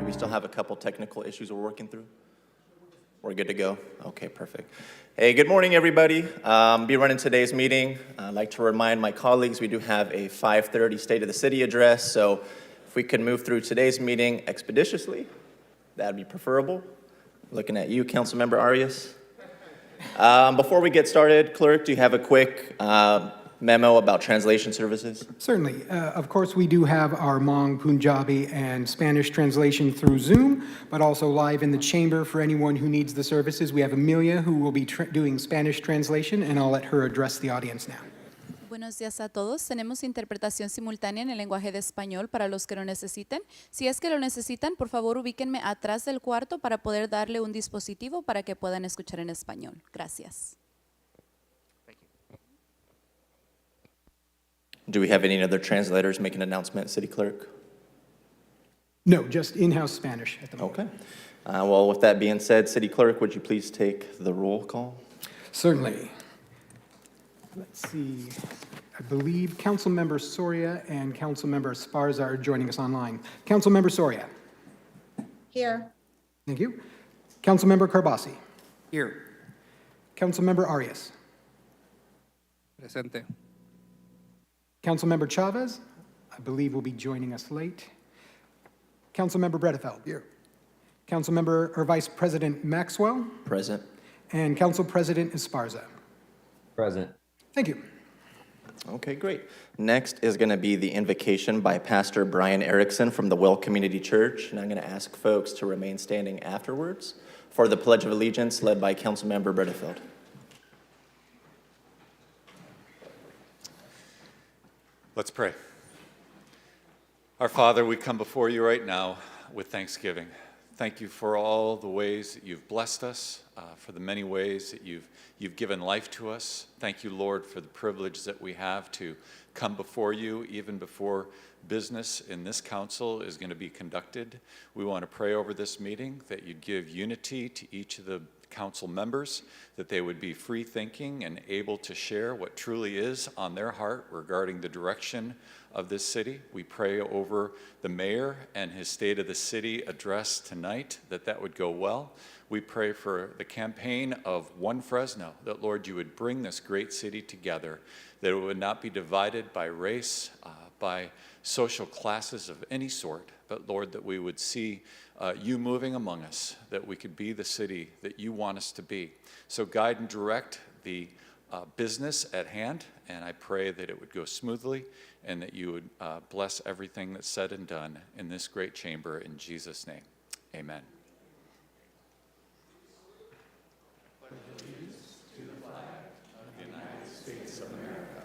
Do we still have a couple technical issues we're working through? We're good to go? Okay, perfect. Hey, good morning, everybody. Be running today's meeting. I'd like to remind my colleagues we do have a 5:30 State of the City address, so if we can move through today's meeting expeditiously, that'd be preferable. Looking at you, Councilmember Arias. Before we get started, Clerk, do you have a quick memo about translation services? Certainly. Of course, we do have our Hmong, Punjabi, and Spanish translation through Zoom, but also live in the chamber for anyone who needs the services. We have Amelia, who will be doing Spanish translation, and I'll let her address the audience now. Buenos días a todos. Tenemos interpretación simultánea en el lenguaje de español para los que lo necesiten. Si es que lo necesitan, por favor ubíquenme atrás del cuarto para poder darle un dispositivo para que puedan escuchar en español. Gracias. Do we have any other translators make an announcement, City Clerk? No, just in-house Spanish at the moment. Okay. Well, with that being said, City Clerk, would you please take the roll call? Certainly. Let's see. I believe Councilmember Soria and Councilmember Esparza are joining us online. Councilmember Soria. Here. Thank you. Councilmember Carbasi. Here. Councilmember Arias. Presente. Councilmember Chavez, I believe will be joining us late. Councilmember Bredefeld. Here. Councilmember or Vice President Maxwell. Present. And Council President Esparza. Present. Thank you. Okay, great. Next is going to be the invocation by Pastor Brian Erickson from the Well Community Church, and I'm going to ask folks to remain standing afterwards for the Pledge of Allegiance led by Councilmember Bredefeld. Let's pray. Our Father, we come before you right now with thanksgiving. Thank you for all the ways that you've blessed us, for the many ways that you've given life to us. Thank you, Lord, for the privilege that we have to come before you, even before business in this council is going to be conducted. We want to pray over this meeting that you'd give unity to each of the council members, that they would be free thinking and able to share what truly is on their heart regarding the direction of this city. We pray over the mayor and his State of the City address tonight, that would go well. We pray for the campaign of One Fresno, that, Lord, you would bring this great city together, that it would not be divided by race, by social classes of any sort, but, Lord, that we would see you moving among us, that we could be the city that you want us to be. So guide and direct the business at hand, and I pray that it would go smoothly and that you would bless everything that's said and done in this great chamber in Jesus' name. Amen. Pledge allegiance to the flag of the United States of America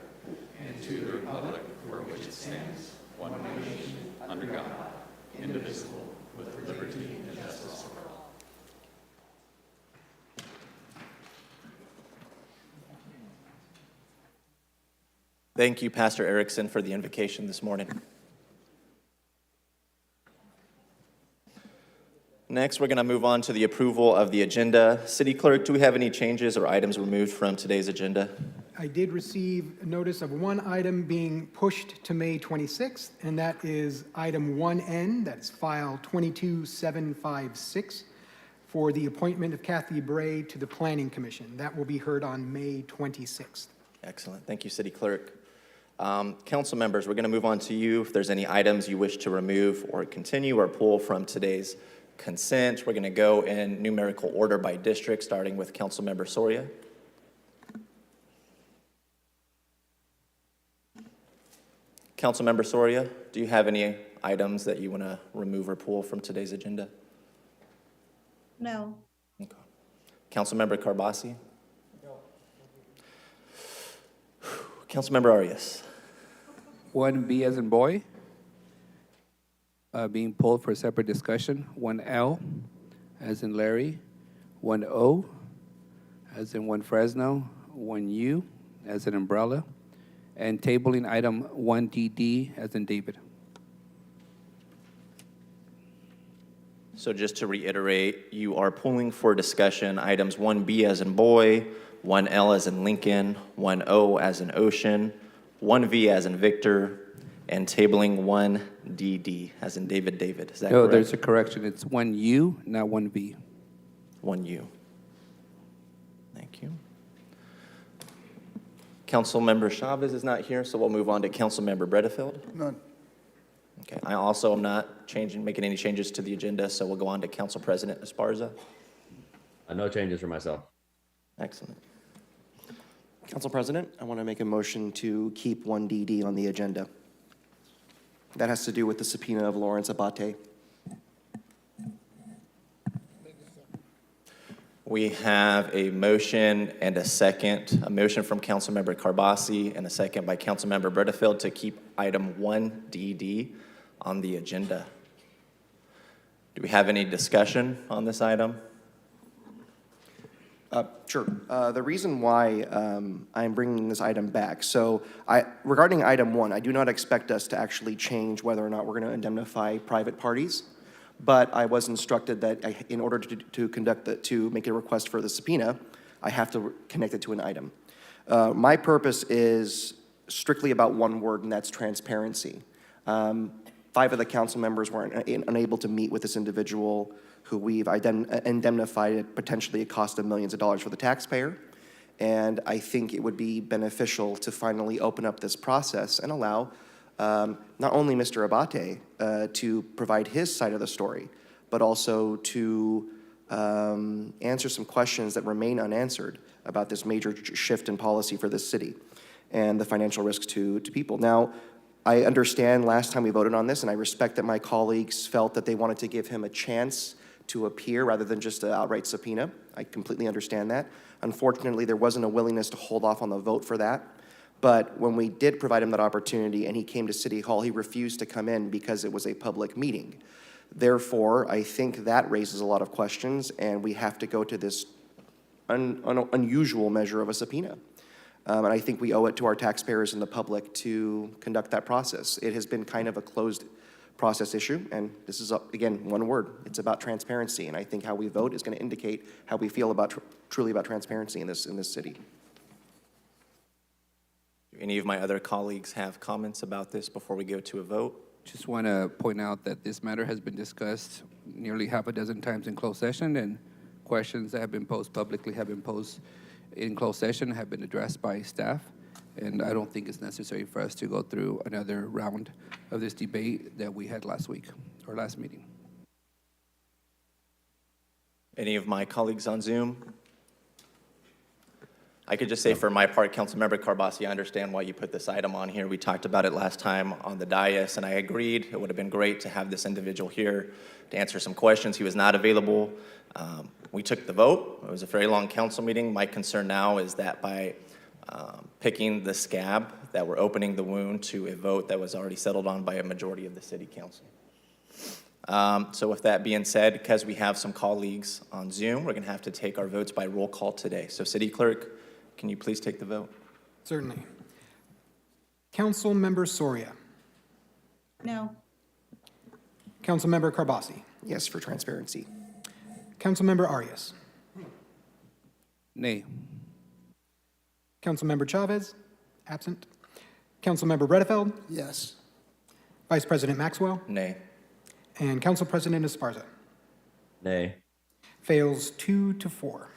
and to the republic for which it stands, one nation, under God, indivisible, with liberty and justice for all. Thank you, Pastor Erickson, for the invocation this morning. Next, we're going to move on to the approval of the agenda. City Clerk, do we have any changes or items removed from today's agenda? I did receive a notice of one item being pushed to May 26th, and that is item 1N, that's file 22756, for the appointment of Kathy Bray to the Planning Commission. That will be heard on May 26th. Excellent. Thank you, City Clerk. Council members, we're going to move on to you. If there's any items you wish to remove or continue or pull from today's consent, we're going to go in numerical order by district, starting with Councilmember Soria. Councilmember Soria, do you have any items that you want to remove or pull from today's agenda? No. Okay. Councilmember Carbasi? No. Councilmember Arias? 1B as in boy, being pulled for separate discussion. 1L as in Larry. 1O as in One Fresno. 1U as in umbrella. And tabling item 1DD as in David. So just to reiterate, you are pulling for discussion items 1B as in boy, 1L as in Lincoln, 1O as in ocean, 1V as in Victor, and tabling 1DD, as in David. Is that No, correct? there's a correction. It's 1U, not 1V. 1U. Thank you. Councilmember Chavez is not here, so we'll move on to Councilmember Bredefield. None. Okay, I also am not making any changes to the agenda, so we'll go on to Council President Esparza. No changes for myself. Excellent. Council President, I want to make a motion to keep 1DD on the agenda. That has to do with the subpoena of Lawrence Abate. We have a motion and a second, a motion from Councilmember Carbasi and a second by Councilmember Bredefield to keep item 1DD on the agenda. Do we have any discussion on this item? Sure. The reason why I'm bringing this item back, so regarding item 1, I do not expect us to actually change whether or not we're going to indemnify private parties, but I was instructed that in order to make a request for the subpoena, I have to connect it to an item. My purpose is strictly about one word, and that's transparency. 5 of the council members were unable to meet with this individual who we've indemnified at potentially a cost of millions of dollars for the taxpayer. And I think it would be beneficial to finally open up this process and allow not only Mr. Abate to provide his side of the story, but also to answer some questions that remain unanswered about this major shift in policy for this city and the financial risks to people. Now, I understand last time we voted on this, and I respect that my colleagues felt that they wanted to give him a chance to appear rather than just an outright subpoena. I completely understand that. Unfortunately, there wasn't a willingness to hold off on the vote for that. But when we did provide him that opportunity and he came to City Hall, he refused to come in because it was a public meeting. Therefore, I think that raises a lot of questions, and we have to go to this unusual measure of a subpoena. And I think we owe it to our taxpayers and the public to conduct that process. It has been kind of a closed process issue, and this is, again, one word. It's about transparency, and I think how we vote is going to indicate how we feel about truly about transparency in this city. Do any of my other colleagues have comments about this before we go to a vote? Just want to point out that this matter has been discussed nearly half a dozen times in closed session, and questions that have been posed publicly have been posed in closed session, have been addressed by staff, and I don't think it's necessary for us to go through another round of this debate that we had last week, or last meeting. Any of my colleagues on Zoom? I could just say for my part, Councilmember Carbasi, I understand why you put this item on here. We talked about it last time on the dais, and I agreed it would have been great to have this individual here to answer some questions. He was not available. We took the vote. It was a very long council meeting. My concern now is that by picking the scab, that we're opening the wound to a vote that was already settled on by a majority of the city council. So with that being said, because we have some colleagues on Zoom, we're going to have to take our votes by roll call today. So City Clerk, can you please take the vote? Certainly. Councilmember Soria. No. Councilmember Carbasi. Yes, for transparency. Councilmember Arias. Nay. Councilmember Chavez, absent. Councilmember Bredefield. Yes. Vice President Maxwell. Nay. And Council President Esparza. Nay. Fails 2-4.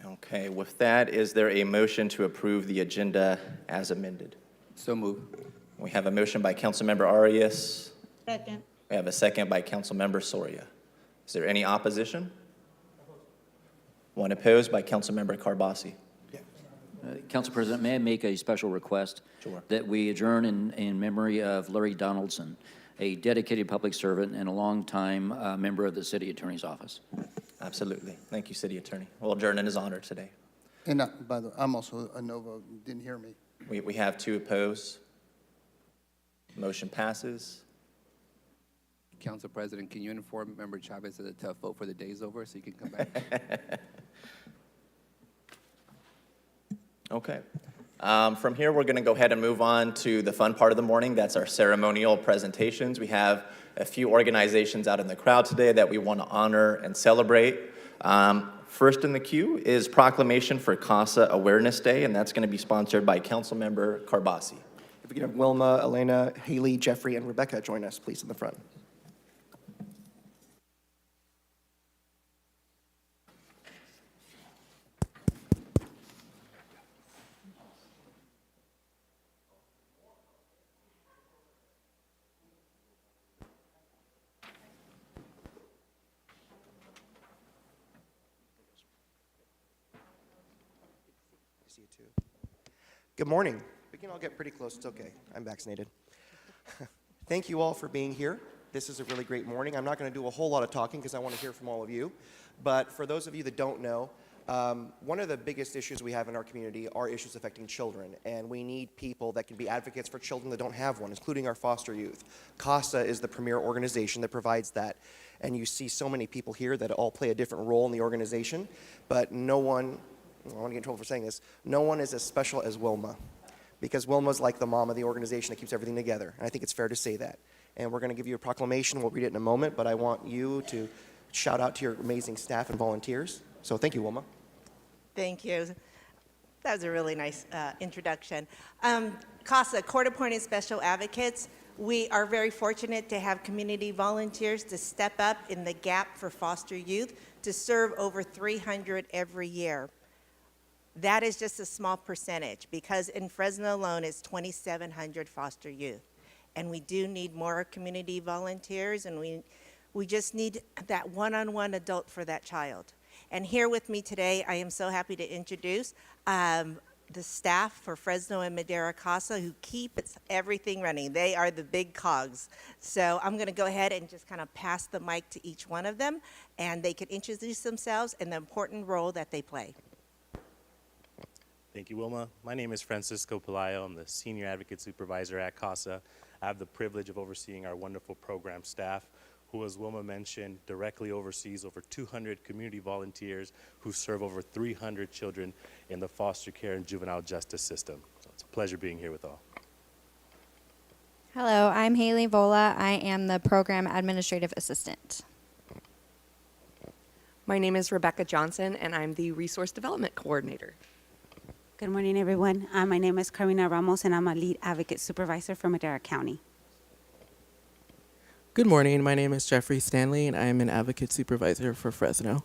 Okay, with that, is there a motion to approve the agenda as amended? So move. We have a motion by Councilmember Arias. Second. We have a second by Councilmember Soria. Is there any opposition? One opposed by Councilmember Carbasi. Council President, may I make a special request? Sure. That we adjourn in memory of Larry Donaldson, a dedicated public servant and a longtime member of the City Attorney's Office. Absolutely. Thank you, City Attorney. We'll adjourn in his honor today. And by the way, I'm also a no vote. Didn't hear me. We have 2 opposed. Motion passes. Council President, can you inform Member Chavez that a tough vote for the day is over so you can come back? Okay. From here, we're going to go ahead and move on to the fun part of the morning. That's our ceremonial presentations. We have a few organizations out in the crowd today that we want to honor and celebrate. First in the queue is Proclamation for Casa Awareness Day, and that's going to be sponsored by Councilmember Carbasi. If we could have Wilma, Elena, Haley, Jeffrey, and Rebecca join us, please, in the front. See you too. Good morning. We can all get pretty close. It's okay. I'm vaccinated. Thank you all for being here. This is a really great morning. I'm not going to do a whole lot of talking because I want to hear from all of you. But for those of you that don't know, one of the biggest issues we have in our community are issues affecting children. And we need people that can be advocates for children that don't have one, including our foster youth. Casa is the premier organization that provides that. And you see so many people here that all play a different role in the organization. But no one, I want to get in trouble for saying this, no one is as special as Wilma. Because Wilma's like the mom of the organization that keeps everything together. And I think it's fair to say that. And we're going to give you a proclamation. We'll read it in a moment, but I want you to shout out to your amazing staff and volunteers. So thank you, Wilma. Thank you. That was a really nice introduction. CASA, Court-Appointed Special Advocates, we are very fortunate to have community volunteers to step up in the gap for foster youth to serve over 300 every year. That is just a small percentage because in Fresno alone it's 2,700 foster youth. And we do need more community volunteers, and we just need that one-on-one adult for that child. And here with me today, I am so happy to introduce the staff for Fresno and Madera Casa who keep everything running. They are the big cogs. So I'm going to go ahead and just kind of pass the mic to each one of them, and they can introduce themselves and the important role that they play. Thank you, Wilma. My name is Francisco Pelayo. I'm the Senior Advocate Supervisor at CASA. I have the privilege of overseeing our wonderful program staff, who, as Wilma mentioned, directly oversees over 200 community volunteers who serve over 300 children in the foster care and juvenile justice system. So it's a pleasure being here with all. Hello, I'm Haley Vola. I am the Program Administrative Assistant. My name is Rebecca Johnson, and I'm the Resource Development Coordinator. Good morning, everyone. My name is Carmina Ramos, and I'm a Lead Advocate Supervisor for Madera County. Good morning. My name is Jeffrey Stanley, and I am an Advocate Supervisor for Fresno.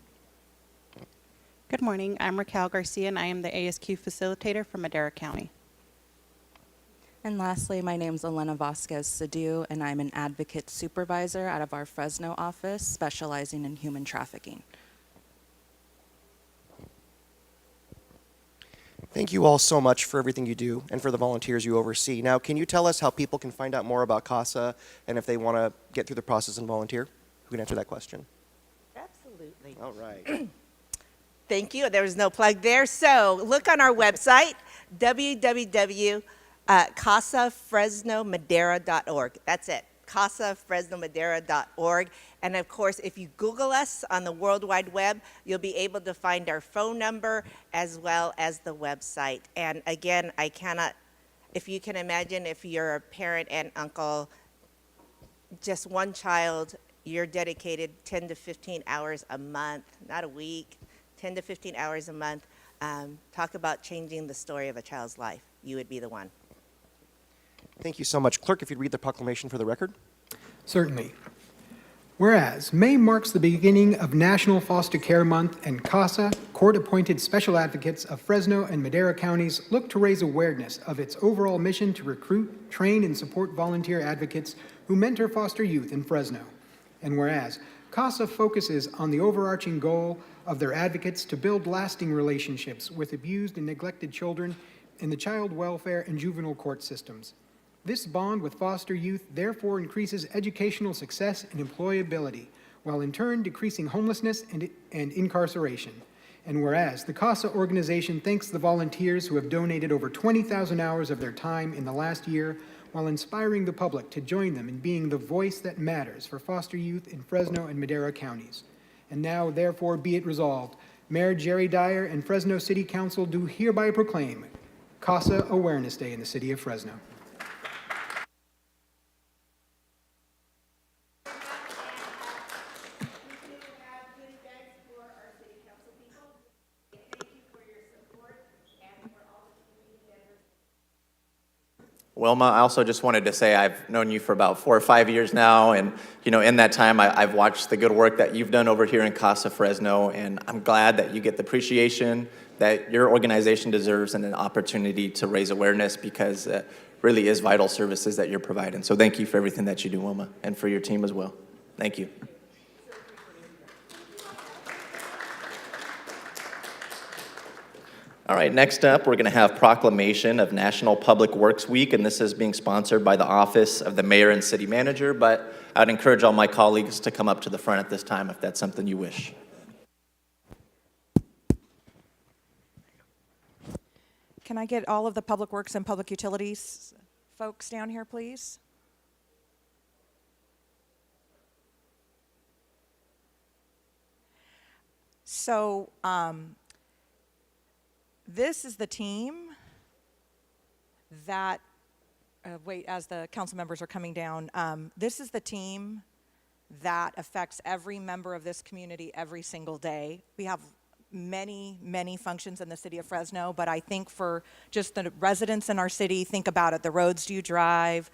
Good morning. I'm Raquel Garcia, and I am the ASQ Facilitator for Madera County. And lastly, my name is Elena Vasquez Sadu, and I'm an Advocate Supervisor out of our Fresno office, specializing in human trafficking. Thank you all so much for everything you do and for the volunteers you oversee. Now, can you tell us how people can find out more about CASA and if they want to get through the process and volunteer? Who can answer that question? Absolutely. All right. Thank you. There was no plug there. So look on our website, www.casafresnomadera.org. That's it, casafresnomadera.org. And of course, if you Google us on the World Wide Web, you'll be able to find our phone number as well as the website. And again, I cannot, if you can imagine, if you're a parent and uncle, just one child, you're dedicated 10 to 15 hours a month, not a week, 10 to 15 hours a month. Talk about changing the story of a child's life. You would be the one. Thank you so much. Clerk, if you'd read the proclamation for the record. Certainly. Whereas May marks the beginning of National Foster Care Month, and CASA, Court-Appointed Special Advocates of Fresno and Madera Counties, look to raise awareness of its overall mission to recruit, train, and support volunteer advocates who mentor foster youth in Fresno. And whereas CASA focuses on the overarching goal of their advocates to build lasting relationships with abused and neglected children in the child welfare and juvenile court systems. This bond with foster youth therefore increases educational success and employability, while in turn decreasing homelessness and incarceration. And whereas the CASA organization thanks the volunteers who have donated over 20,000 hours of their time in the last year, while inspiring the public to join them in being the voice that matters for foster youth in Fresno and Madera counties. And now, therefore, be it resolved, Mayor Jerry Dyer and Fresno City Council do hereby proclaim CASA Awareness Day in the city of Fresno. Wilma, I also just wanted to say I've known you for about 4 or 5 years now, and in that time I've watched the good work that you've done over here in Casa Fresno, and I'm glad that you get the appreciation that your organization deserves and an opportunity to raise awareness, because it really is vital services that you're providing. So thank you for everything that you do, Wilma, and for your team as well. Thank you. All right, next up, we're going to have Proclamation of National Public Works Week, and this is being sponsored by the Office of the Mayor and City Manager, but I'd encourage all my colleagues to come up to the front at this time if that's something you wish. Can I get all of the Public Works and Public Utilities folks down here, please? So, this is the team that, wait, as the council members are coming down, this is the team that affects every member of this community every single day. We have many, many functions in the city of Fresno, but I think for just the residents in our city, think about it. The roads you drive,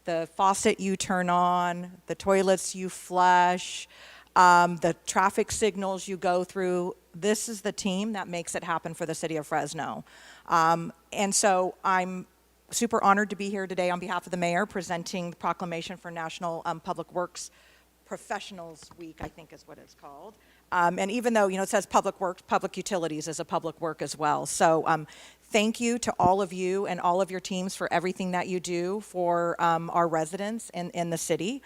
the faucet you turn on, the toilets you flush, the traffic signals you go through. This is the team that makes it happen for the city of Fresno. And so I'm super honored to be here today on behalf of the mayor presenting the proclamation for National Public Works Professionals Week, I think is what it's called. And even though, it says public works, public utilities is a public work as well. So thank you to all of you and all of your teams for everything that you do for our residents in the city.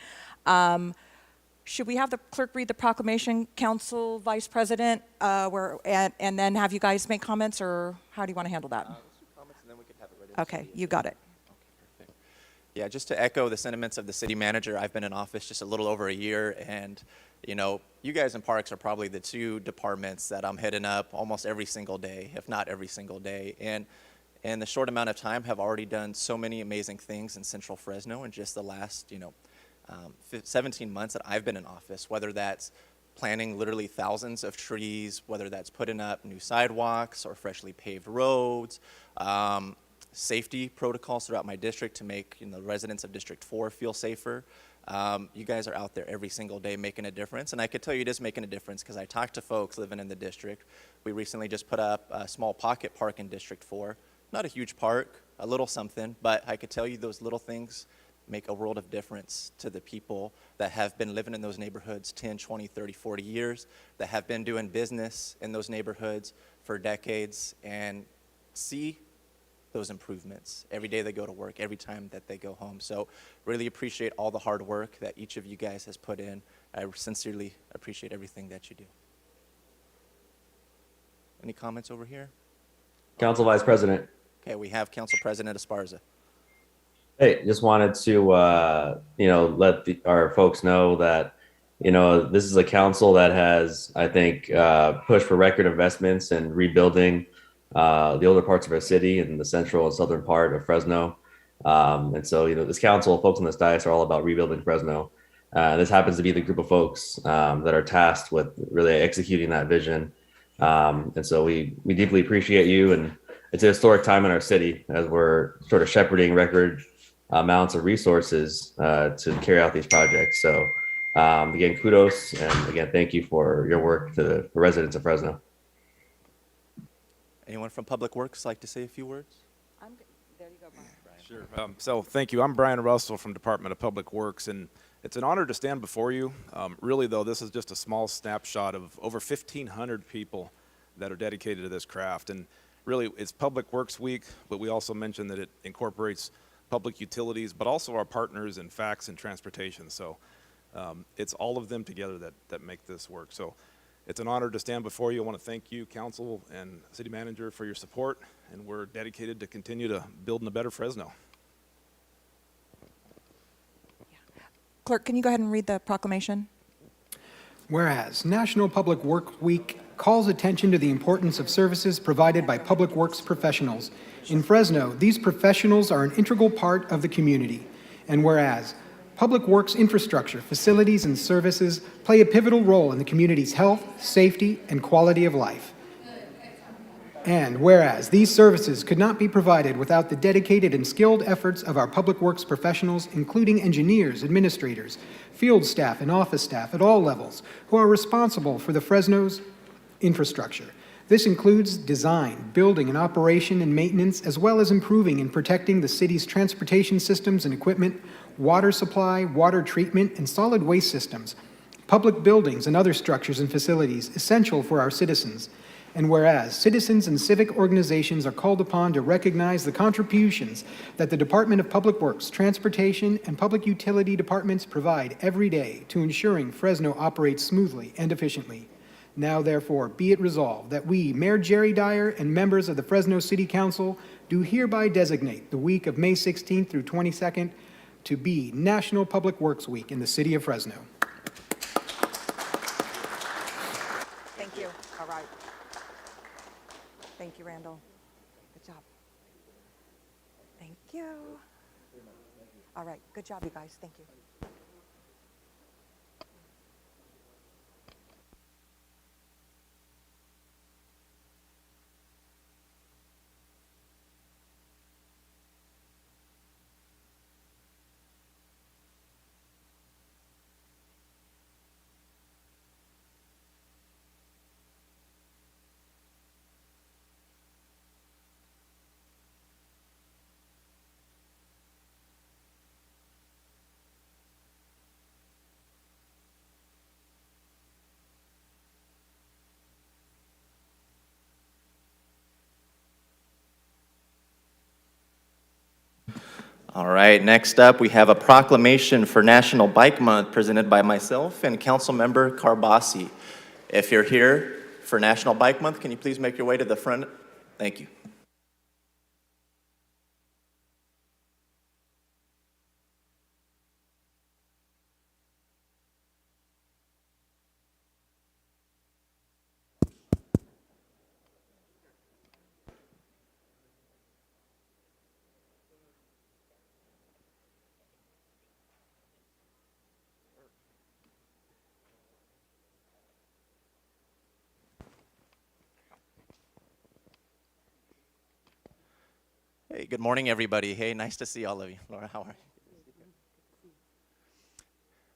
Should we have the clerk read the proclamation, Council Vice President, and then have you guys make comments, or how do you want to handle that? Comments, and then we can have it ready. Okay, you got it. Yeah, just to echo the sentiments of the city manager, I've been in office just a little over a year, and you guys in Parks are probably the two departments that I'm hitting up almost every single day, if not every single day. And in the short amount of time have already done so many amazing things in Central Fresno in just the last, 17 months that I've been in office, whether that's planting literally thousands of trees, whether that's putting up new sidewalks or freshly paved roads, safety protocols throughout my district to make the residents of District 4 feel safer. You guys are out there every single day making a difference, and I could tell you it is making a difference because I talked to folks living in the district. We recently just put up a small pocket park in District 4. Not a huge park, a little something, but I could tell you those little things make a world of difference to the people that have been living in those neighborhoods 10, 20, 30, 40 years, that have been doing business in those neighborhoods for decades, and see those improvements every day they go to work, every time that they go home. So really appreciate all the hard work that each of you guys has put in. I sincerely appreciate everything that you do. Any comments over here? Council Vice President. Okay, we have Council President Esparza. Hey, just wanted to, let our folks know that, this is a council that has, I think, pushed for record investments in rebuilding the older parts of our city in the central and southern part of Fresno. And so, this council, folks on this dais are all about rebuilding Fresno. This happens to be the group of folks that are tasked with really executing that vision. And so we deeply appreciate you, and it's a historic time in our city as we're sort of shepherding record amounts of resources to carry out these projects. So again, kudos, and again, thank you for your work to the residents of Fresno. Anyone from Public Works like to say a few words? There you go, Brian. Sure. So thank you. I'm Brian Russell from Department of Public Works, and it's an honor to stand before you. Really, though, this is just a small snapshot of over 1,500 people that are dedicated to this craft. And really, it's Public Works Week, but we also mentioned that it incorporates public utilities, but also our partners in facts and transportation. So it's all of them together that make this work. So it's an honor to stand before you. I want to thank you, Council and City Manager, for your support, and we're dedicated to continue to building a better Fresno. Clerk, can you go ahead and read the proclamation? Whereas National Public Work Week calls attention to the importance of services provided by public works professionals. In Fresno, these professionals are an integral part of the community. And whereas public works infrastructure, facilities, and services play a pivotal role in the community's health, safety, and quality of life. And whereas these services could not be provided without the dedicated and skilled efforts of our public works professionals, including engineers, administrators, field staff, and office staff at all levels, who are responsible for the Fresno's infrastructure. This includes design, building, and operation and maintenance, as well as improving and protecting the city's transportation systems and equipment, water supply, water treatment, and solid waste systems, public buildings and other structures and facilities essential for our citizens. And whereas citizens and civic organizations are called upon to recognize the contributions that the Department of Public Works, Transportation, and Public Utility Departments provide every day to ensuring Fresno operates smoothly and efficiently. Now, therefore, be it resolved that we, Mayor Jerry Dyer, and members of the Fresno City Council do hereby designate the week of May 16th through 22nd to be National Public Works Week in the city of Fresno. Thank you. All right. Thank you, Randall. Good job. Thank you. All right. Good job, you guys. Thank you. All right, next up, we have a proclamation for National Bike Month presented by myself and Councilmember Carbasi. If you're here for National Bike Month, can you please make your way to the front? Thank you. Hey, good morning, everybody. Hey, nice to see all of you. Laura, how are you?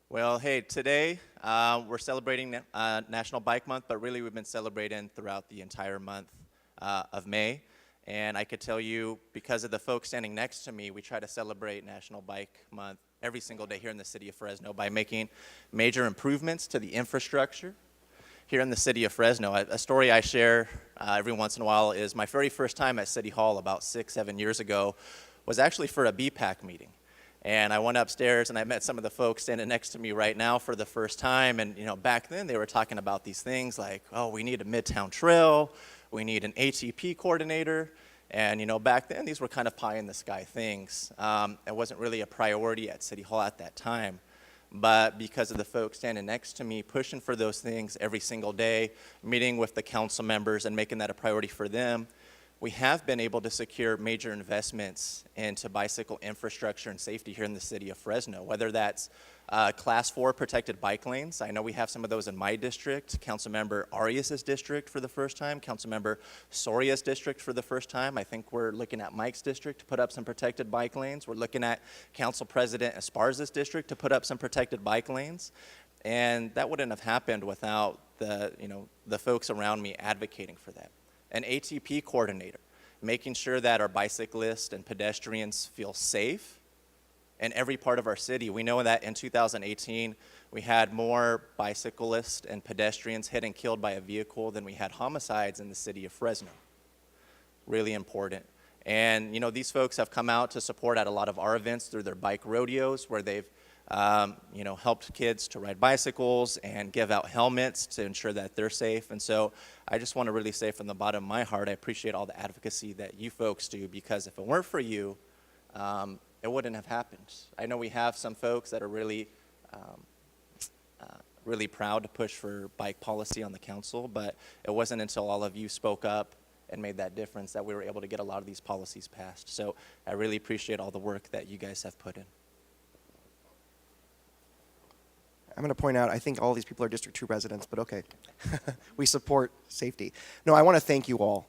Well, hey, today we're celebrating National Bike Month, but really we've been celebrating throughout the entire month of May. And I could tell you, because of the folks standing next to me, we try to celebrate National Bike Month every single day here in the city of Fresno by making major improvements to the infrastructure here in the city of Fresno. A story I share every once in a while is my very first time at City Hall about 6-7 years ago was actually for a BPAC meeting. And I went upstairs and I met some of the folks standing next to me right now for the first time. And back then they were talking about these things like, oh, we need a Midtown Trail, we need an ATP coordinator. And back then these were kind of pie in the sky things. It wasn't really a priority at City Hall at that time. But because of the folks standing next to me, pushing for those things every single day, meeting with the council members and making that a priority for them, we have been able to secure major investments into bicycle infrastructure and safety here in the city of Fresno, whether that's Class 4 protected bike lanes. I know we have some of those in my district, Councilmember Arias's district for the first time, Councilmember Soria's district for the first time. I think we're looking at Mike's district to put up some protected bike lanes. We're looking at Council President Esparza's district to put up some protected bike lanes. And that wouldn't have happened without the folks around me advocating for that. An ATP coordinator, making sure that our bicyclists and pedestrians feel safe in every part of our city. We know that in 2018, we had more bicyclists and pedestrians hit and killed by a vehicle than we had homicides in the city of Fresno. Really important. And these folks have come out to support at a lot of our events through their bike rodeos, where they've helped kids to ride bicycles and give out helmets to ensure that they're safe. And so I just want to really say from the bottom of my heart, I appreciate all the advocacy that you folks do, because if it weren't for you, it wouldn't have happened. I know we have some folks that are really, really proud to push for bike policy on the council, but it wasn't until all of you spoke up and made that difference that we were able to get a lot of these policies passed. So I really appreciate all the work that you guys have put in. I'm going to point out, I think all these people are District 2 residents, but okay. We support safety. No, I want to thank you all,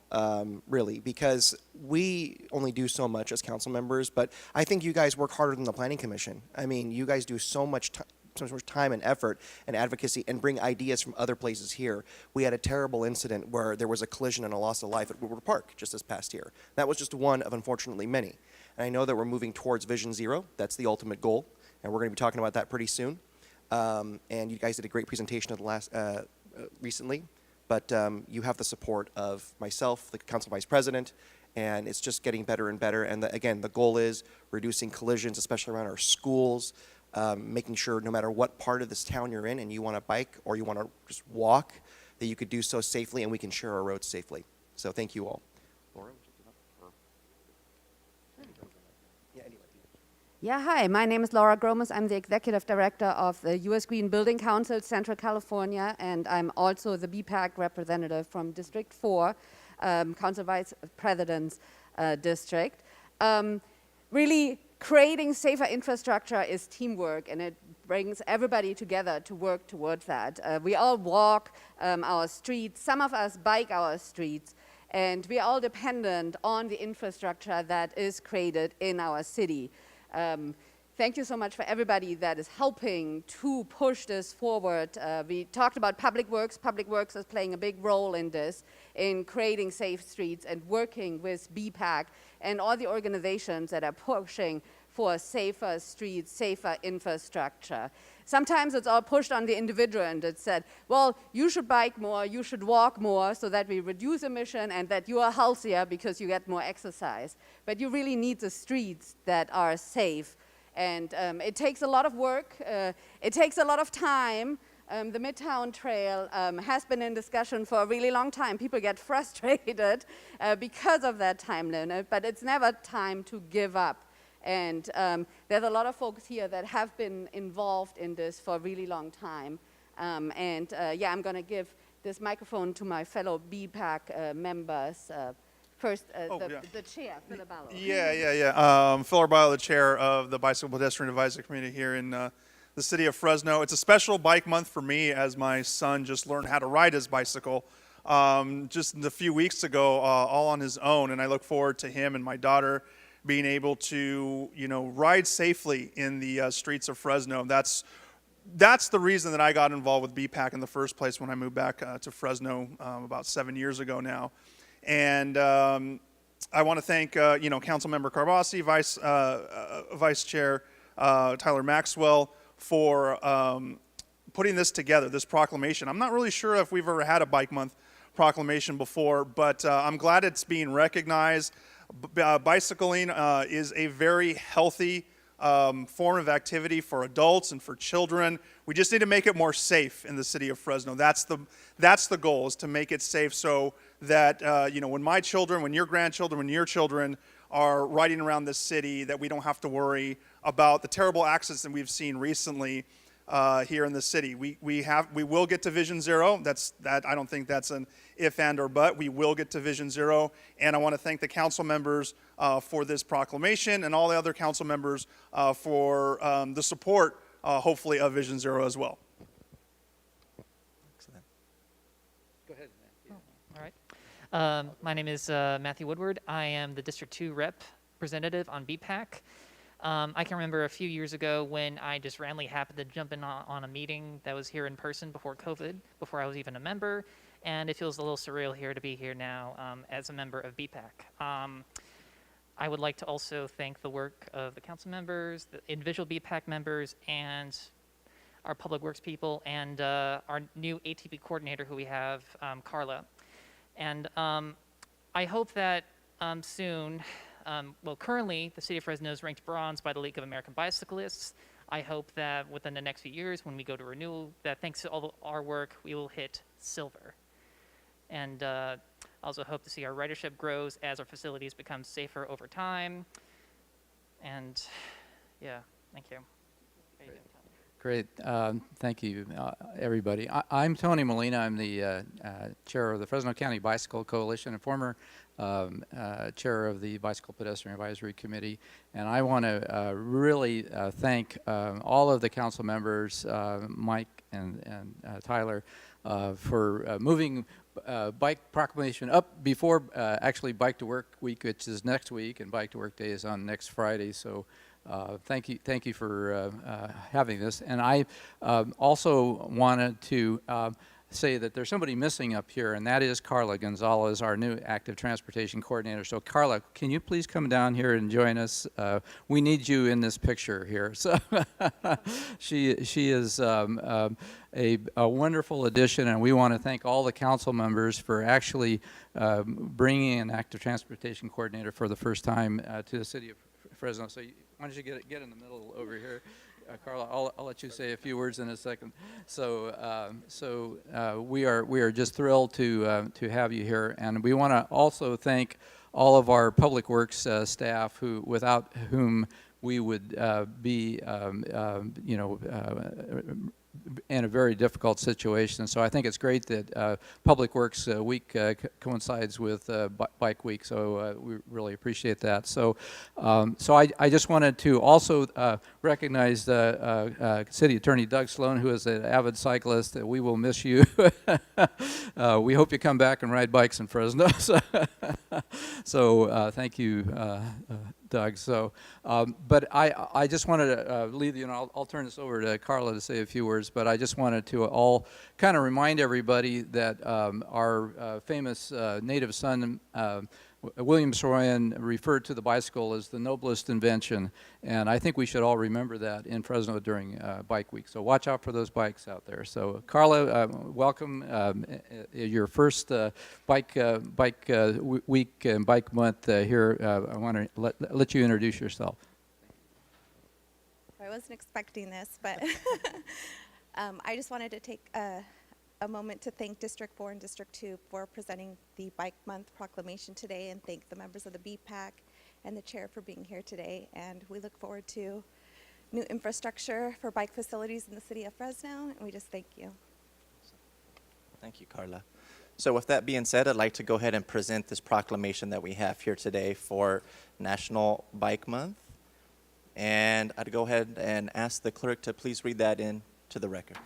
really, because we only do so much as council members, but I think you guys work harder than the Planning Commission. I mean, you guys do so much time and effort and advocacy and bring ideas from other places here. We had a terrible incident where there was a collision and a loss of life at Woodward Park just this past year. That was just one of, unfortunately, many. And I know that we're moving towards Vision Zero. That's the ultimate goal, and we're going to be talking about that pretty soon. And you guys did a great presentation at the last recently, but you have the support of myself, the council vice president, and it's just getting better and better. And again, the goal is reducing collisions, especially around our schools, making sure no matter what part of this town you're in and you want to bike or you want to just walk, that you could do so safely and we can share our roads safely. So thank you all. Laura? Yeah, hi, my name is Laura Gromas. I'm the Executive Director of the U.S. Green Building Council, Central California, and I'm also the BPAC representative from District 4, Council Vice President's District. Really, creating safer infrastructure is teamwork, and it brings everybody together to work towards that. We all walk our streets, some of us bike our streets, and we are all dependent on the infrastructure that is created in our city. Thank you so much for everybody that is helping to push this forward. We talked about public works. Public works is playing a big role in this, in creating safe streets and working with BPAC and all the organizations that are pushing for safer streets, safer infrastructure. Sometimes it's all pushed on the individual and it's said, well, you should bike more, you should walk more so that we reduce emission and that you are healthier because you get more exercise. But you really need the streets that are safe. And it takes a lot of work, it takes a lot of time. The Midtown Trail has been in discussion for a really long time. People get frustrated because of that time limit, but it's never time to give up. And there's a lot of folks here that have been involved in this for a really long time. Yeah, I'm going to give this microphone to my fellow BPAC members. First, the chair, Phil Arballo. Phil Arballo, the chair of the Bicycle Pedestrian Advisory Committee here in the city of Fresno. It's a special bike month for me as my son just learned how to ride his bicycle just a few weeks ago, all on his own. And I look forward to him and my daughter being able to, ride safely in the streets of Fresno. That's the reason that I got involved with BPAC in the first place when I moved back to Fresno about 7 years ago now. And I want to thank, Councilmember Carbasi, Vice Chair Tyler Maxwell for putting this together, this proclamation. I'm not really sure if we've ever had a Bike Month proclamation before, but I'm glad it's being recognized. Bicycling is a very healthy form of activity for adults and for children. We just need to make it more safe in the city of Fresno. That's the goal, is to make it safe so that when my children, when your grandchildren, when your children are riding around this city, that we don't have to worry about the terrible accidents that we've seen recently here in the city. We will get to Vision Zero. I don't think that's an if, and, or but. We will get to Vision Zero, and I want to thank the council members for this proclamation and all the other council members for the support, hopefully, of Vision Zero as well. Go ahead, Matt. All right. My name is Matthew Woodward. I am the District 2 representative on BPAC. I can remember a few years ago when I just randomly happened to jump in on a meeting that was here in person before COVID, before I was even a member, and it feels a little surreal here to be here now as a member of BPAC. I would like to also thank the work of the council members, the individual BPAC members, and our public works people, and our new ATP coordinator who we have, Carla. And I hope that soon, currently the city of Fresno is ranked bronze by the League of American Bicyclists. I hope that within the next few years, when we go to renewal, that thanks to all our work, we will hit silver. And I also hope to see our ridership grows as our facilities become safer over time. And yeah, thank you. Great. Thank you, everybody. I'm Tony Molina. I'm the chair of the Fresno County Bicycle Coalition and former chair of the Bicycle Pedestrian Advisory Committee. And I want to really thank all of the council members, Mike and Tyler, for moving Bike Proclamation up before actually Bike to Work Week, which is next week, and Bike to Work Day is on next Friday. So thank you for having this. And I also wanted to say that there's somebody missing up here, and that is Carla Gonzalez, our new active transportation coordinator. So Carla, can you please come down here and join us? We need you in this picture here. So she is a wonderful addition, and we want to thank all the council members for actually bringing an active transportation coordinator for the first time to the city of Fresno. So why don't you get in the middle over here? Carla, I'll let you say a few words in a second. So, we are just thrilled to have you here, and we want to also thank all of our public works staff, without whom we would be, in a very difficult situation. So I think it's great that Public Works Week coincides with Bike Week, so we really appreciate that. So, I just wanted to also recognize City Attorney Doug Sloan, who is an avid cyclist. We will miss you. We hope you come back and ride bikes in Fresno. So thank you, Doug. So, but I just wanted to leave you, and I'll turn this over to Carla to say a few words, but I just wanted to all kind of remind everybody that our famous native son, William Saroyan, referred to the bicycle as the noblest invention, and I think we should all remember that in Fresno during Bike Week. So watch out for those bikes out there. So Carla, welcome. Your first Bike Week and Bike Month here. I want to let you introduce yourself. I wasn't expecting this, but I just wanted to take a moment to thank District 4 and District 2 for presenting the Bike Month proclamation today, and thank the members of the BPAC and the chair for being here today. And we look forward to new infrastructure for bike facilities in the city of Fresno, and we just thank you. Thank you, Carla. So with that being said, I'd like to go ahead and present this proclamation that we have here today for National Bike Month. And I'd go ahead and ask the clerk to please read that into the record.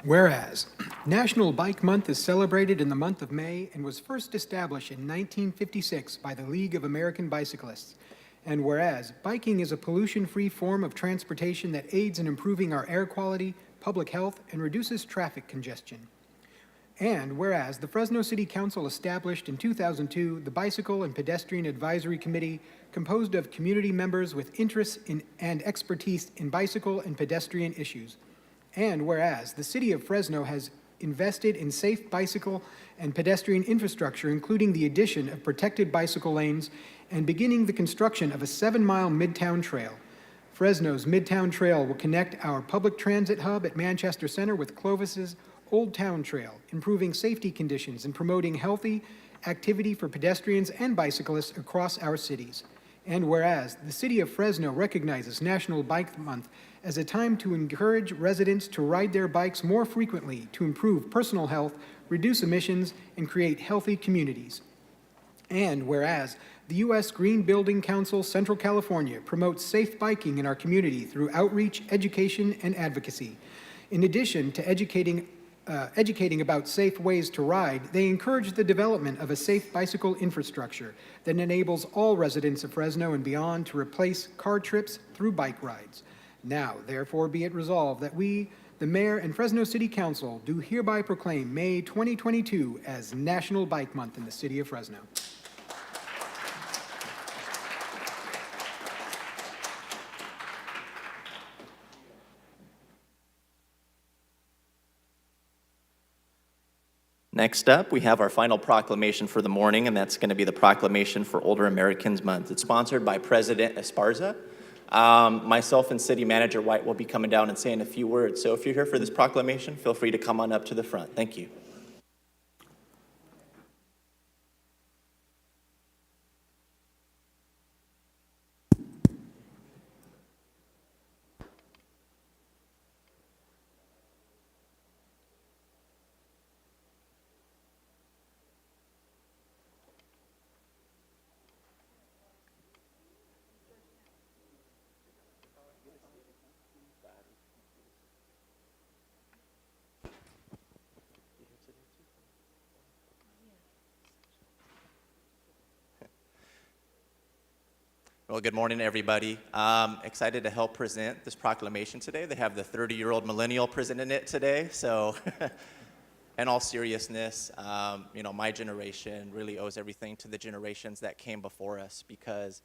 Whereas, National Bike Month is celebrated in the month of May and was first established in 1956 by the League of American Bicyclists. And whereas, biking is a pollution-free form of transportation that aids in improving our air quality, public health, and reduces traffic congestion. And whereas, the Fresno City Council established in 2002 the Bicycle and Pedestrian Advisory Committee, composed of community members with interests in and expertise in bicycle and pedestrian issues. And whereas, the City of Fresno has invested in safe bicycle and pedestrian infrastructure, including the addition of protected bicycle lanes and beginning the construction of a 7-mile Midtown Trail. Fresno's Midtown Trail will connect our public transit hub at Manchester Center with Clovis's Old Town Trail, improving safety conditions and promoting healthy activity for pedestrians and bicyclists across our cities. And whereas, the City of Fresno recognizes National Bike Month as a time to encourage residents to ride their bikes more frequently to improve personal health, reduce emissions, and create healthy communities. And whereas, the U.S. Green Building Council Central California promotes safe biking in our community through outreach, education, and advocacy. In addition to educating about safe ways to ride, they encourage the development of a safe bicycle infrastructure that enables all residents of Fresno and beyond to replace car trips through bike rides. Now, therefore, be it resolved that we, the Mayor and Fresno City Council, do hereby proclaim May 2022 as National Bike Month in the City of Fresno. Next up, we have our final proclamation for the morning, and that's going to be the Proclamation for Older Americans Month. It's sponsored by President Esparza. Myself and City Manager White will be coming down and saying a few words. So if you're here for this proclamation, feel free to come on up to the front. Thank you. Well, good morning, everybody. Excited to help present this proclamation today. They have the 30-year-old millennial presenting it today. So, in all seriousness, my generation really owes everything to the generations that came before us, because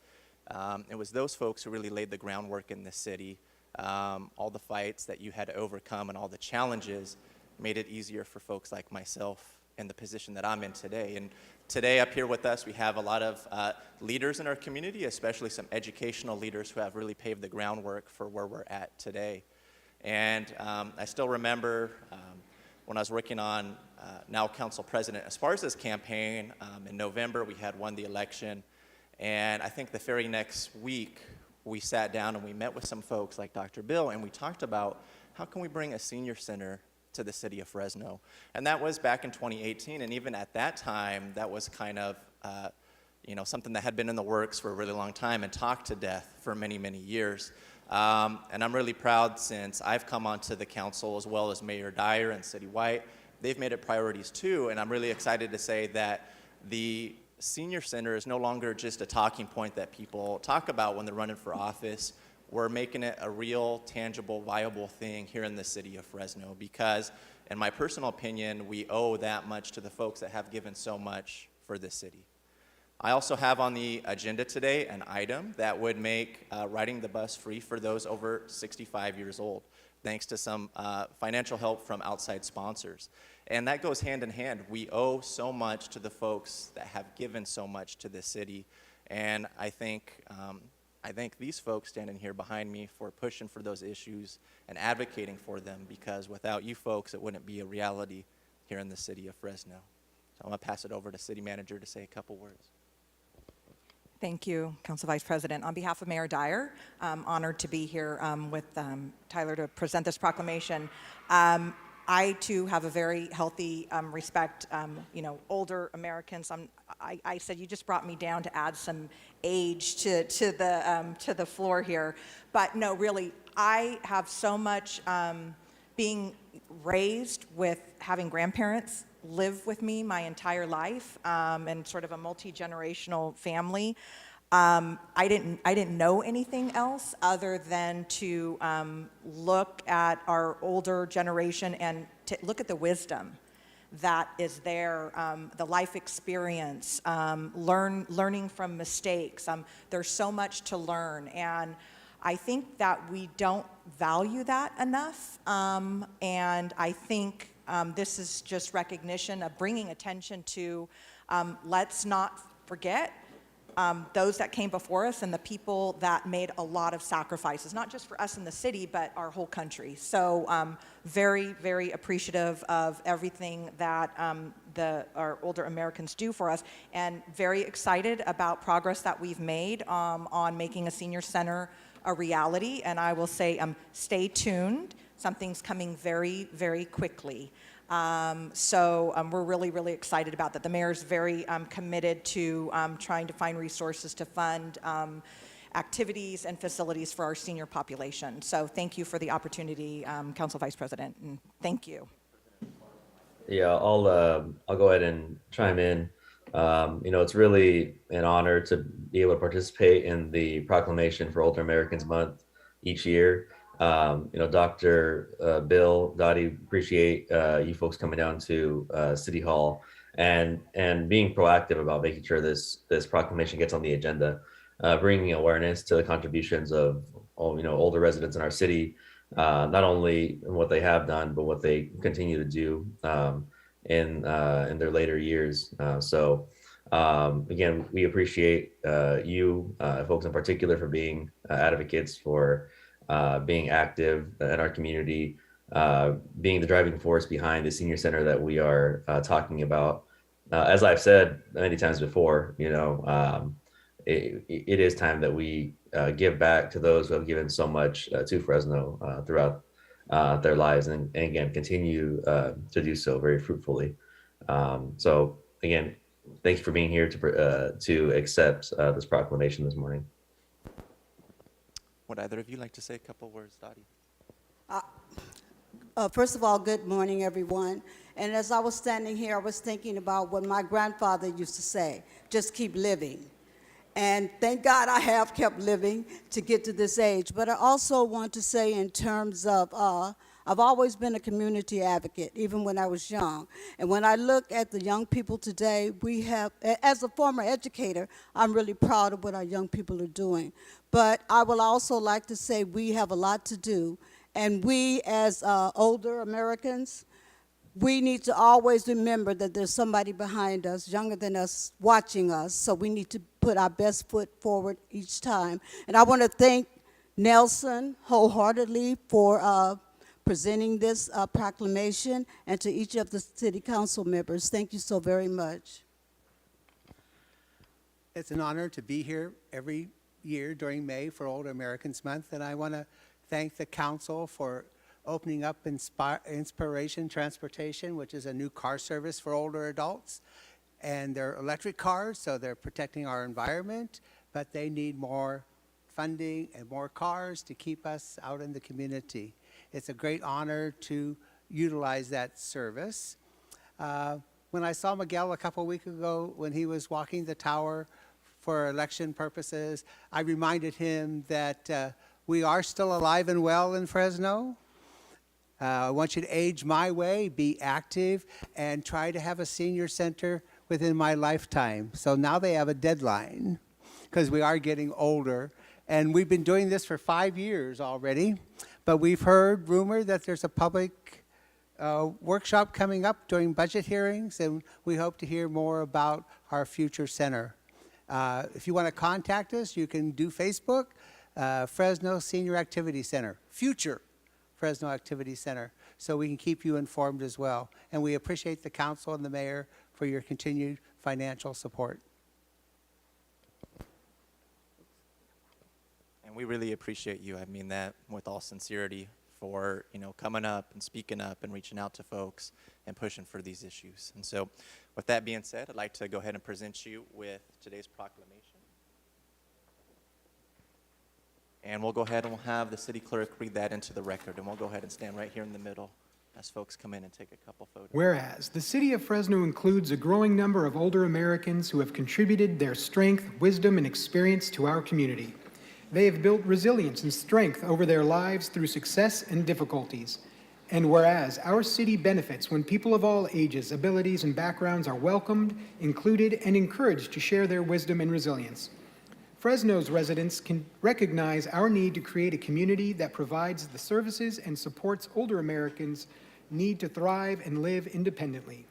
it was those folks who really laid the groundwork in this city. All the fights that you had to overcome and all the challenges made it easier for folks like myself in the position that I'm in today. And today up here with us, we have a lot of leaders in our community, especially some educational leaders who have really paved the groundwork for where we're at today. And I still remember when I was working on now Council President Esparza's campaign, in November we had won the election, and I think the very next week we sat down and we met with some folks like Dr. Bill, and we talked about how can we bring a senior center to the city of Fresno. And that was back in 2018, and even at that time, that was kind of something that had been in the works for a really long time and talked to death for many, many years. And I'm really proud, since I've come onto the council, as well as Mayor Dyer and City White, they've made it priorities too, and I'm really excited to say that the senior center is no longer just a talking point that people talk about when they're running for office. We're making it a real, tangible, viable thing here in the city of Fresno, because, in my personal opinion, we owe that much to the folks that have given so much for this city. I also have on the agenda today an item that would make riding the bus free for those over 65 years old, thanks to some financial help from outside sponsors. And that goes hand in hand. We owe so much to the folks that have given so much to this city, and I thank these folks standing here behind me for pushing for those issues and advocating for them, because without you folks, it wouldn't be a reality here in the city of Fresno. So I'm going to pass it over to City Manager to say a couple words. Thank you, Council Vice President. On behalf of Mayor Dyer, I'm honored to be here with Tyler to present this proclamation. I, too, have a very healthy respect, older Americans. I said you just brought me down to add some age to the floor here. But no, really, I have so much being raised with having grandparents live with me my entire life, and sort of a multi-generational family. I didn't know anything else other than to look at our older generation and to look at the wisdom that is there, the life experience, learning from mistakes. There's so much to learn, and I think that we don't value that enough, and I think this is just recognition of bringing attention to, let's not forget those that came before us and the people that made a lot of sacrifices, not just for us in the city, but our whole country. So very, very appreciative of everything that our older Americans do for us, and very excited about progress that we've made on making a senior center a reality. And I will say, stay tuned. Something's coming very, very quickly. We're really, really excited about that. The mayor's very committed to trying to find resources to fund activities and facilities for our senior population. So thank you for the opportunity, Council Vice President, and thank you. Yeah, I'll go ahead and chime in. It's really an honor to be able to participate in the Proclamation for Older Americans Month each year. Dr. Bill, Dottie, appreciate you folks coming down to City Hall and being proactive about making sure this proclamation gets on the agenda, bringing awareness to the contributions of older residents in our city, not only in what they have done, but what they continue to do in their later years. Again, we appreciate you folks in particular for being advocates for being active in our community, being the driving force behind the senior center that we are talking about. As I've said many times before, it is time that we give back to those who have given so much to Fresno throughout their lives, and again, continue to do so very fruitfully. So again, thank you for being here to accept this proclamation this morning. Would either of you like to say a couple words, Dottie? First of all, good morning, everyone. And as I was standing here, I was thinking about what my grandfather used to say, just keep living. And thank God I have kept living to get to this age. But I also want to say in terms of, I've always been a community advocate, even when I was young. And when I look at the young people today, we have, as a former educator, I'm really proud of what our young people are doing. But I would also like to say we have a lot to do. And we, as older Americans, we need to always remember that there's somebody behind us, younger than us, watching us. So we need to put our best foot forward each time. And I want to thank Nelson wholeheartedly for presenting this proclamation, and to each of the city council members. Thank you so very much. It's an honor to be here every year during May for Older Americans Month, and I want to thank the council for opening up Inspiration Transportation, which is a new car service for older adults. And they're electric cars, so they're protecting our environment, but they need more funding and more cars to keep us out in the community. It's a great honor to utilize that service. When I saw Miguel a couple weeks ago when he was walking the tower for election purposes, I reminded him that we are still alive and well in Fresno. I want you to age my way, be active, and try to have a senior center within my lifetime. So now they have a deadline because we are getting older. And we've been doing this for 5 years already, but we've heard rumor that there's a public workshop coming up during budget hearings, and we hope to hear more about our future center. If you want to contact us, you can do Facebook, Fresno Senior Activity Center, future Fresno Activity Center, so we can keep you informed as well. And we appreciate the council and the mayor for your continued financial support. And we really appreciate you. I mean that with all sincerity for, coming up and speaking up and reaching out to folks and pushing for these issues. And so with that being said, I'd like to go ahead and present you with today's proclamation. And we'll go ahead and we'll have the city clerk read that into the record, and we'll go ahead and stand right here in the middle as folks come in and take a couple photos. Whereas the city of Fresno includes a growing number of older Americans who have contributed their strength, wisdom, and experience to our community. They have built resilience and strength over their lives through success and difficulties. And whereas our city benefits when people of all ages, abilities, and backgrounds are welcomed, included, and encouraged to share their wisdom and resilience. Fresno's residents can recognize our need to create a community that provides the services and supports older Americans' need to thrive and live independently.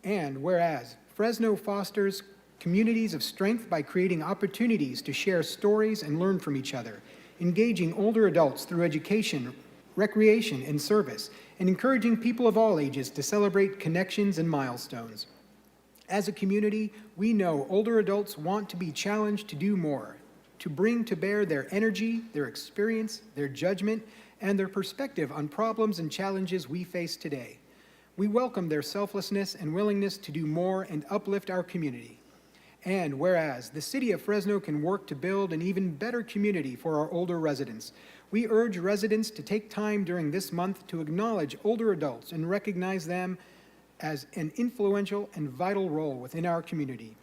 And whereas Fresno fosters communities of strength by creating opportunities to share stories and learn from each other, engaging older adults through education, recreation, and service, and encouraging people of all ages to celebrate connections and milestones. As a community, we know older adults want to be challenged to do more, to bring to bear their energy, their experience, their judgment, and their perspective on problems and challenges we face today. We welcome their selflessness and willingness to do more and uplift our community. And whereas the city of Fresno can work to build an even better community for our older residents, we urge residents to take time during this month to acknowledge older adults and recognize them as an influential and vital role within our community.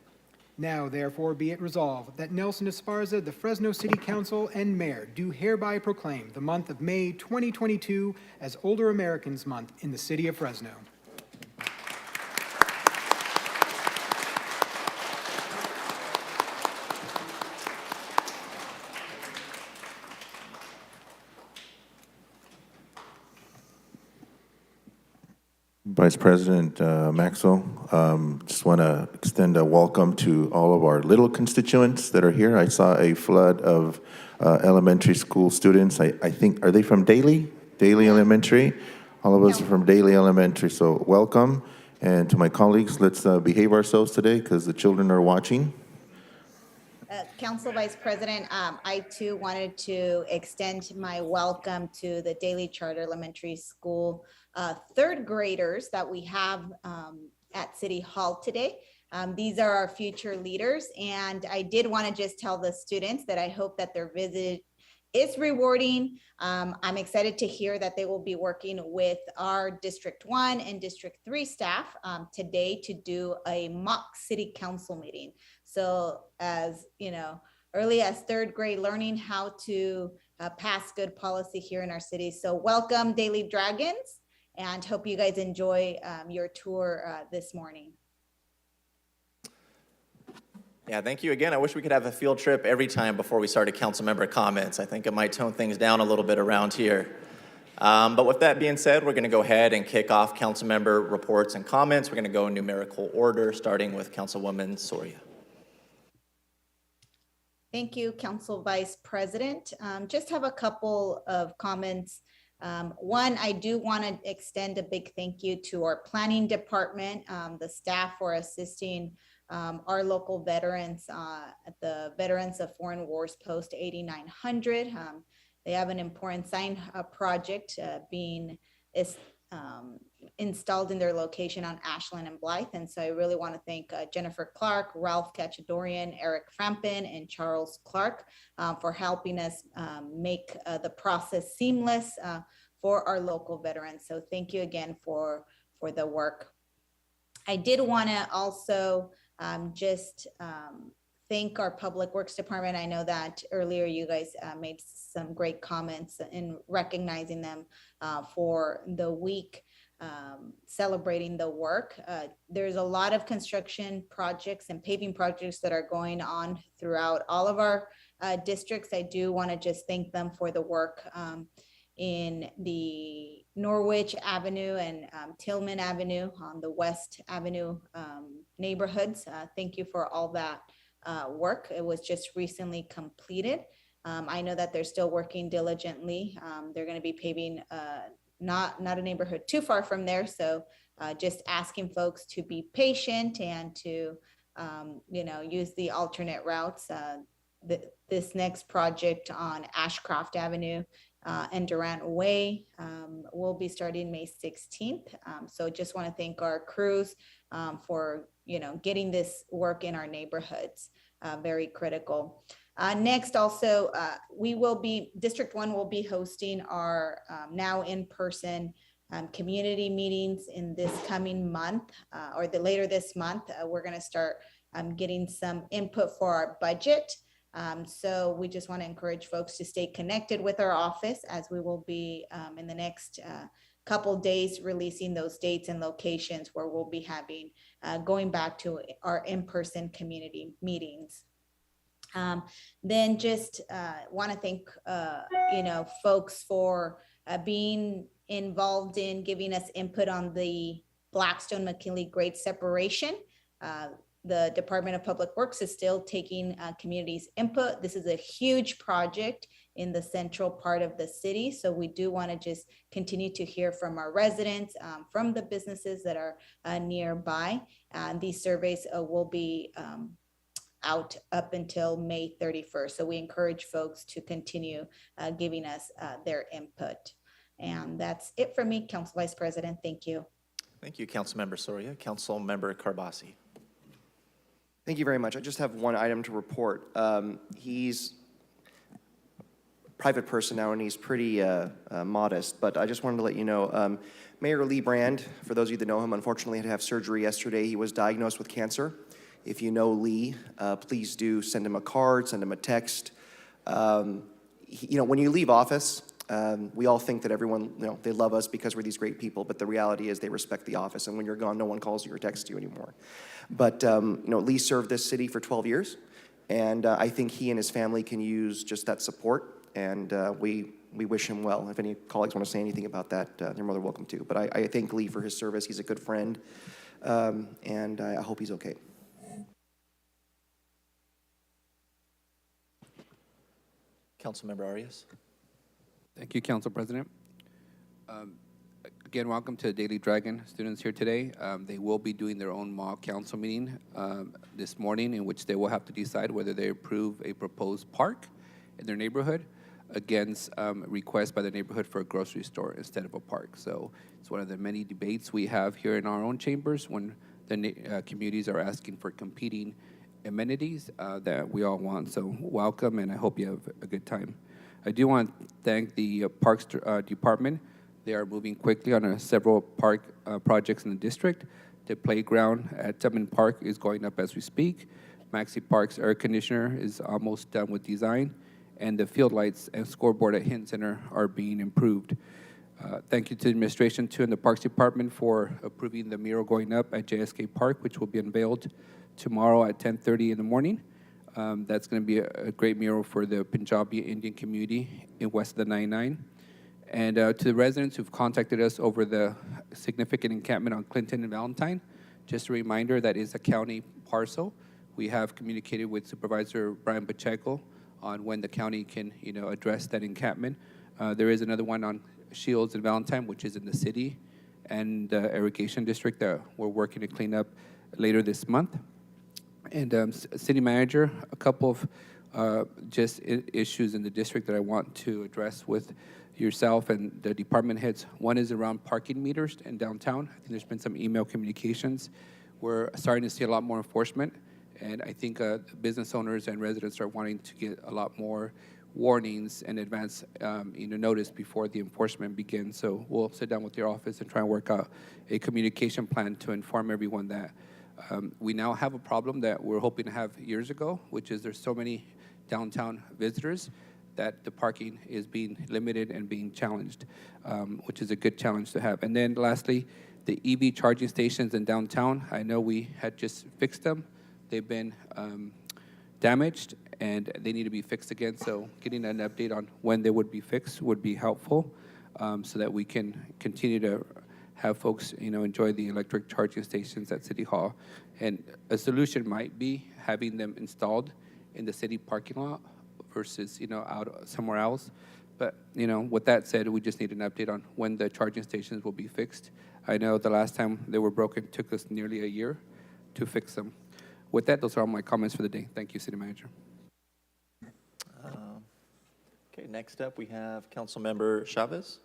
Now, therefore, be it resolved that Nelson Esparza, the Fresno City Council, and Mayor do hereby proclaim the month of May 2022 as Older Americans Month in the city of Fresno. Vice President Maxwell, just want to extend a welcome to all of our little constituents that are here. I saw a flood of elementary school students. I think, are they from Daly Elementary? All of us are from Daly Elementary, so welcome. And to my colleagues, let's behave ourselves today because the children are watching. Council Vice President, I too wanted to extend my welcome to the Daly Charter Elementary School third graders that we have at City Hall today. These are our future leaders, and I did want to just tell the students that I hope that their visit is rewarding. I'm excited to hear that they will be working with our District 1 and District 3 staff today to do a mock city council meeting. So as you know, early as third grade, learning how to pass good policy here in our city. So welcome, Daily Dragons, and hope you guys enjoy your tour this morning. Yeah, thank you again. I wish we could have a field trip every time before we started council member comments. I think it might tone things down a little bit around here. But with that being said, we're going to go ahead and kick off council member reports and comments. We're going to go in numerical order, starting with Councilwoman Soria. Thank you, Council Vice President. Just have a couple of comments. One, I do want to extend a big thank you to our planning department, the staff for assisting our local veterans at the Veterans of Foreign Wars Post 8900. They have an important sign project being installed in their location on Ashland and Blythe. And so I really want to thank Jennifer Clark, Ralph Cachadorian, Eric Frampin, and Charles Clark for helping us make the process seamless for our local veterans. So thank you again for the work. I did want to also thank our Public Works Department. I know that earlier you guys made some great comments in recognizing them for the week celebrating the work. There's a lot of construction projects and paving projects that are going on throughout all of our districts. I do want to just thank them for the work in the Norwich Avenue and Tillman Avenue on the West Avenue neighborhoods. Thank you for all that work. It was just recently completed. I know that they're still working diligently. They're going to be paving not a neighborhood too far from there. So just asking folks to be patient and to use the alternate routes. This next project on Ashcroft Avenue and Durant Way will be starting May 16th. So just want to thank our crews for getting this work in our neighborhoods. Very critical. Next, also, District 1 will be hosting our now in-person community meetings in this coming month or later this month. We're going to start getting some input for our budget. So we just want to encourage folks to stay connected with our office as we will be in the next couple days releasing those dates and locations where we'll be having going back to our in-person community meetings. Then just want to thank folks for being involved in giving us input on the Blackstone-McKinley grade separation. The Department of Public Works is still taking communities' input. This is a huge project in the central part of the city. So we do want to just continue to hear from our residents, from the businesses that are nearby. These surveys will be out up until May 31st. So we encourage folks to continue giving us their input. And that's it for me, Council Vice President. Thank you. Thank you, Councilmember Soria. Councilmember Carbasi. Thank you very much. I just have one item to report. He's a private person now, and he's pretty modest, but I just wanted to let you know, Mayor Lee Brand, for those of you that know him, unfortunately had to have surgery yesterday. He was diagnosed with cancer. If you know Lee, please do send him a card, send him a text. When you leave office, we all think that everyone, they love us because we're these great people, but the reality is they respect the office, and when you're gone, no one calls you or texts you anymore. But, Lee served this city for 12 years, and I think he and his family can use just that support, and we wish him well. If any colleagues want to say anything about that, they're more than welcome to. But I thank Lee for his service. He's a good friend, and I hope he's okay. Councilmember Arias. Thank you, Council President. Again, welcome to Daily Dragon students here today. They will be doing their own mock council meeting this morning, in which they will have to decide whether they approve a proposed park in their neighborhood against requests by the neighborhood for a grocery store instead of a park. So it's one of the many debates we have here in our own chambers when the communities are asking for competing amenities that we all want. So welcome, and I hope you have a good time. I do want to thank the Parks Department. They are moving quickly on several park projects in the district. The playground at Tubman Park is going up as we speak. Maxi Park's air conditioner is almost done with design, and the field lights and scoreboard at Hinton Center are being improved. Thank you to the administration, too, and the Parks Department for approving the mural going up at JSK Park, which will be unveiled tomorrow at 10:30 in the morning. That's going to be a great mural for the Punjabi Indian community in west of the 99. And to the residents who've contacted us over the significant encampment on Clinton and Valentine, just a reminder that is a county parcel. We have communicated with Supervisor Brian Pacheco on when the county can, address that encampment. There is another one on Shields and Valentine, which is in the city and the irrigation district that we're working to clean up later this month. And city manager, a couple of just issues in the district that I want to address with yourself and the department heads. One is around parking meters in downtown. I think there's been some email communications. We're starting to see a lot more enforcement, and I think business owners and residents are wanting to get a lot more warnings and advance notice before the enforcement begins. So we'll sit down with your office and try and work out a communication plan to inform everyone that we now have a problem that we're hoping to have years ago, which is there's so many downtown visitors that the parking is being limited and being challenged, which is a good challenge to have. And then lastly, the EV charging stations in downtown, I know we had just fixed them. They've been damaged and they need to be fixed again. So getting an update on when they would be fixed would be helpful, so that we can continue to have folks, enjoy the electric charging stations at City Hall. And a solution might be having them installed in the city parking lot versus, out somewhere else. But, with that said, we just need an update on when the charging stations will be fixed. I know the last time they were broken took us nearly a year to fix them. With that, those are all my comments for the day. Thank you, City Manager. Okay, next up we have Councilmember Chavez.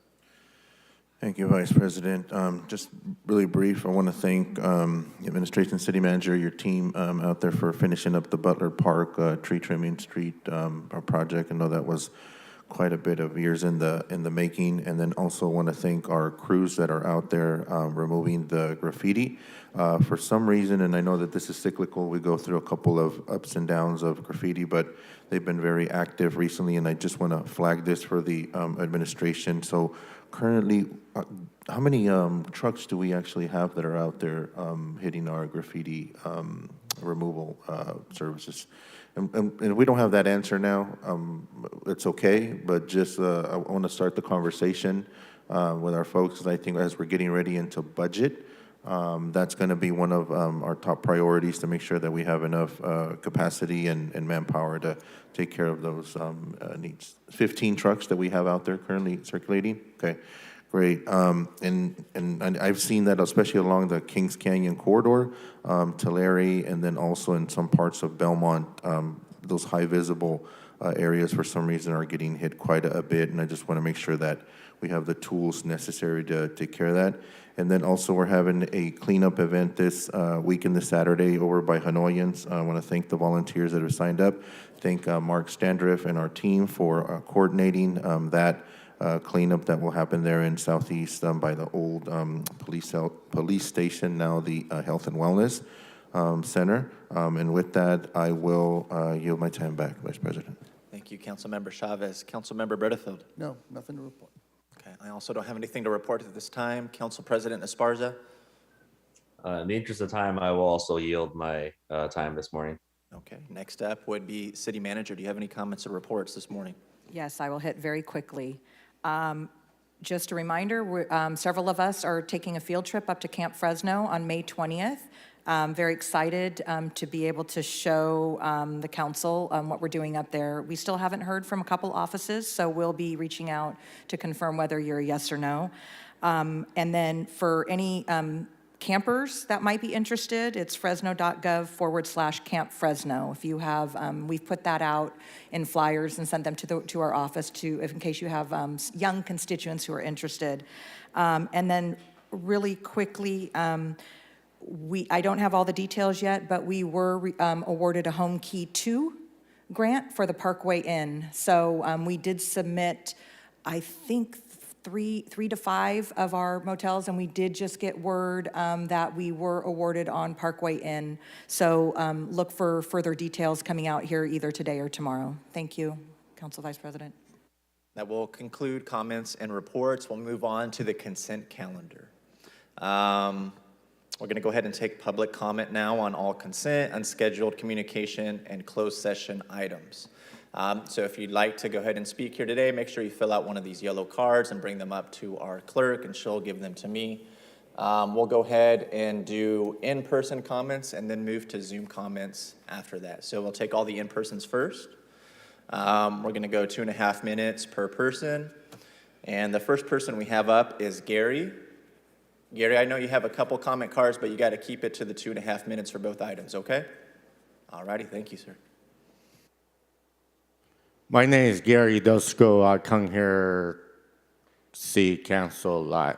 Thank you, Vice President. Just really brief, I want to thank Administration, City Manager, your team out there for finishing up the Butler Park Tree Trimming Street project. I know that was quite a bit of years in the making. And then also want to thank our crews that are out there removing the graffiti. For some reason, and I know that this is cyclical, we go through a couple of ups and downs of graffiti, but they've been very active recently, and I just want to flag this for the administration. So currently, how many trucks do we actually have that are out there hitting our graffiti removal services? And we don't have that answer now. It's okay, but just I want to start the conversation with our folks, because I think as we're getting ready into budget, that's going to be one of our top priorities, to make sure that we have enough capacity and manpower to take care of those needs. 15 trucks that we have out there currently circulating. Okay, great. And I've seen that especially along the Kings Canyon corridor, Tulare, and then also in some parts of Belmont. Those high visible areas for some reason are getting hit quite a bit, and I just want to make sure that we have the tools necessary to take care of that. And then also we're having a cleanup event this weekend, this Saturday, over by Hanoians. I want to thank the volunteers that have signed up. Thank Mark Standriff and our team for coordinating that cleanup that will happen there in Southeast by the old police station, now the Health and Wellness Center. And with that, I will yield my time back, Vice President. Thank you, Councilmember Chavez. Councilmember Bredefeld. No, nothing to report. Okay, I also don't have anything to report at this time. Council President Esparza. In the interest of time, I will also yield my time this morning. Okay, next up would be City Manager. Do you have any comments or reports this morning? Yes, I will hit very quickly. Just a reminder, several of us are taking a field trip up to Camp Fresno on May 20th. Very excited to be able to show the council what we're doing up there. We still haven't heard from a couple offices, so we'll be reaching out to confirm whether you're a yes or no. And then for any campers that might be interested, it's fresno.gov/Camp Fresno. If you have, we've put that out in flyers and sent them to our office in case you have young constituents who are interested. And then really quickly, I don't have all the details yet, but we were awarded a home key 2 grant for the Parkway Inn. So we did submit, I think, three to five of our motels, and we did just get word that we were awarded on Parkway Inn. So look for further details coming out here either today or tomorrow. Thank you, Council Vice President. That will conclude comments and reports. We'll move on to the consent calendar. We're going to go ahead and take public comment now on all consent, unscheduled communication, and closed session items. So if you'd like to go ahead and speak here today, make sure you fill out one of these yellow cards and bring them up to our clerk, and she'll give them to me. We'll go ahead and do in-person comments and then move to Zoom comments after that. So we'll take all the in-persons first. We're going to go 2.5 minutes per person. And the first person we have up is Gary. Gary, I know you have a couple comment cards, but you got to keep it to the 2.5 minutes for both items, okay? All righty, thank you, sir. My name is Gary Dusko. I come here see council a lot.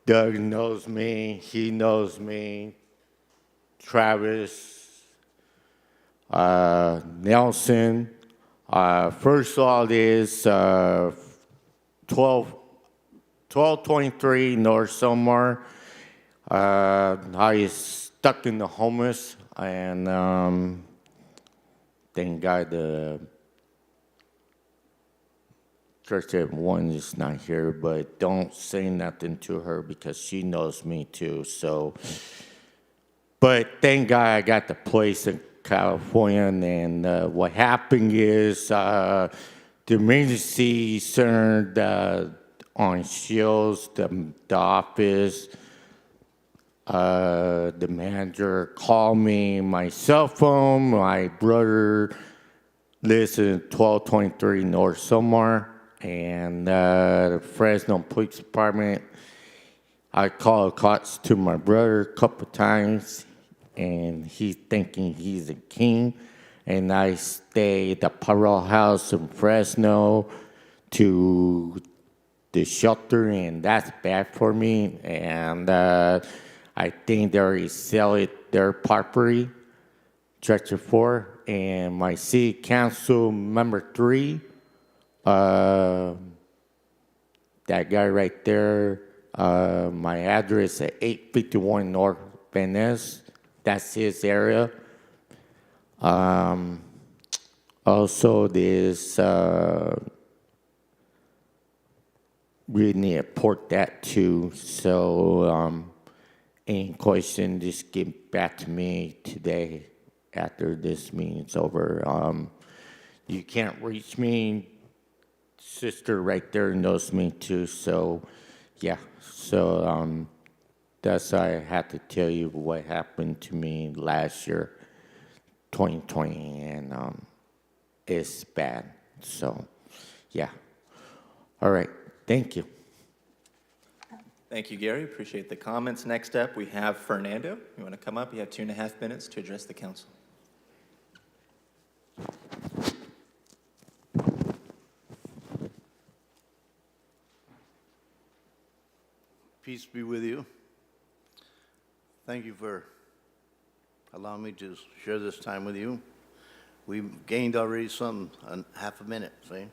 Doug knows me. He knows me. Travis, Nelson. First of all is 1223 North Somewhere. I is stuck in the homeless, and thank God the church at one is not here, but don't say nothing to her because she knows me too. So, but thank God I got the place in California, and what happened is the emergency center on Shields, the office, the manager called me, my cell phone, my brother lives in 1223 North Somewhere, and the Fresno Police Department. I called cops to my brother a couple times, and he's thinking he's a king, and I stay at the Parole House in Fresno to the shelter, and that's bad for me, and I think they already sell it their property, Chapter 4, and my city council member 3, that guy right there, my address at 851 North Van Ness, that's his area. Also, there's we need to report that too. So any question, just get back to me today after this meeting's over. You can't reach me. Sister right there knows me too. So yeah. So that's why I had to tell you what happened to me last year, 2020, and it's bad. So yeah. All right. Thank you. Thank you, Gary. Appreciate the comments. Next up, we have Fernando. You want to come up? You have 2.5 minutes to address the council. Peace be with you. Thank you for allowing me to share this time with you. We've gained already half a minute, see?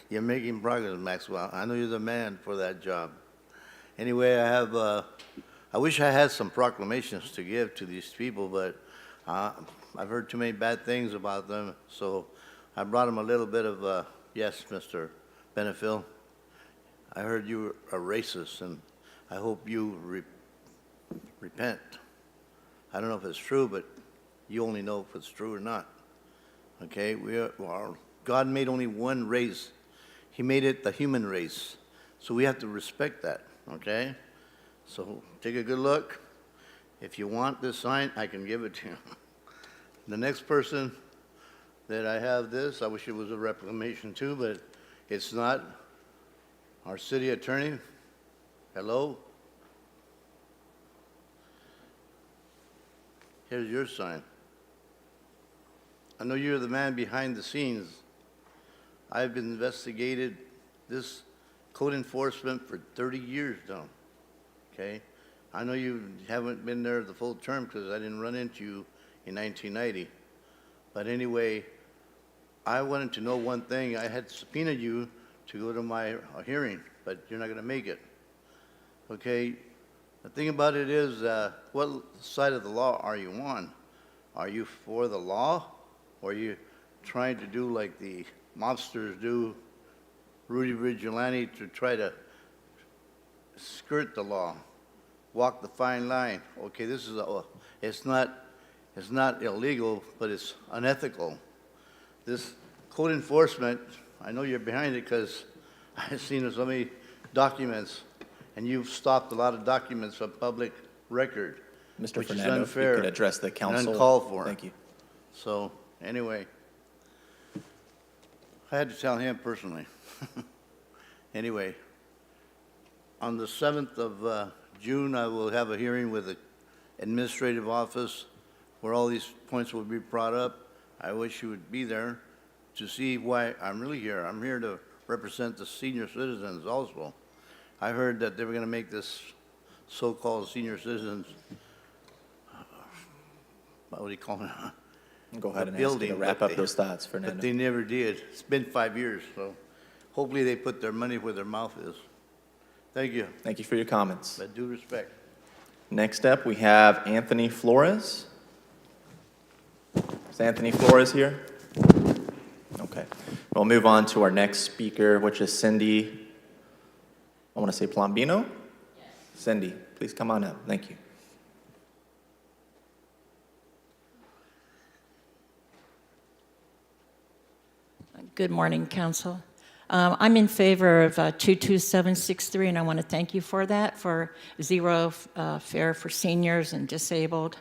You're making progress, Maxwell. I know you're the man for that job. Anyway, I wish I had some proclamations to give to these people, but I've heard too many bad things about them, so I brought them a little bit of, yes, Mr. Benefiel, I heard you are racist, and I hope you repent. I don't know if it's true, but you only know if it's true or not. Okay, God made only one race. He made it the human race. So we have to respect that, okay? So take a good look. If you want this sign, I can give it to you. The next person that I have this, I wish it was a reclamation too, but it's not. Our city attorney, hello? Here's your sign. I know you're the man behind the scenes. I've investigated this code enforcement for 30 years now, okay? I know you haven't been there the full term because I didn't run into you in 1990. But anyway, I wanted to know one thing. I had subpoenaed you to go to my hearing, but you're not going to make it. Okay? The thing about it is, what side of the law are you on? Are you for the law, or are you trying to do like the mobsters do, Rudy Vigilante, to try to skirt the law, walk the fine line? Okay, this is it's not illegal, but it's unethical. This code enforcement, I know you're behind it because I've seen so many documents, and you've stopped a lot of documents from public record, Mr. which is Fernando, unfair if you could address the council. and uncalled for. Thank you. So, anyway, I had to tell him personally. Anyway, on the 7th of June, I will have a hearing with the administrative office where all these points will be brought up. I wish you would be there to see why I'm really here. I'm here to represent the senior citizens also. I heard that they were going to make this so-called senior citizens, what do you call it? Go ahead The and building, ask you to wrap but up those thoughts, Fernando. But they never did. It's been 5 years, so hopefully they put their money where their mouth is. Thank you. Thank you for your comments. But due respect. Next up, we have Anthony Flores. Is Anthony Flores here? Okay. We'll move on to our next speaker, which is Cindy, I want to say Plombino? Yes. Cindy, please come on up. Thank you. Good morning, Council. I'm in favor of 22763, and I want to thank you for that, for zero fare for seniors and disabled.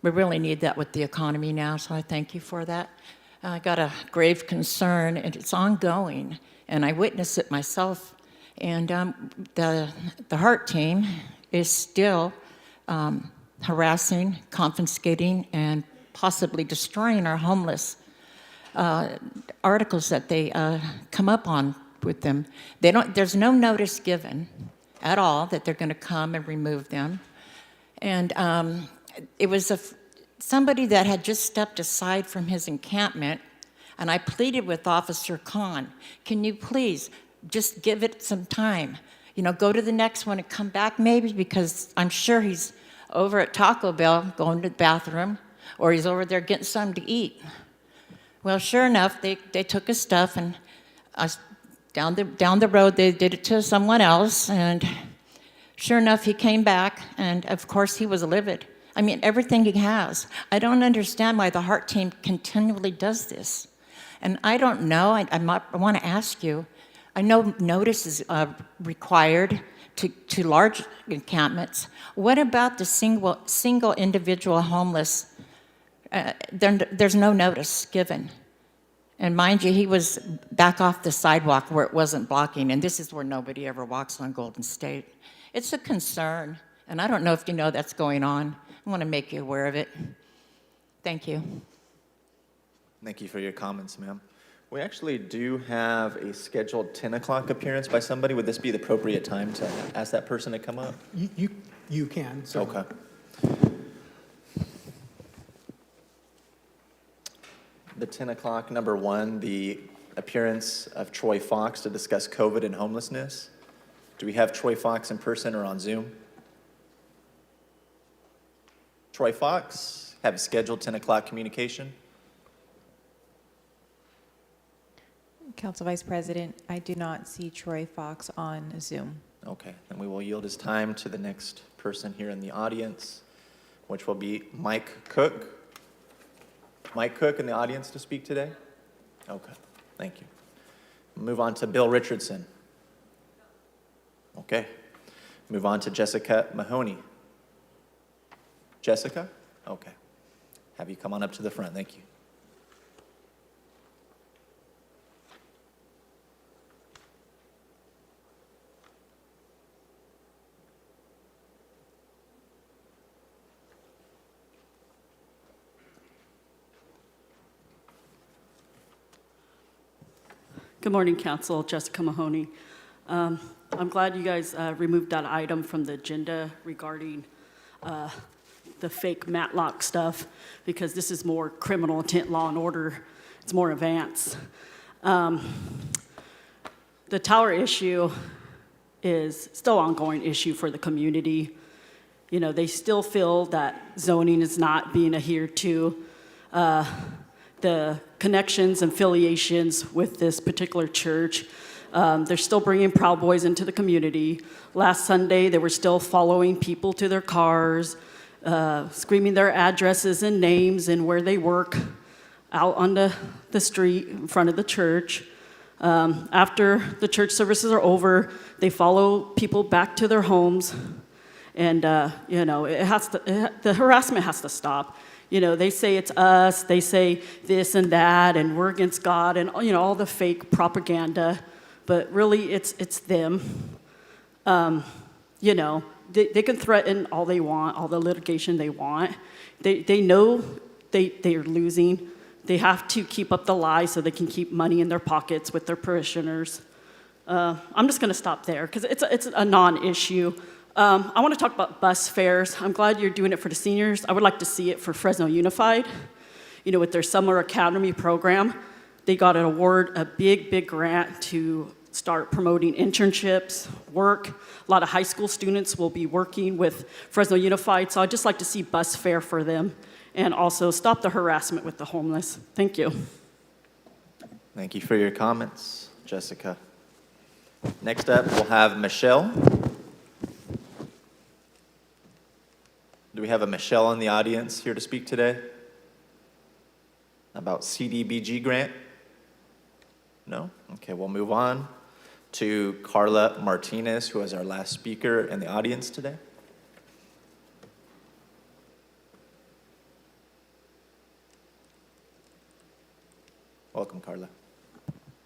We really need that with the economy now, so I thank you for that. I got a grave concern, and it's ongoing, and I witnessed it myself. And the HEART team is still harassing, confiscating, and possibly destroying our homeless. Articles that they come up on with them. There's no notice given at all that they're going to come and remove them. And it was somebody that had just stepped aside from his encampment, and I pleaded with Officer Khan, can you please just give it some time? You know, go to the next one and come back maybe, because I'm sure he's over at Taco Bell going to the bathroom, or he's over there getting something to eat. Well, sure enough, they took his stuff, and down the road, they did it to someone else, and sure enough, he came back, and of course, he was livid. I mean, everything he has. I don't understand why the HEART team continually does this. And I don't know, I want to ask you, I know notice is required to large encampments. What about the single individual homeless? There's no notice given. And mind you, he was back off the sidewalk where it wasn't blocking, and this is where nobody ever walks on Golden State. It's a concern, and I don't know if you know that's going on. I want to make you aware of it. Thank you. Thank you for your comments, ma'am. We actually do have a scheduled 10 o'clock appearance by somebody. Would this be the appropriate time to ask that person to come up? You can. So. Okay. The 10 o'clock, number one, the appearance of Troy Fox to discuss COVID and homelessness. Do we have Troy Fox in person or on Zoom? Troy Fox, have a scheduled 10 o'clock communication. Council Vice President, I do not see Troy Fox on Zoom. Okay, then we will yield his time to the next person here in the audience, which will be Mike Cook. Mike Cook in the audience to speak today? Okay, thank you. Move on to Bill Richardson. Okay. Move on to Jessica Mahoney. Jessica? Okay. Have you come on up to the front. Thank you. Good morning, Council. Jessica Mahoney. I'm glad you guys removed that item from the agenda regarding the fake Matlock stuff, because this is more criminal intent, law and order. It's more advanced. The tower issue is still an ongoing issue for the community. You know, they still feel that zoning is not being adhered to. The connections and affiliations with this particular church, they're still bringing Proud Boys into the community. Last Sunday, they were still following people to their cars, screaming their addresses and names and where they work out on the street in front of the church. After the church services are over, they follow people back to their homes. And, you know, the harassment has to stop. You know, they say it's us, they say this and that, and we're against God, and, you know, all the fake propaganda. But really, it's them. You know, they can threaten all they want, all the litigation they want. They know they are losing. They have to keep up the lie so they can keep money in their pockets with their parishioners. I'm just going to stop there because it's a non-issue. I want to talk about bus fares. I'm glad you're doing it for the seniors. I would like to see it for Fresno Unified. You know, with their Summer Academy program, they got an award, a big grant to start promoting internships, work. A lot of high school students will be working with Fresno Unified, so I'd just like to see bus fare for them and also stop the harassment with the homeless. Thank you. Thank you for your comments, Jessica. Next up, we'll have Michelle. Do we have a Michelle in the audience here to speak today about CDBG grant? No? Okay, we'll move on to Carla Martinez, who is our last speaker in the audience today. Welcome, Carla.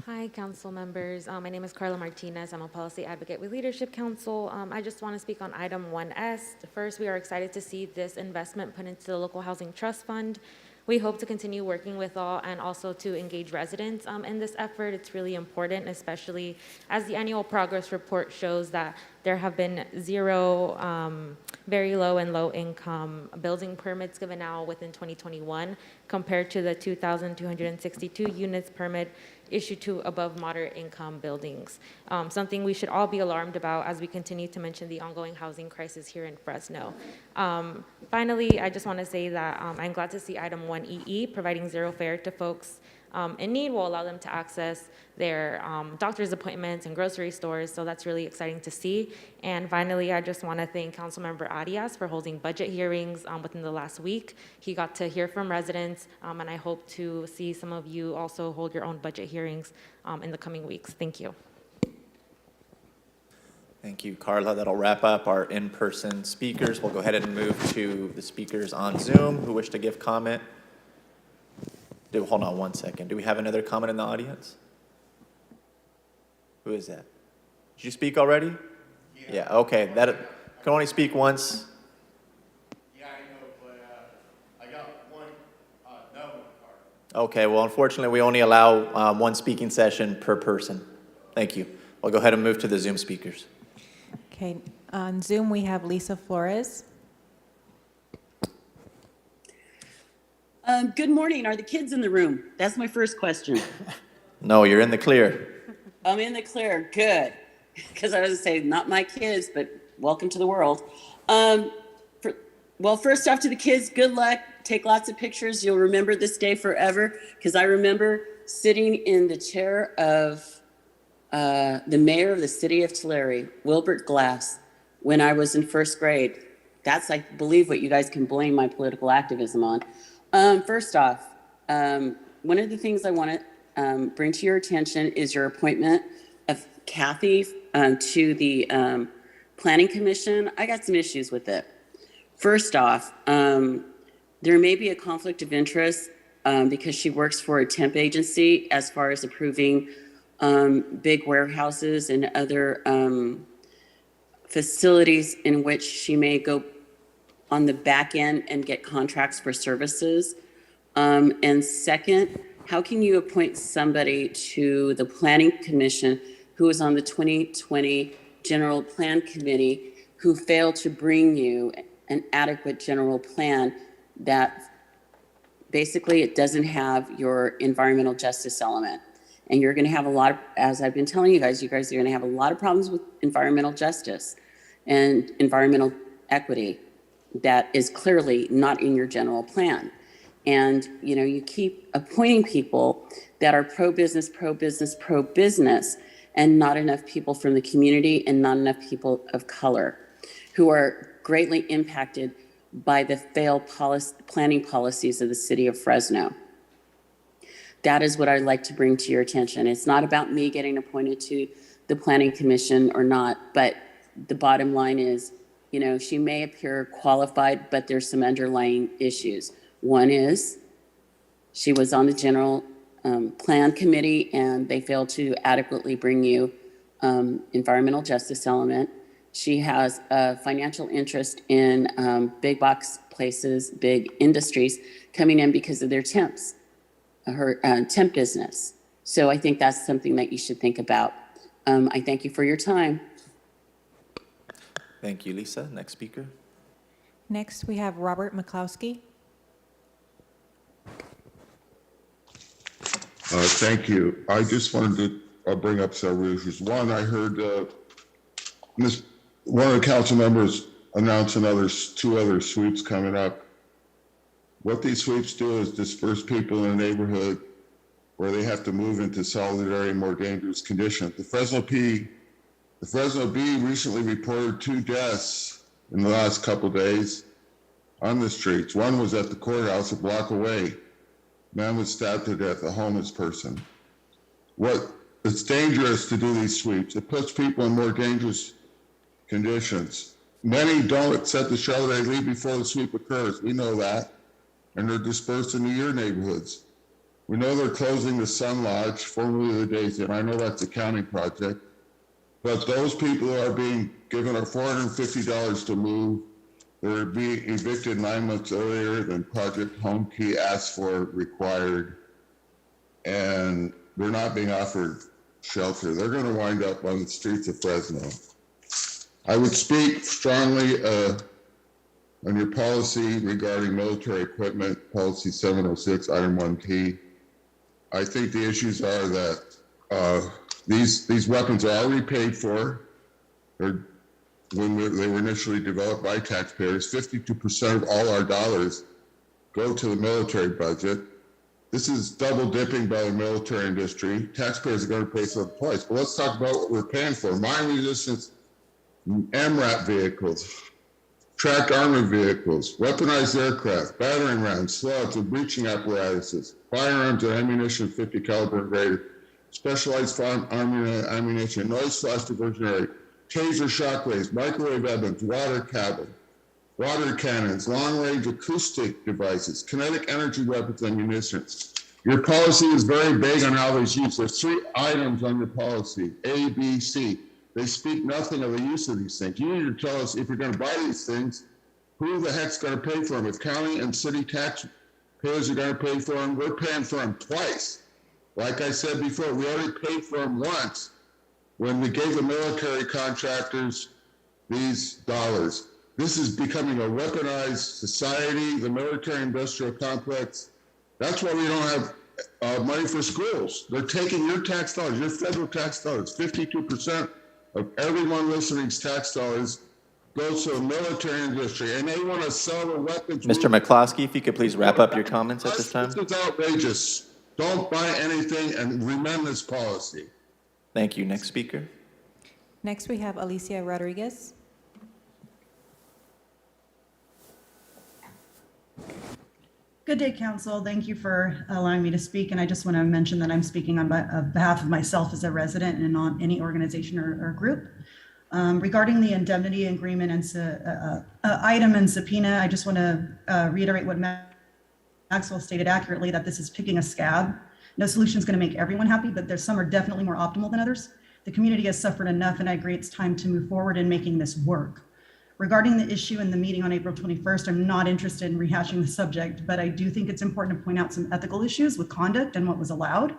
Hi, council members. My name is Carla Martinez. I'm a policy advocate with Leadership Council. I just want to speak on item 1S. First, we are excited to see this investment put into the Local Housing Trust Fund. We hope to continue working with all and also to engage residents in this effort. It's really important, especially as the annual progress report shows that there have been 0 very low and low income building permits given out within 2021 compared to the 2,262 units permit issued to above moderate income buildings. Something we should all be alarmed about as we continue to mention the ongoing housing crisis here in Fresno. Finally, I just want to say that I'm glad to see item 1EE, providing zero fare to folks in need will allow them to access their doctor's appointments and grocery stores, so that's really exciting to see. And finally, I just want to thank Councilmember Arias for holding budget hearings within the last week. He got to hear from residents, and I hope to see some of you also hold your own budget hearings in the coming weeks. Thank you. Thank you, Carla. That'll wrap up our in-person speakers. We'll go ahead and move to the speakers on Zoom who wish to give comment. Hold on one second. Do we have another comment in the audience? Who is that? Did you speak already? Yeah, okay. That can only speak once. Yeah, I know, but I got one, no one card. Okay, well, unfortunately, we only allow one speaking session per person. Thank you. We'll go ahead and move to the Zoom speakers. Okay, on Zoom, we have Lisa Flores. Good morning. Are the kids in the room? That's my first question. No, you're in the clear. I'm in the clear. Good. Because I was going to say, not my kids, but welcome to the world. Well, first off to the kids, good luck. Take lots of pictures. You'll remember this day forever. Because I remember sitting in the chair of the mayor of the city of Tulare, Wilbert Glass, when I was in first grade. That's, I believe, what you guys can blame my political activism on. First off, one of the things I want to bring to your attention is your appointment of Kathy to the Planning Commission. I got some issues with it. First off, there may be a conflict of interest because she works for a temp agency as far as approving big warehouses and other facilities in which she may go on the back end and get contracts for services. And second, how can you appoint somebody to the Planning Commission who was on the 2020 General Plan Committee who failed to bring you an adequate general plan that basically it doesn't have your environmental justice element. And you're going to have a lot of, as I've been telling you guys are going to have a lot of problems with environmental justice and environmental equity that is clearly not in your general plan. And, you know, you keep appointing people that are pro-business, pro-business, pro-business, and not enough people from the community and not enough people of color who are greatly impacted by the failed planning policies of the city of Fresno. That is what I'd like to bring to your attention. It's not about me getting appointed to the planning commission or not, but the bottom line is, you know, she may appear qualified, but there's some underlying issues. One is she was on the general plan committee and they failed to adequately bring you environmental justice element. She has a financial interest in big box places, big industries coming in because of their temps, her temp business. So I think that's something that you should think about. I thank you for your time. Thank you, Lisa. Next speaker. Next, we have Robert Maklowski. Thank you. I just wanted to bring up several issues. One, I heard one of the council members announce two other sweeps coming up. What these sweeps do is disperse people in a neighborhood where they have to move into solitary and more dangerous conditions. The Fresno Bee recently reported 2 deaths in the last couple days on the streets. One was at the courthouse a block away. Man was stabbed to death, a homeless person. It's dangerous to do these sweeps. It puts people in more dangerous conditions. Many don't accept the shelter, they leave before the sweep occurs. We know that. And they're dispersed into your neighborhoods. We know they're closing the Sun Lodge, formerly the Daisy, and I know that's a county project. But those people who are being given $450 to move, they're being evicted 9 months earlier than Project Home Key asked for, required, and they're not being offered shelter. They're going to wind up on the streets of Fresno. I would speak strongly on your policy regarding military equipment, policy 706, item 1T. I think the issues are that these weapons are already paid for. When they were initially developed by taxpayers, 52% of all our dollars go to the military budget. This is double dipping by the military industry. Taxpayers are going to pay for it twice. But let's talk about what we're paying for. Mine resistance MRAP vehicles, tracked armor vehicles, weaponized aircraft, battering rams, slugs, and breaching apparatuses, firearms and ammunition 50 caliber and greater, specialized firearm ammunition, noise flash diversionary, taser shockwaves, microwave ovens, water cannons, long-range acoustic devices, kinetic energy weapons and munitions. Your policy is very vague on how these used. There's 3 items on your policy, A, B, C. They speak nothing of the use of these things. You need to tell us if you're going to buy these things, who the heck's going to pay for them? If county and city taxpayers are going to pay for them, we're paying for them twice. Like I said before, we already paid for them once when we gave the military contractors these dollars. This is becoming a weaponized society, the military industrial complex. That's why we don't have money for schools. They're taking your tax dollars, your federal tax dollars. 52% of everyone listening's tax dollars goes to the military industry, and they want to sell the weapons. Mr. Maklowski, if you could please wrap up your comments at this time. This is outrageous. Don't buy anything and remember this policy. Thank you. Next speaker. Next, we have Alicia Rodriguez. Good day, Council. Thank you for allowing me to speak. And I just want to mention that I'm speaking on behalf of myself as a resident and not any organization or group. Regarding the indemnity agreement and item and subpoena, I just want to reiterate what Maxwell stated accurately, that this is picking a scab. No solution is going to make everyone happy, but there's some are definitely more optimal than others. The community has suffered enough, and I agree it's time to move forward in making this work. Regarding the issue in the meeting on April 21st, I'm not interested in rehashing the subject, but I do think it's important to point out some ethical issues with conduct and what was allowed.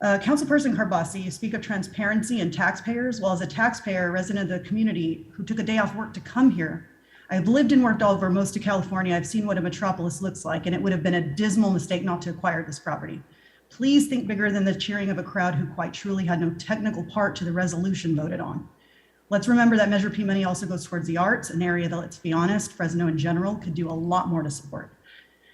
Councilperson Carbasi, you speak of transparency and taxpayers. Well, as a taxpayer, resident of the community who took a day off work to come here, I've lived and worked all over most of California. I've seen what a metropolis looks like, and it would have been a dismal mistake not to acquire this property. Please think bigger than the cheering of a crowd who quite truly had no technical part to the resolution voted on. Let's remember that Measure P money also goes towards the arts, an area that, let's be honest, Fresno in general could do a lot more to support.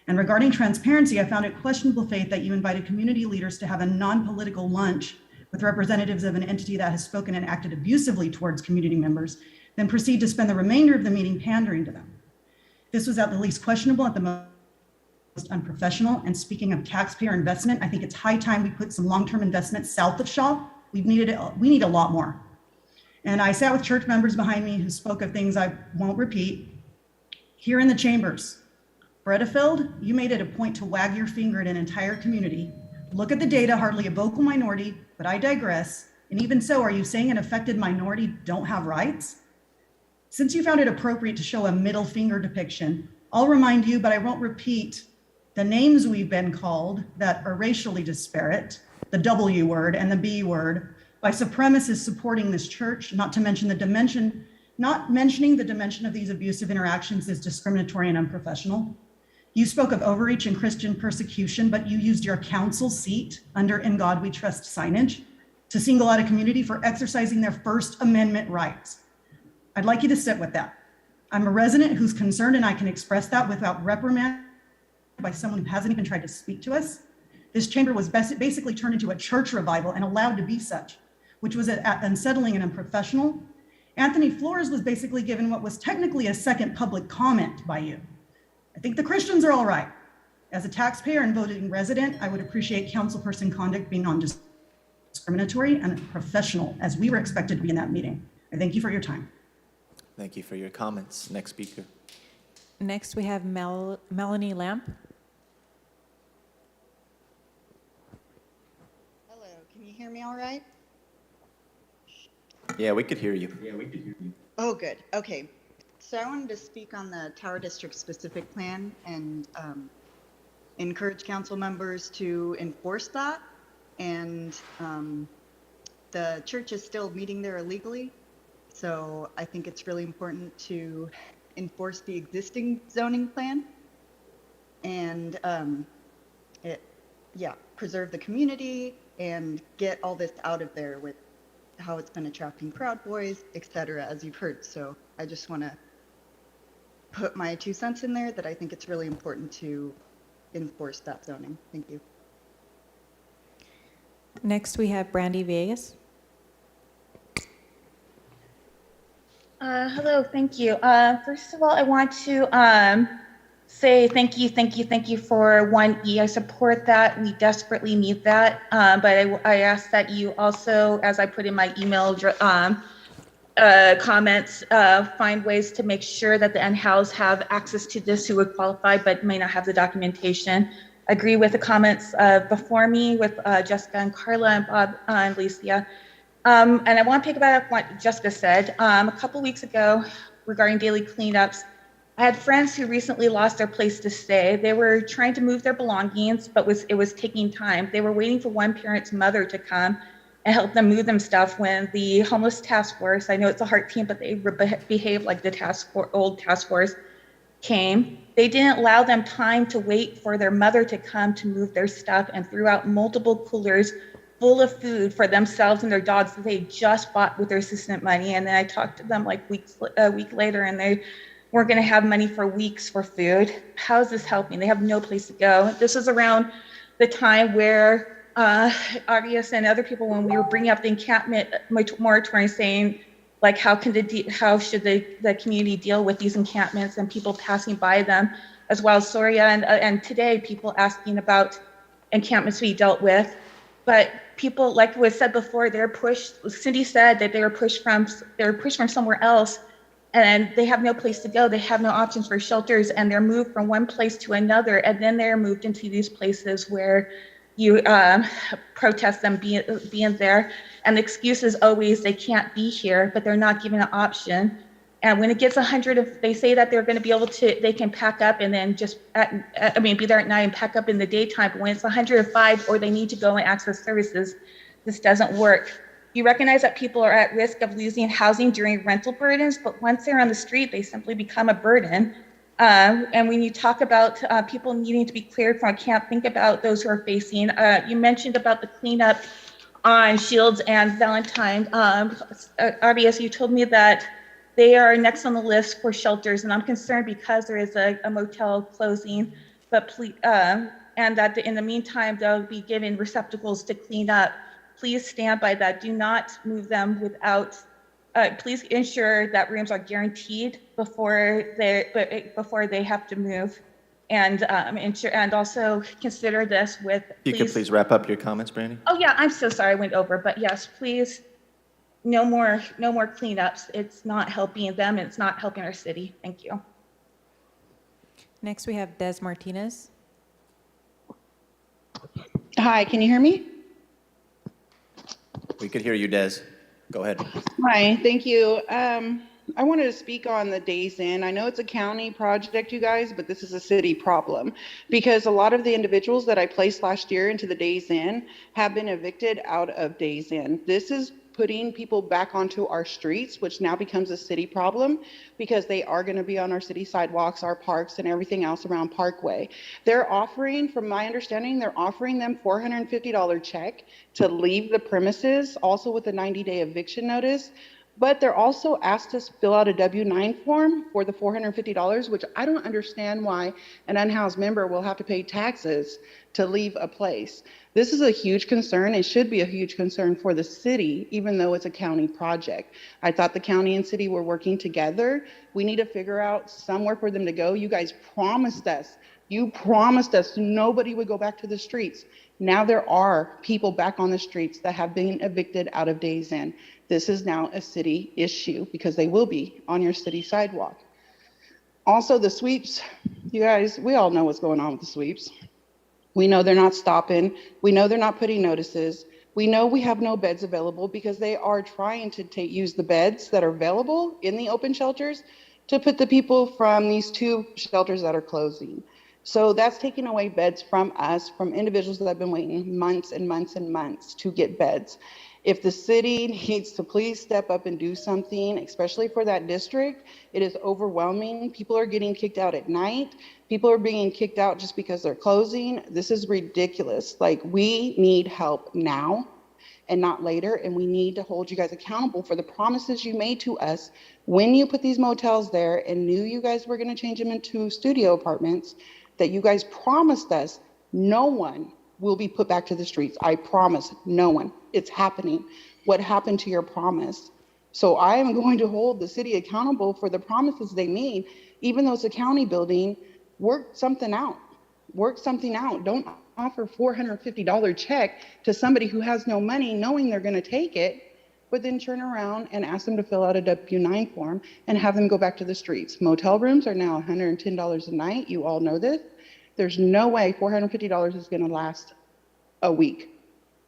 And regarding transparency, I found it questionable faith that you invited community leaders to have a non-political lunch with representatives of an entity that has spoken and acted abusively towards community members, then proceed to spend the remainder of the meeting pandering to them. This was at the least questionable, at the most unprofessional. And speaking of taxpayer investment, I think it's high time we put some long-term investment south of Shaw. We need a lot more. And I sat with church members behind me who spoke of things I won't repeat. Here in the chambers, Bredefeld, you made it a point to wag your finger at an entire community. Look at the data, hardly a vocal minority, but I digress. And even so, are you saying an affected minority don't have rights? Since you found it appropriate to show a middle finger depiction, I'll remind you, but I won't repeat, the names we've been called that are racially disparate, the W word and the B word, by supremacists supporting this church, not mentioning the dimension of these abusive interactions is discriminatory and unprofessional. You spoke of overreach and Christian persecution, but you used your council seat under In God We Trust signage to single out a community for exercising their First Amendment rights. I'd like you to sit with that. I'm a resident who's concerned, and I can express that without reprimand by someone who hasn't even tried to speak to us. This chamber was basically turned into a church revival and allowed to be such, which was unsettling and unprofessional. Anthony Flores was basically given what was technically a second public comment by you. I think the Christians are all right. As a taxpayer and voting resident, I would appreciate councilperson conduct being non-discriminatory and professional, as we were expected to be in that meeting. I thank you for your time. Thank you for your comments. Next speaker. Next, we have Melanie Lamp. Hello, can you hear me all right? Yeah, we could hear you. Oh, good. Okay. So I wanted to speak on the Tower District specific plan and encourage council members to enforce that. And the church is still meeting there illegally. So I think it's really important to enforce the existing zoning plan and preserve the community and get all this out of there with how it's been attracting Proud Boys, et cetera, as you've heard. So I just want to put my 2 cents in there that I think it's really important to enforce that zoning. Thank you. Next, we have Brandy Vegas. Hello, thank you. First of all, I want to say thank you for 1E. I support that. We desperately need that. But I ask that you also, as I put in my email comments, find ways to make sure that the unhoused have access to this who would qualify but may not have the documentation. Agree with the comments before me with Jessica and Carla and Bob and Alicia. And I want to pick up what Jessica said. A couple weeks ago regarding daily cleanups, I had friends who recently lost their place to stay. They were trying to move their belongings, but it was taking time. They were waiting for one parent's mother to come and help them move them stuff when the homeless task force, I know it's a heart team, but they behaved like the old task force, came. They didn't allow them time to wait for their mother to come to move their stuff and threw out multiple coolers full of food for themselves and their dogs that they just bought with their assistant money. And then I talked to them like a week later, and they weren't going to have money for weeks for food. How is this helping? They have no place to go. This was around the time where Arias and other people, when we were bringing up the encampment moratorium, saying like how should the community deal with these encampments and people passing by them, as well as Soria and today people asking about encampments we dealt with. But people, like was said before, they're pushed. Cindy said that they were pushed from somewhere else, and they have no place to go. They have no options for shelters, and they're moved from one place to another, and then they're moved into these places where you protest them being there. And the excuse is always they can't be here, but they're not given an option. And when it gets 100, they say that they're going to be able to, they can pack up and then just, be there at night and pack up in the daytime. But when it's 105 or they need to go and access services, this doesn't work. You recognize that people are at risk of losing housing during rental burdens, but once they're on the street, they simply become a burden. And when you talk about people needing to be cleared from a camp, think about those who are facing. You mentioned about the cleanup on Shields and Valentine. Arias, you told me that they are next on the list for shelters, and I'm concerned because there is a motel closing, but please, and that in the meantime, they'll be given receptacles to clean up. Please stand by that. Do not move them without, please ensure that rooms are guaranteed before they have to move. And ensure, and also consider this with, You could please wrap up your comments, Brandy? oh yeah, I'm so sorry I went over, but yes, please, no more cleanups. It's not helping them, it's not helping our city. Thank you. Next, we have Des Martinez. Hi, can you hear me? We could hear you, Des. Go ahead. Hi, thank you. I wanted to speak on the Days Inn. I know it's a county project, you guys, but this is a city problem because a lot of the individuals that I placed last year into the Days Inn have been evicted out of Days Inn. This is putting people back onto our streets, which now becomes a city problem because they are going to be on our city sidewalks, our parks, and everything else around Parkway. They're offering, from my understanding, they're offering them $450 check to leave the premises, also with a 90-day eviction notice. But they're also asked us to fill out a W-9 form for the $450, which I don't understand why an unhoused member will have to pay taxes to leave a place. This is a huge concern. It should be a huge concern for the city, even though it's a county project. I thought the county and city were working together. We need to figure out somewhere for them to go. You guys promised us. You promised us nobody would go back to the streets. Now there are people back on the streets that have been evicted out of Days Inn. This is now a city issue because they will be on your city sidewalk. Also, the sweeps, you guys, we all know what's going on with the sweeps. We know they're not stopping. We know they're not putting notices. We know we have no beds available because they are trying to use the beds that are available in the open shelters to put the people from these 2 shelters that are closing. So that's taking away beds from us, from individuals that have been waiting months and months and months to get beds. If the city needs to please step up and do something, especially for that district, it is overwhelming. People are getting kicked out at night. People are being kicked out just because they're closing. This is ridiculous. Like, we need help now and not later, and we need to hold you guys accountable for the promises you made to us when you put these motels there and knew you guys were going to change them into studio apartments, that you guys promised us no one will be put back to the streets. I promise, no one. It's happening. What happened to your promise? So I am going to hold the city accountable for the promises they made, even though it's a county building. Work something out. Work something out. Don't offer $450 check to somebody who has no money, knowing they're going to take it, but then turn around and ask them to fill out a W-9 form and have them go back to the streets. Motel rooms are now $110 a night. You all know this. There's no way $450 is going to last a week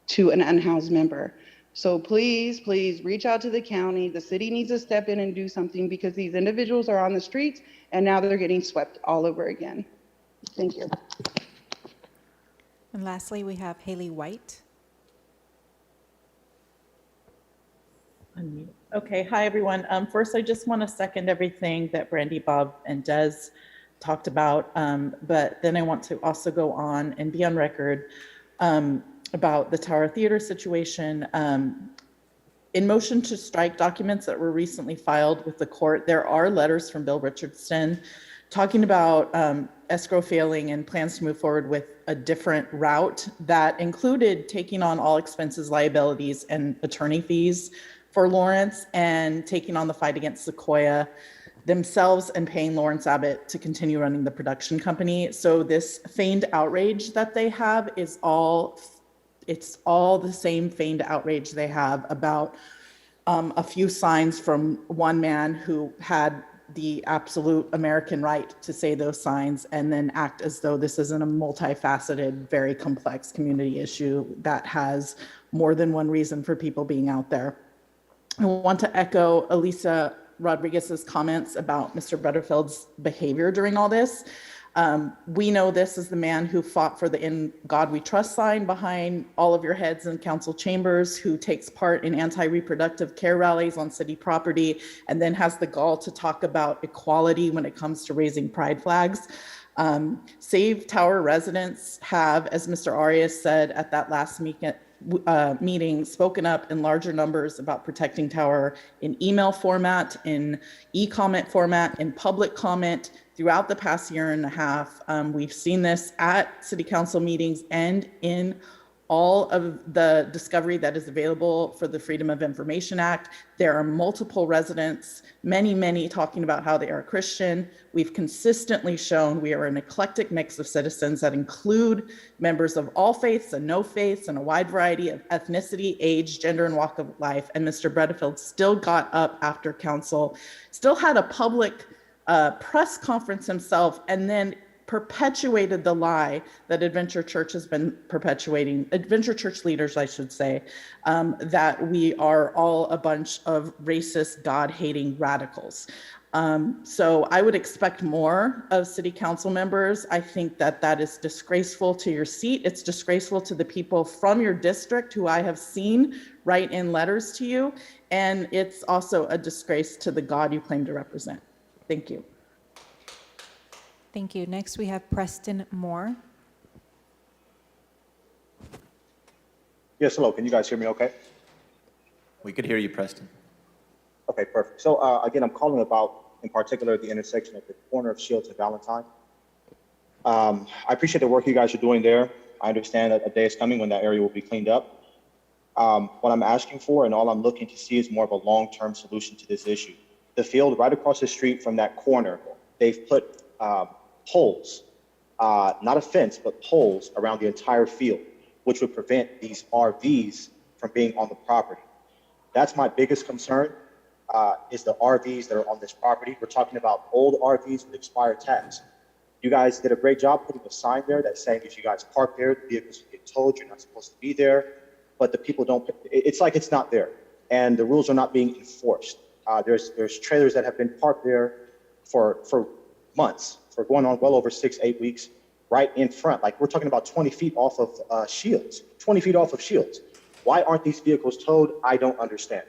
to an unhoused member. So please, please reach out to the county. The city needs to step in and do something because these individuals are on the streets and now they're getting swept all over again. Thank you. And lastly, we have Haley White. Okay, hi everyone. First, I just want to second everything that Brandy, Bob, and Des talked about, but then I want to also go on and be on record about the Tower Theater situation. In motion to strike documents that were recently filed with the court, there are letters from Bill Richardson talking about escrow failing and plans to move forward with a different route that included taking on all expenses, liabilities, and attorney fees for Lawrence and taking on the fight against Sequoia themselves and paying Lawrence Abbott to continue running the production company. So this feigned outrage that they have is it's all the same feigned outrage they have about a few signs from one man who had the absolute American right to say those signs and then act as though this isn't a multifaceted, very complex community issue that has more than one reason for people being out there. I want to echo Elisa Rodriguez's comments about Mr. Butterfield's behavior during all this. We know this is the man who fought for the "In God We Trust" sign behind all of your heads in council chambers, who takes part in anti-reproductive care rallies on city property, and then has the gall to talk about equality when it comes to raising pride flags. Save Tower residents have, as Mr. Arias said at that last meeting, spoken up in larger numbers about protecting Tower in email format, in e-comment format, in public comment throughout the past year and a half. We've seen this at city council meetings and in all of the discovery that is available for the Freedom of Information Act. There are multiple residents, many talking about how they are Christian. We've consistently shown we are an eclectic mix of citizens that include members of all faiths and no faiths and a wide variety of ethnicity, age, gender, and walk of life. And Mr. Bredefield still got up after council, still had a public press conference himself, and then perpetuated the lie that Adventure Church has been perpetuating, Adventure Church leaders, I should say, that we are all a bunch of racist, God-hating radicals. So I would expect more of city council members. I think that that is disgraceful to your seat. It's disgraceful to the people from your district who I have seen write in letters to you. And it's also a disgrace to the God you claim to represent. Thank you. Thank you. Next, we have Preston Moore. Yes, hello. Can you guys hear me okay? We could hear you, Preston. Okay, perfect. So again, I'm calling about, in particular, the intersection at the corner of Shields and Valentine. I appreciate the work you guys are doing there. I understand that a day is coming when that area will be cleaned up. What I'm asking for and all I'm looking to see is more of a long-term solution to this issue. The field right across the street from that corner, they've put poles, not a fence, but poles around the entire field, which would prevent these RVs from being on the property. That's my biggest concern, is the RVs that are on this property. We're talking about old RVs with expired tags. You guys did a great job putting a sign there that's saying if you guys park there, the vehicles will get towed, you're not supposed to be there, but the people don't, it's like it's not there, and the rules are not being enforced. There's trailers that have been parked there for months, for going on well over 6-8 weeks, right in front. Like, we're talking about 20 feet off of Shields, 20 feet off of Shields. Why aren't these vehicles towed? I don't understand.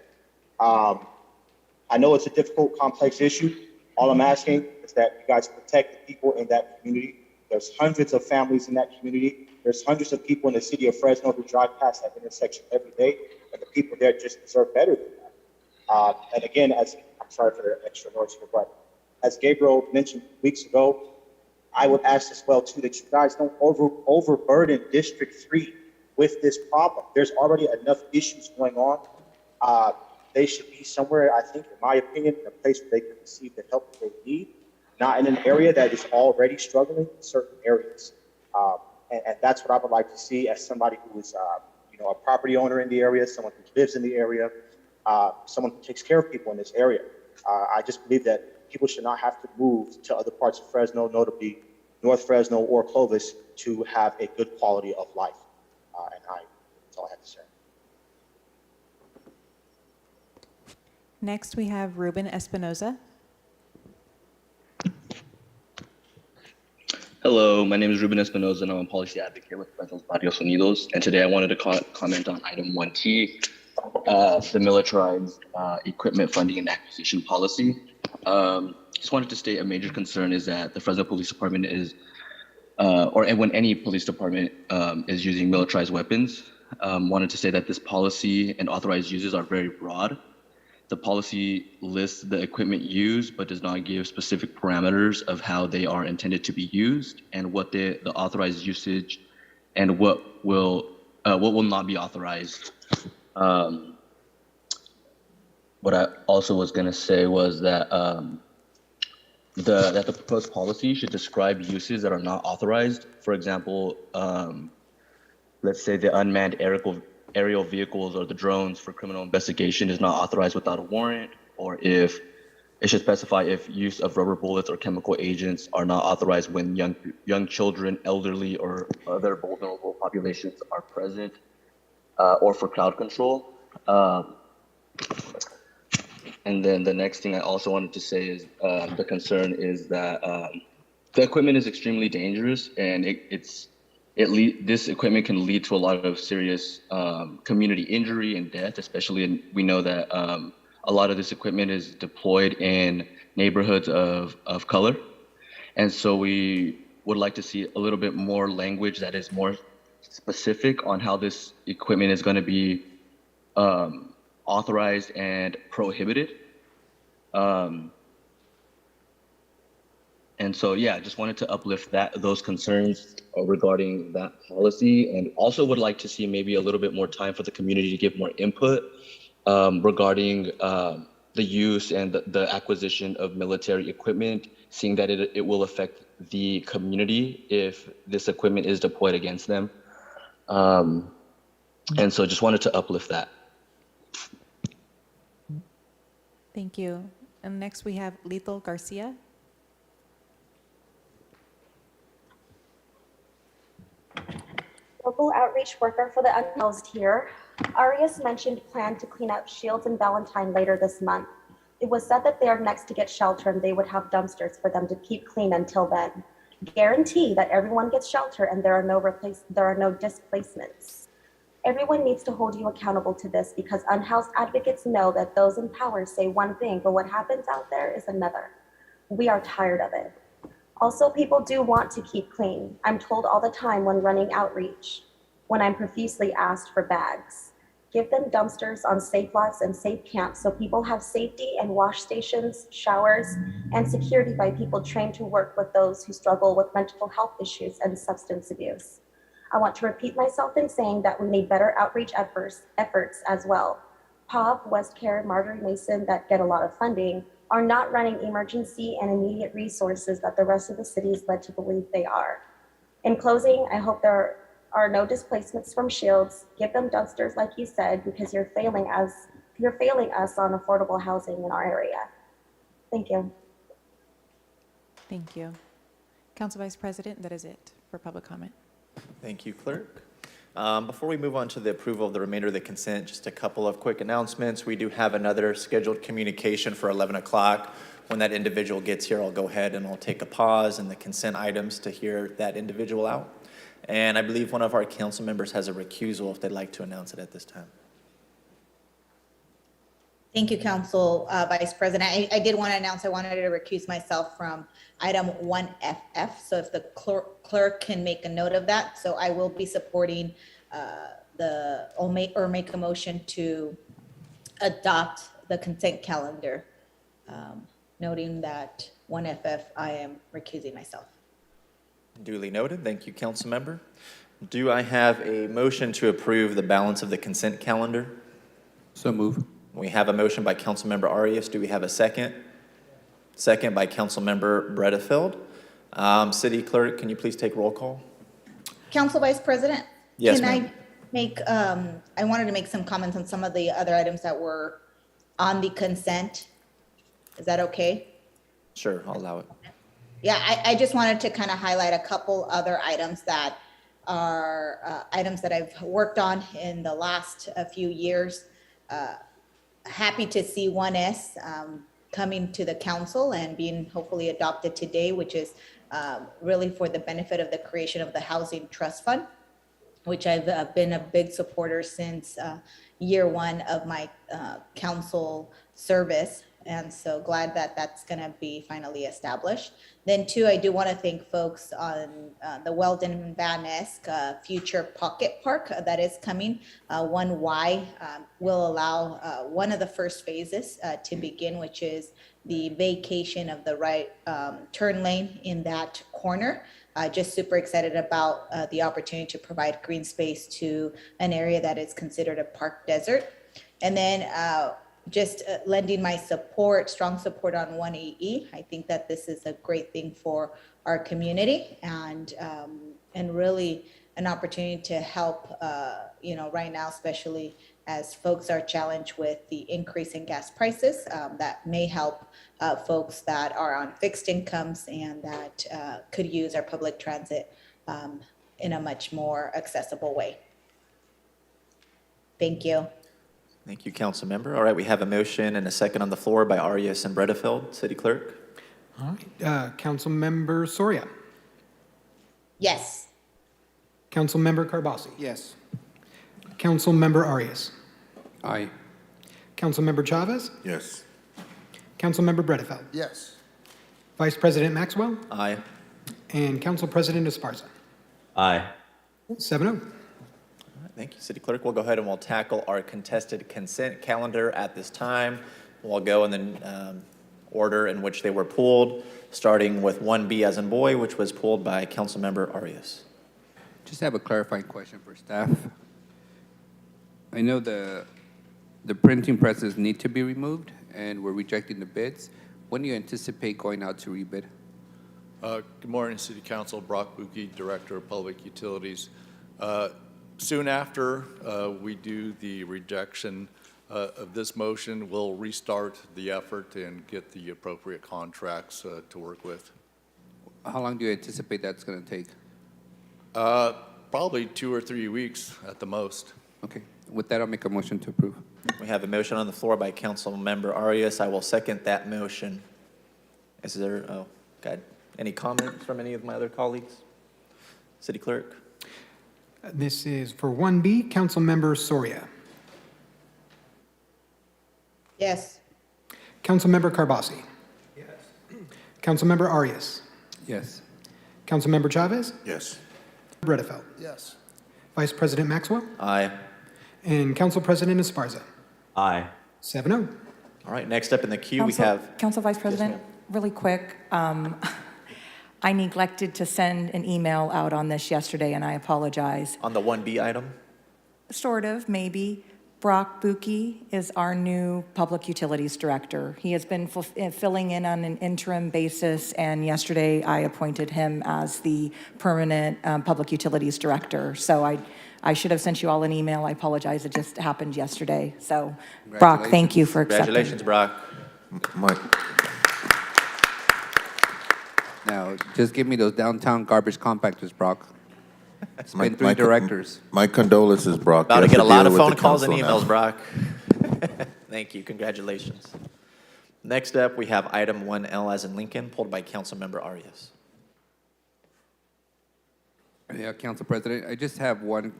I know it's a difficult, complex issue. All I'm asking is that you guys protect the people in that community. There's hundreds of families in that community. There's hundreds of people in the city of Fresno who drive past that intersection every day, and the people there just deserve better than that. And again, I'm sorry for the extra noise here, but as Gabriel mentioned weeks ago, I would ask as well too that you guys don't overburden District 3 with this problem. There's already enough issues going on. They should be somewhere, I think, in my opinion, in a place where they can receive the help that they need, not in an area that is already struggling in certain areas. And that's what I would like to see as somebody who is, a property owner in the area, someone who lives in the area, someone who takes care of people in this area. I just believe that people should not have to move to other parts of Fresno, notably North Fresno or Clovis, to have a good quality of life. That's all I have to say. Next, we have Ruben Espinoza. Hello, my name is Ruben Espinoza, and I'm a policy advocate with Fresno's Barrios Unidos. And today I wanted to comment on item 1T, the militarized equipment funding and acquisition policy. Just wanted to state a major concern is that the Fresno Police Department is, or when any police department is using militarized weapons, wanted to say that this policy and authorized uses are very broad. The policy lists the equipment used, but does not give specific parameters of how they are intended to be used and what the authorized usage and what will not be authorized. What I also was going to say was that that the proposed policy should describe uses that are not authorized. For example, let's say the unmanned aerial vehicles or the drones for criminal investigation is not authorized without a warrant, or if it should specify if use of rubber bullets or chemical agents are not authorized when young children, elderly, or other vulnerable populations are present, or for crowd control. And then the next thing I also wanted to say is the concern is that The equipment is extremely dangerous, and this equipment can lead to a lot of serious community injury and death, especially we know that a lot of this equipment is deployed in neighborhoods of color. And so we would like to see a little bit more language that is more specific on how this equipment is going to be authorized and prohibited. And so, yeah, I just wanted to uplift those concerns regarding that policy, and also would like to see maybe a little bit more time for the community to give more input regarding the use and the acquisition of military equipment, seeing that it will affect the community if this equipment is deployed against them. And so just wanted to uplift that. Thank you. And next we have Lethal Garcia. Local outreach worker for the unhoused here. Arias mentioned plan to clean up Shields and Valentine later this month. It was said that they are next to get shelter and they would have dumpsters for them to keep clean until then. Guarantee that everyone gets shelter and there are no displacements. Everyone needs to hold you accountable to this because unhoused advocates know that those in power say one thing, but what happens out there is another. We are tired of it. Also, people do want to keep clean. I'm told all the time when running outreach, when I'm profusely asked for bags. Give them dumpsters on safe lots and safe camps so people have safety and wash stations, showers, and security by people trained to work with those who struggle with mental health issues and substance abuse. I want to repeat myself in saying that we need better outreach efforts as well. POB, West Care, Marjorie Mason that get a lot of funding are not running emergency and immediate resources that the rest of the city is led to believe they are. In closing, I hope there are no displacements from Shields. Give them dumpsters like you said, because you're failing us on affordable housing in our area. Thank you. Thank you. Council Vice President, that is it for public comment. Thank you, Clerk. Before we move on to the approval of the remainder of the consent, just a couple of quick announcements. We do have another scheduled communication for 11 o'clock. When that individual gets here, I'll go ahead and I'll take a pause in the consent items to hear that individual out. And I believe one of our council members has a recusal if they'd like to announce it at this time. Thank you, Council Vice President. I did want to announce I wanted to recuse myself from item 1FF. So if the clerk can make a note of that. So I will be supporting make a motion to adopt the consent calendar, noting that 1FF, I am recusing myself. Duly noted. Thank you, council member. Do I have a motion to approve the balance of the consent calendar? So move. We have a motion by Councilmember Arias. Do we have a second? Second by Councilmember Bredefeld. City Clerk, can you please take roll call? Council Vice President? Yes, Can ma'am. I make, I wanted to make some comments on some of the other items that were on the consent. Is that okay? Sure, I'll allow it. Yeah, I just wanted to kind of highlight a couple other items that are items that I've worked on in the last few years. Happy to see 1S coming to the council and being hopefully adopted today, which is really for the benefit of the creation of the Housing Trust Fund, which I've been a big supporter since year one of my council service. And so glad that that's going to be finally established. Then two, I do want to thank folks on the Weldon and Van Ness future pocket park that is coming. 1Y will allow one of the first phases to begin, which is the vacation of the right turn lane in that corner. Just super excited about the opportunity to provide green space to an area that is considered a park desert. And then just lending my support, strong support on 1AE. I think that this is a great thing for our community and really an opportunity to help, right now, especially as folks are challenged with the increase in gas prices, that may help folks that are on fixed incomes and that could use our public transit in a much more accessible way. Thank you. Thank you, council member. All right, we have a motion and a second on the floor by Arias and Bredefeld. City Clerk. All right, Councilmember Soria. Yes. Councilmember Carbasi. Yes. Councilmember Arias. Aye. Councilmember Chavez. Yes. Councilmember Bredefeld. Yes. Vice President Maxwell. Aye. And Council President Esparza. Aye. 7-0. All right, thank you, City Clerk. We'll go ahead and we'll tackle our contested consent calendar at this time. We'll go in the order in which they were pulled, starting with 1B as in boy, which was pulled by Councilmember Arias. Just have a clarifying question for staff. I know the printing presses need to be removed, and we're rejecting the bids. When do you anticipate going out to rebid? Good morning, City Council. Brock Buki, Director of Public Utilities. Soon after we do the rejection of this motion, we'll restart the effort and get the appropriate contracts to work with. How long do you anticipate that's going to take? Probably 2 or 3 weeks at the most. Okay. With that, I'll make a motion to approve. We have a motion on the floor by Councilmember Arias. I will second that motion. Is there, any comments from any of my other colleagues? City Clerk? This is for 1B, Councilmember Soria. Yes. Councilmember Carbasi. Yes. Councilmember Arias. Yes. Councilmember Chavez. Yes. Bredefeld. Yes. Vice President Maxwell. Aye. And Council President Esparza. Aye. 7-0. All right, next up in the queue, we have... Council Vice President, really quick. I neglected to send an email out on this yesterday, and I apologize. On the 1B item? Sort of, maybe. Brock Buki is our new Public Utilities Director. He has been filling in on an interim basis, and yesterday I appointed him as the permanent Public Utilities Director. So I should have sent you all an email. I apologize. It just happened yesterday. So, Brock, thank you for accepting. Congratulations, Brock. Now, just give me those downtown garbage compactors, Brock. It's been 3 directors. My condolences, Brock. About to You get a have lot deal of with phone the calls and council emails, now. Brock. Thank you, congratulations. Next up, we have item 1L as in Lincoln, pulled by Councilmember Arias. Yeah, Council President, I just have one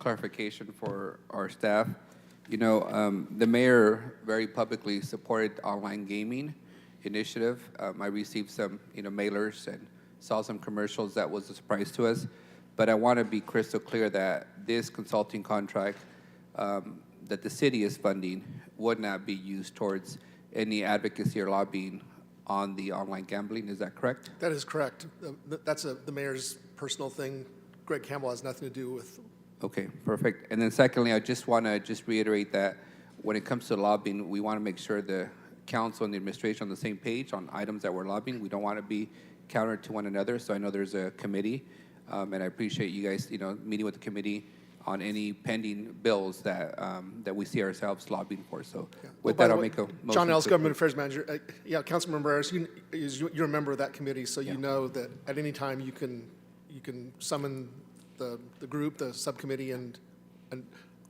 clarification for our staff. You know, the mayor very publicly supported online gaming initiative. I received some, mailers and saw some commercials that was a surprise to us. But I want to be crystal clear that this consulting contract that the city is funding would not be used towards any advocacy or lobbying on the online gambling. Is that correct? That is correct. That's the mayor's personal thing. Greg Campbell has nothing to do with. Okay, perfect. And then secondly, I just want to reiterate that when it comes to lobbying, we want to make sure the council and the administration on the same page on items that we're lobbying. We don't want to be counter to one another. So I know there's a committee, and I appreciate you guys, meeting with the committee on any pending bills that that we see ourselves lobbying for. So with that, I'll make a motion. John Ellis, to Government approve. Affairs Manager. Councilmember Harris, you're a member of that committee, so you know that at any time you can summon the group, the subcommittee, and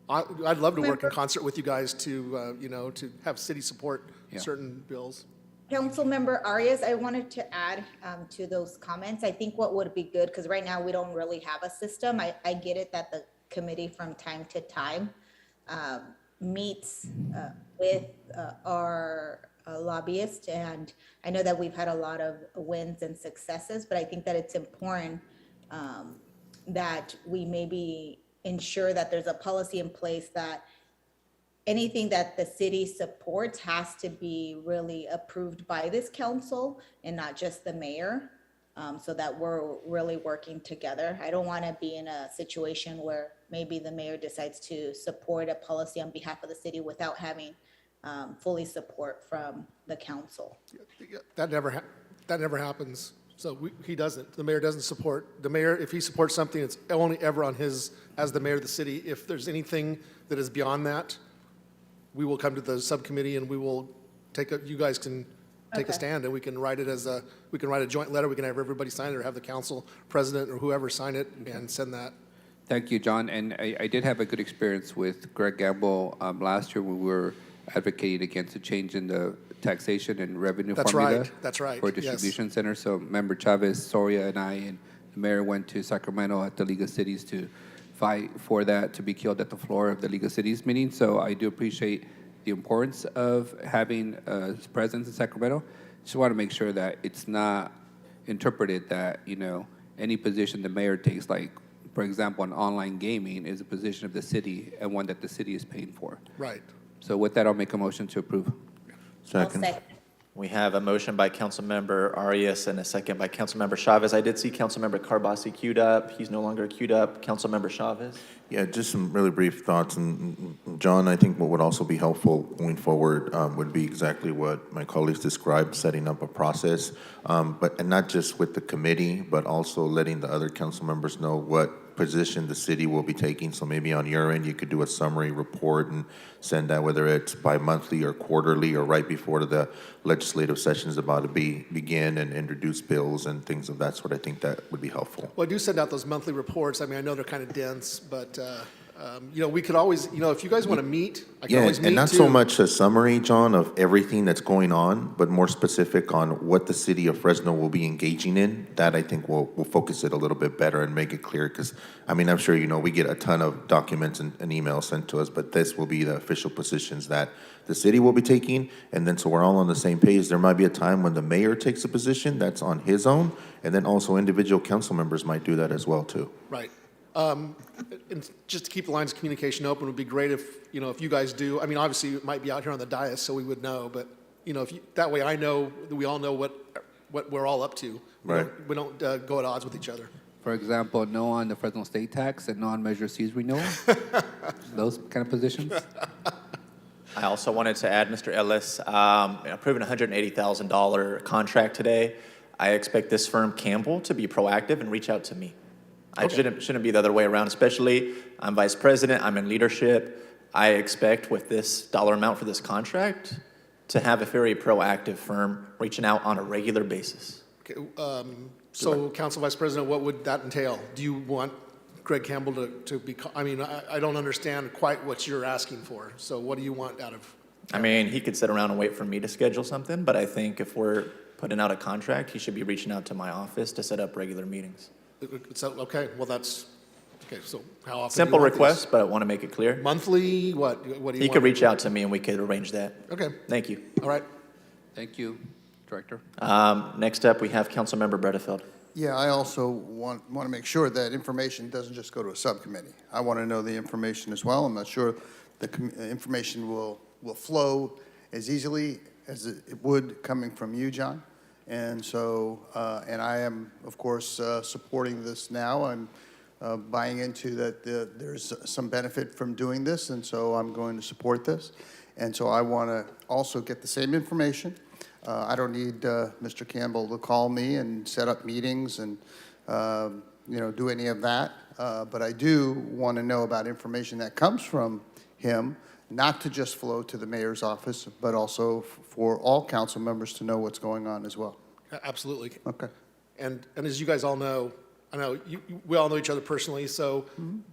I'd love to work in concert with you guys to to have city support certain bills. Councilmember Arias, I wanted to add to those comments. I think what would be good, because right now we don't really have a system. I get it that the committee from time to time meets with our lobbyists, and I know that we've had a lot of wins and successes, but I think that it's important that we maybe ensure that there's a policy in place that anything that the city supports has to be really approved by this council and not just the mayor, so that we're really working together. I don't want to be in a situation where maybe the mayor decides to support a policy on behalf of the city without having fully support from the council. That never happens. So he doesn't. The mayor doesn't support. The mayor, if he supports something, it's only ever on his, as the mayor of the city. If there's anything that is beyond that, we will come to the subcommittee and we will you guys can take a stand, and we can write it we can write a joint letter. We can have everybody sign it, or have the council president or whoever sign it and send that. Thank you, John. And I did have a good experience with Greg Gamble last year when we were advocated against a change in the taxation and revenue That's formula. right. That's right. For Yes. distribution centers. So Member Chavez, Soria, and I, and the mayor went to Sacramento at the League of Cities to fight for that to be killed at the floor of the League of Cities meeting. So I do appreciate the importance of having his presence in Sacramento. Just want to make sure that it's not interpreted that, you know, any position the mayor takes, like, for example, on online gaming, is a position of the city and one that the city is paying for. Right. So with that, I'll make a motion to approve. Second. We have a motion by Councilmember Arias and a second by Councilmember Chavez. I did see Councilmember Carbasi queued up. He's no longer queued up. Councilmember Chavez? Yeah, just some really brief thoughts. And John, I think what would also be helpful going forward would be exactly what my colleagues described, setting up a process, and not just with the committee, but also letting the other council members know what position the city will be taking. So maybe on your end, you could do a summary report and send that, whether it's bi-monthly or quarterly or right before the legislative session is about to begin, and introduce bills and things of that sort. I think that would be helpful. Well, I do send out those monthly reports. I mean, I know they're kind of dense, but, you know, we could always, you know, if you guys want to meet, I can always meet too. And not so much a summary, John, of everything that's going on, but more specific on what the city of Fresno will be engaging in. That I think will focus it a little bit better and make it clear. Because, I mean, I'm sure, you know, we get a ton of documents and emails sent to us, but this will be the official positions that the city will be taking. And then so we're all on the same page. There might be a time when the mayor takes a position that's on his own, and then also individual council members might do that as well, too. Right. And just to keep the lines of communication open, it would be great if, you know, if you guys do, I mean, obviously it might be out here on the dais, so we would know, but, you know, if you, that way I know, that we all know what we're all up to. Right. We don't go at odds with each other. For example, no on the Fresno state tax and no on Measure C's renewal. Those kind of positions. I also wanted to add, Mr. Ellis, approving a $180,000 contract today. I expect this firm, Campbell, to be proactive and reach out to me. I shouldn't be the other way around, especially I'm vice president, I'm in leadership. I expect with this dollar amount for this contract to have a very proactive firm reaching out on a regular basis. Okay, so Council Vice President, what would that entail? Do you want Greg Campbell to be, I mean, I don't understand quite what you're asking for. So what do you want out of? I mean, he could sit around and wait for me to schedule something, but I think if we're putting out a contract, he should be reaching out to my office to set up regular meetings. So, okay, well, that's, okay, so how often? Simple request, but I want to make it clear. Monthly, what do you want? He could reach out to me and we could arrange that. Okay. Thank you. All right. Thank you, Director. Next up, we have Councilmember Bredefeld. Yeah, I also want to make sure that information doesn't just go to a subcommittee. I want to know the information as well. I'm not sure the information will flow as easily as it would coming from you, John. And so, and I am, of course, supporting this now. I'm buying into that there's some benefit from doing this, and so I'm going to support this. And so I want to also get the same information. I don't need Mr. Campbell to call me and set up meetings and, you know, do any of that. But I do want to know about information that comes from him, not to just flow to the mayor's office, but also for all council members to know what's going on as well. Absolutely. Okay. And as you guys all know, I know we all know each other personally, so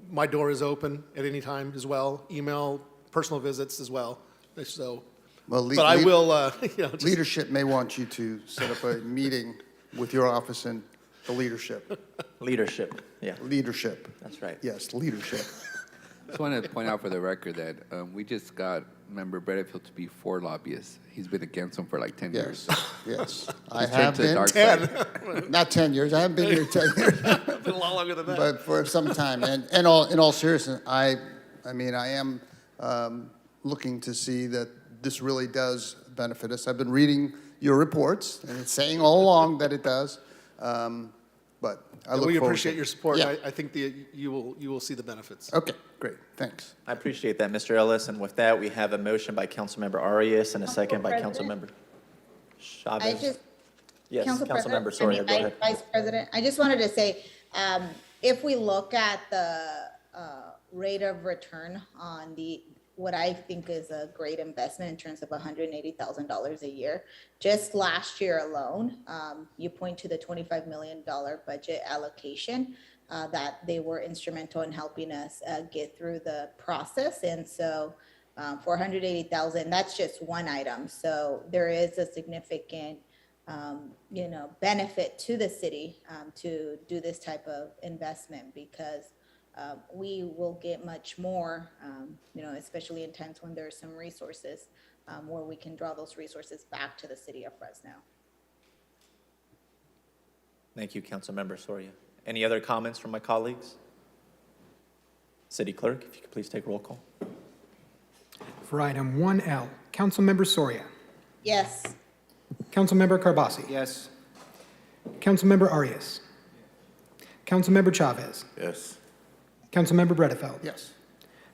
my door is open at any time as well. Email, personal visits as well. So, well, but I will. You know, leadership may want you to set up a meeting with your office and the leadership. Leadership. Yeah. Leadership. That's right. Yes, leadership. Just want to point out for the record that we just got Member Bredefeld to be for lobbyists. He's been against them for like 10 years. Yes, I He's have turned to the been. dark 10. side. Not 10 years. I haven't been here 10 years. been a lot longer than that. But for some time. And in all seriousness, I mean, I am looking to see that this really does benefit us. I've been reading your reports, and it's saying all along that it does. But I look we forward appreciate to your support. Yeah. I think you will see the benefits. Okay, great. Thanks. I appreciate that, Mr. Ellis. And with that, we have a motion by Councilmember Arias and a second by Councilmember Chavez. Yes, Councilmember Soria, go ahead. Vice President, I just wanted to say, if we look at the rate of return on what I think is a great investment in terms of $180,000 a year, just last year alone, you point to the $25 million budget allocation that they were instrumental in helping us get through the process. And so $480,000, that's just one item. So there is a significant, benefit to the city to do this type of investment, because we will get much more, especially in times when there's some resources where we can draw those resources back to the city of Fresno. Thank you, Councilmember Soria. Any other comments from my colleagues? City Clerk, if you could please take roll call. For item 1L, Councilmember Soria. Yes. Councilmember Carbasi. Yes. Councilmember Arias. Councilmember Chavez. Yes. Councilmember Bredefeld. Yes.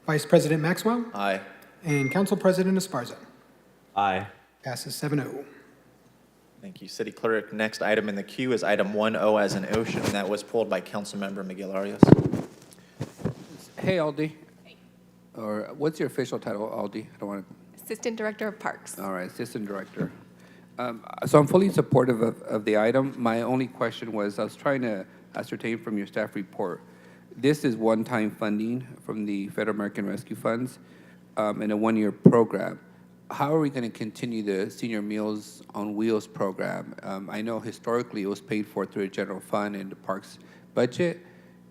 Vice President Maxwell. Aye. And Council President Esparza. Aye. Passes 7-0. Thank you, City Clerk. Next item in the queue is item 1O as an ocean, and that was pulled by Councilmember Miguel Arias. Hey, Aldi. Or what's your official title, Aldi? I don't want to. Assistant Director of Parks. All right, Assistant Director. So I'm fully supportive of the item. My only question was, I was trying to ascertain from your staff report, this is one-time funding from the Federal American Rescue Funds in a one-year program. How are we going to continue the Senior Meals on Wheels program? I know historically it was paid for through a general fund and the parks budget.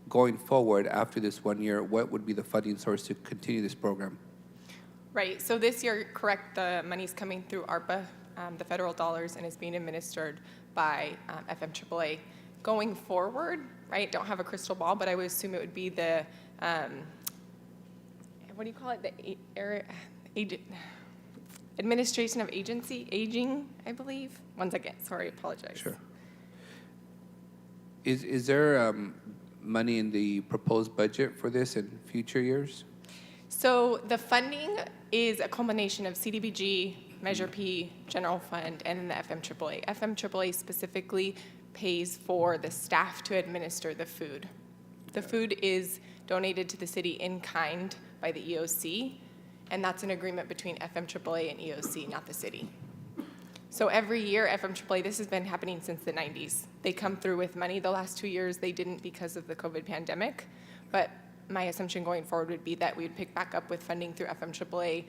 Going forward, after this 1 year, what would be the funding source to continue this program? Right, so this year, correct, the money's coming through ARPA, the federal dollars, and is being administered by FMAAA. Going forward, right, don't have a crystal ball, but I would assume it would be the, what do you call it? Administration of Aging, I believe. One second, sorry, apologize. Sure. Is there money in the proposed budget for this in future years? So the funding is a culmination of CDBG, Measure P, General Fund, and then the FMAAA. FMAAA specifically pays for the staff to administer the food. The food is donated to the city in kind by the EOC, and that's an agreement between FMAAA and EOC, not the city. So every year, FMAAA, this has been happening since the 90s. They come through with money. The last 2 years, they didn't because of the COVID pandemic. But my assumption going forward would be that we would pick back up with funding through FMAAA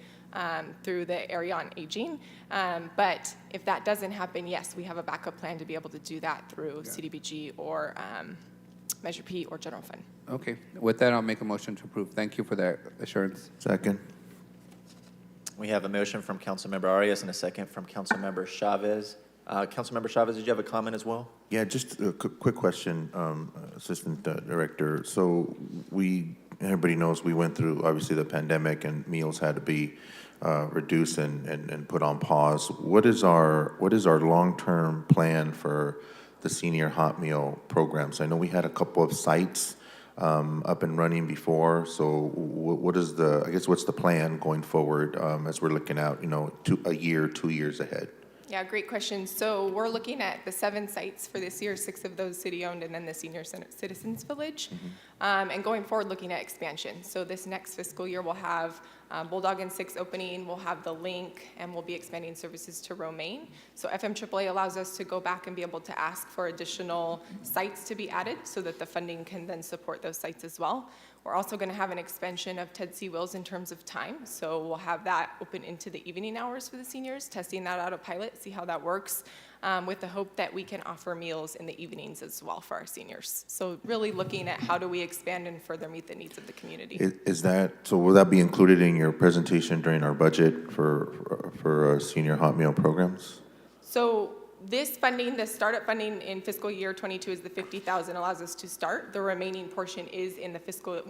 through the area on aging. But if that doesn't happen, yes, we have a backup plan to be able to do that through CDBG or Measure P or General Fund. Okay. With that, I'll make a motion to approve. Thank you for that assurance. Second. We have a motion from Councilmember Arias and a second from Councilmember Chavez. Councilmember Chavez, did you have a comment as well? Yeah, just a quick question, Assistant Director. So everybody knows we went through, obviously, the pandemic, and meals had to be reduced and put on pause. What is our long-term plan for the senior hot meal programs? I know we had a couple of sites up and running before. So what's the plan going forward as we're looking out, a year, 2 years ahead? Yeah, great question. So we're looking at the 7 sites for this year, 6 of those city-owned, and then the Senior Citizens Village. And going forward, looking at expansion. So this next fiscal year, we'll have Bulldog and 6 opening, we'll have the Link, and we'll be expanding services to Romaine. So FMAAA allows us to go back and be able to ask for additional sites to be added so that the funding can then support those sites as well. We're also going to have an expansion of Ted C. Wills in terms of time. So we'll have that open into the evening hours for the seniors, testing that out of pilot, see how that works, with the hope that we can offer meals in the evenings as well for our seniors. So really looking at how do we expand and further meet the needs of the community. So will that be included in your presentation during our budget for senior hot meal programs? So this funding, the startup funding in fiscal year 22 is the $50,000 allows us to start. The remaining portion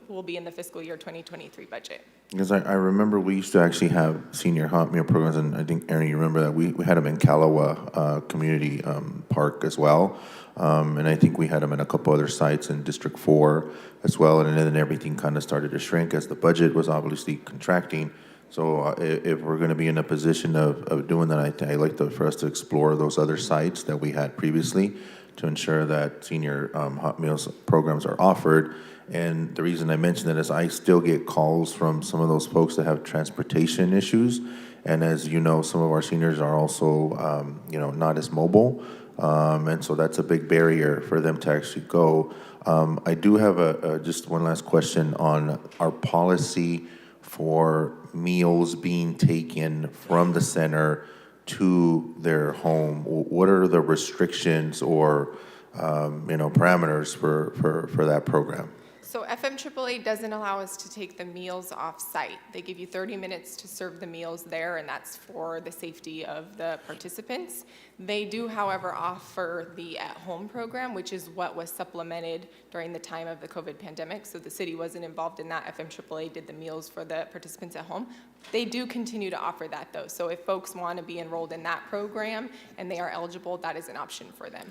will be in the fiscal year 2023 budget. Because I remember we used to actually have senior hot meal programs, and I think, Aaron, you remember that we had them in Calawa Community Park as well. And I think we had them in a couple other sites in District 4 as well. And then everything kind of started to shrink as the budget was obviously contracting. So if we're going to be in a position of doing that, I'd like for us to explore those other sites that we had previously to ensure that senior hot meals programs are offered. And the reason I mention that is I still get calls from some of those folks that have transportation issues. And as you know, some of our seniors are also, not as mobile. And so that's a big barrier for them to actually go. I do have just one last question on our policy for meals being taken from the center to their home? What are the restrictions or, parameters for that program? So FMAAA doesn't allow us to take the meals off-site. They give you 30 minutes to serve the meals there, and that's for the safety of the participants. They do, however, offer the at-home program, which is what was supplemented during the time of the COVID pandemic. So the city wasn't involved in that. FMAAA did the meals for the participants at home. They do continue to offer that, though. So if folks want to be enrolled in that program and they are eligible, that is an option for them.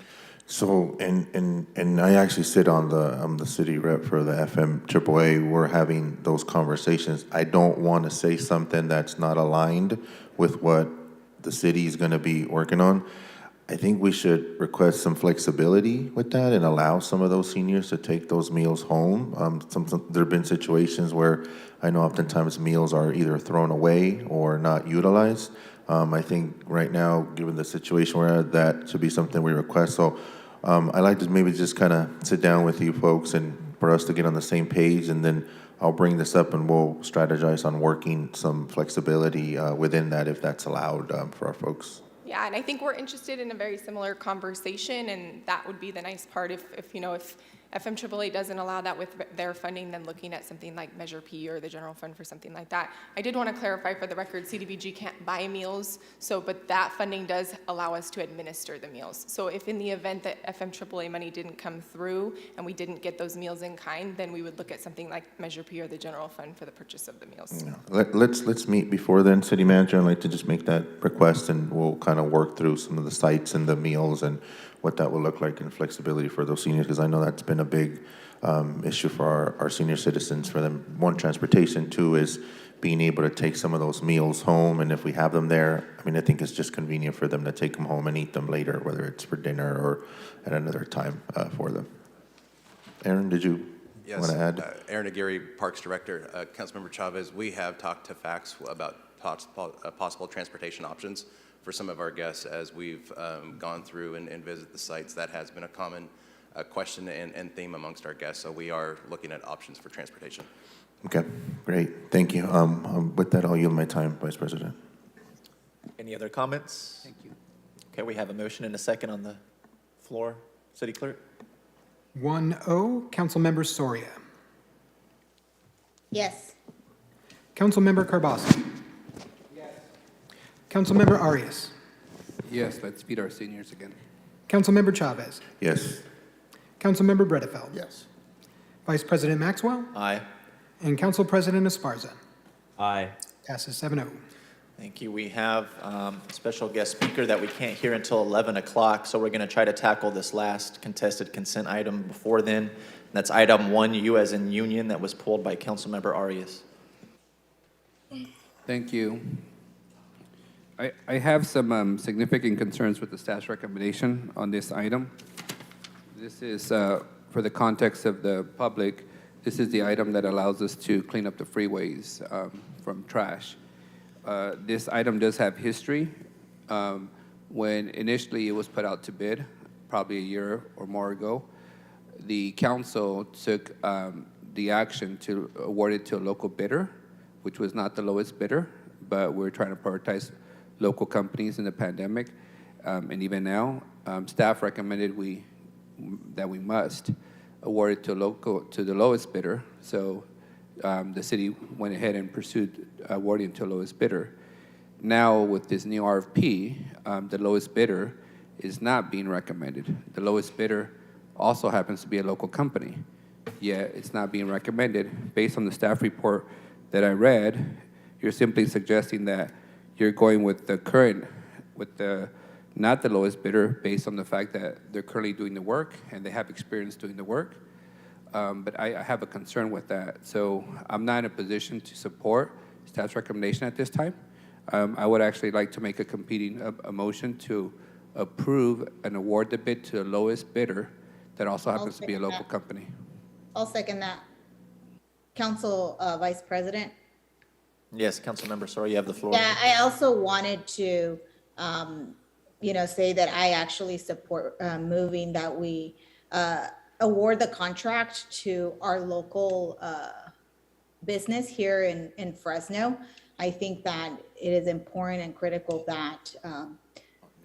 So, and I actually sit on the city rep for the FMAAA. We're having those conversations. I don't want to say something that's not aligned with what the city is going to be working on. I think we should request some flexibility with that and allow some of those seniors to take those meals home. There have been situations where I know oftentimes meals are either thrown away or not utilized. I think right now, given the situation we're at, that should be something we request. So I'd like to maybe just kind of sit down with you folks and for us to get on the same page, and then I'll bring this up and we'll strategize on working some flexibility within that if that's allowed for our folks. Yeah, and I think we're interested in a very similar conversation, and that would be the nice part if FMAAA doesn't allow that with their funding, then looking at something like Measure P or the general fund for something like that. I did want to clarify for the record, CDBG can't buy meals, but that funding does allow us to administer the meals. So if in the event that FMAAA money didn't come through and we didn't get those meals in kind, then we would look at something like Measure P or the general fund for the purchase of the meals. Yeah. Let's meet before then, City Manager. I'd like to just make that request, and we'll kind of work through some of the sites and the meals and what that will look like and flexibility for those seniors, because I know that's been a big issue for our senior citizens. For them, one, transportation, two is being able to take some of those meals home, and if we have them there, I think it's just convenient for them to take them home and eat them later, whether it's for dinner or at another time for them. Aaron, did you want to add? Aaron Aguirre, Parks Director. Councilmember Chavez, we have talked to FACTS about possible transportation options for some of our guests as we've gone through and visited the sites. That has been a common question and theme amongst our guests, so we are looking at options for transportation. Okay, great, thank you. With that, I'll yield my time, Vice President. Any other comments? Thank you. Okay, we have a motion and a second on the floor. City Clerk? 1-0, Councilmember Soria. Yes. Councilmember Carbasi. Yes. Councilmember Arias. Yes, let's feed our seniors again. Councilmember Chavez. Yes. Councilmember Bredefeld. Yes. Vice President Maxwell. Aye. And Council President Esparza. Aye. Passes 7-0. Thank you. We have a special guest speaker that we can't hear until 11 o'clock, so we're going to try to tackle this last contested consent item before then. That's item 1U as in union that was pulled by Councilmember Arias. Thank you. I have some significant concerns with the staff's recommendation on this item. This is, for the context of the public, this is the item that allows us to clean up the freeways from trash. This item does have history. When initially it was put out to bid, probably a year or more ago, the council took the action to award it to a local bidder, which was not the lowest bidder, but we're trying to prioritize local companies in the pandemic. And even now, staff recommended that we must award it to the lowest bidder. So the city went ahead and pursued awarding to the lowest bidder. Now with this new RFP, the lowest bidder is not being recommended. The lowest bidder also happens to be a local company, yet it's not being recommended. Based on the staff report that I read, you're simply suggesting that you're going with not the lowest bidder based on the fact that they're currently doing the work and they have experience doing the work. But I have a concern with that. So I'm not in a position to support staff's recommendation at this time. I would actually like to make a motion to approve and award the bid to the lowest bidder that also happens to be a local company. I'll second that. Council Vice President. Yes, Councilmember Soria, you have the floor. Yeah, I also wanted to, say that I actually support moving that we award the contract to our local business here in Fresno. I think that it is important and critical that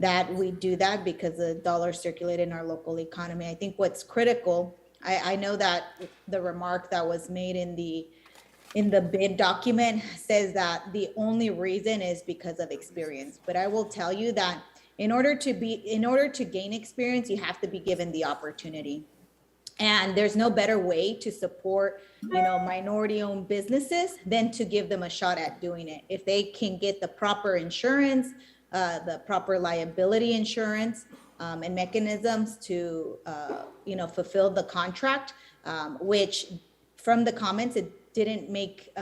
that we do that because the dollars circulate in our local economy. I think what's critical, I know that the remark that was made in the bid document says that the only reason is because of experience. But I will tell you that in order to gain experience, you have to be given the opportunity. And there's no better way to support, minority-owned businesses than to give them a shot at doing it. If they can get the proper insurance, the proper liability insurance, and mechanisms to, fulfill the contract, which from the comments, it didn't make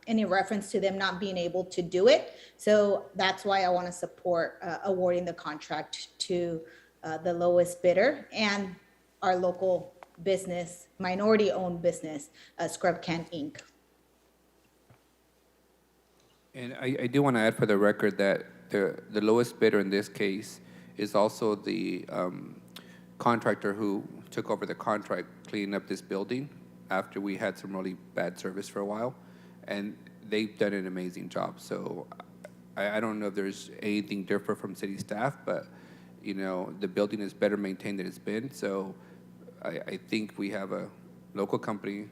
any reference to them not being able to do it. So that's why I want to support awarding the contract to the lowest bidder and our local business, minority-owned business, Scrub Can Inc. And I do want to add for the record that the lowest bidder in this case is also the contractor who took over the contract cleaning up this building after we had some really bad service for a while. And they've done an amazing job. So I don't know if there's anything different from city staff, but, the building is better maintained than it's been. So I think we have a local company.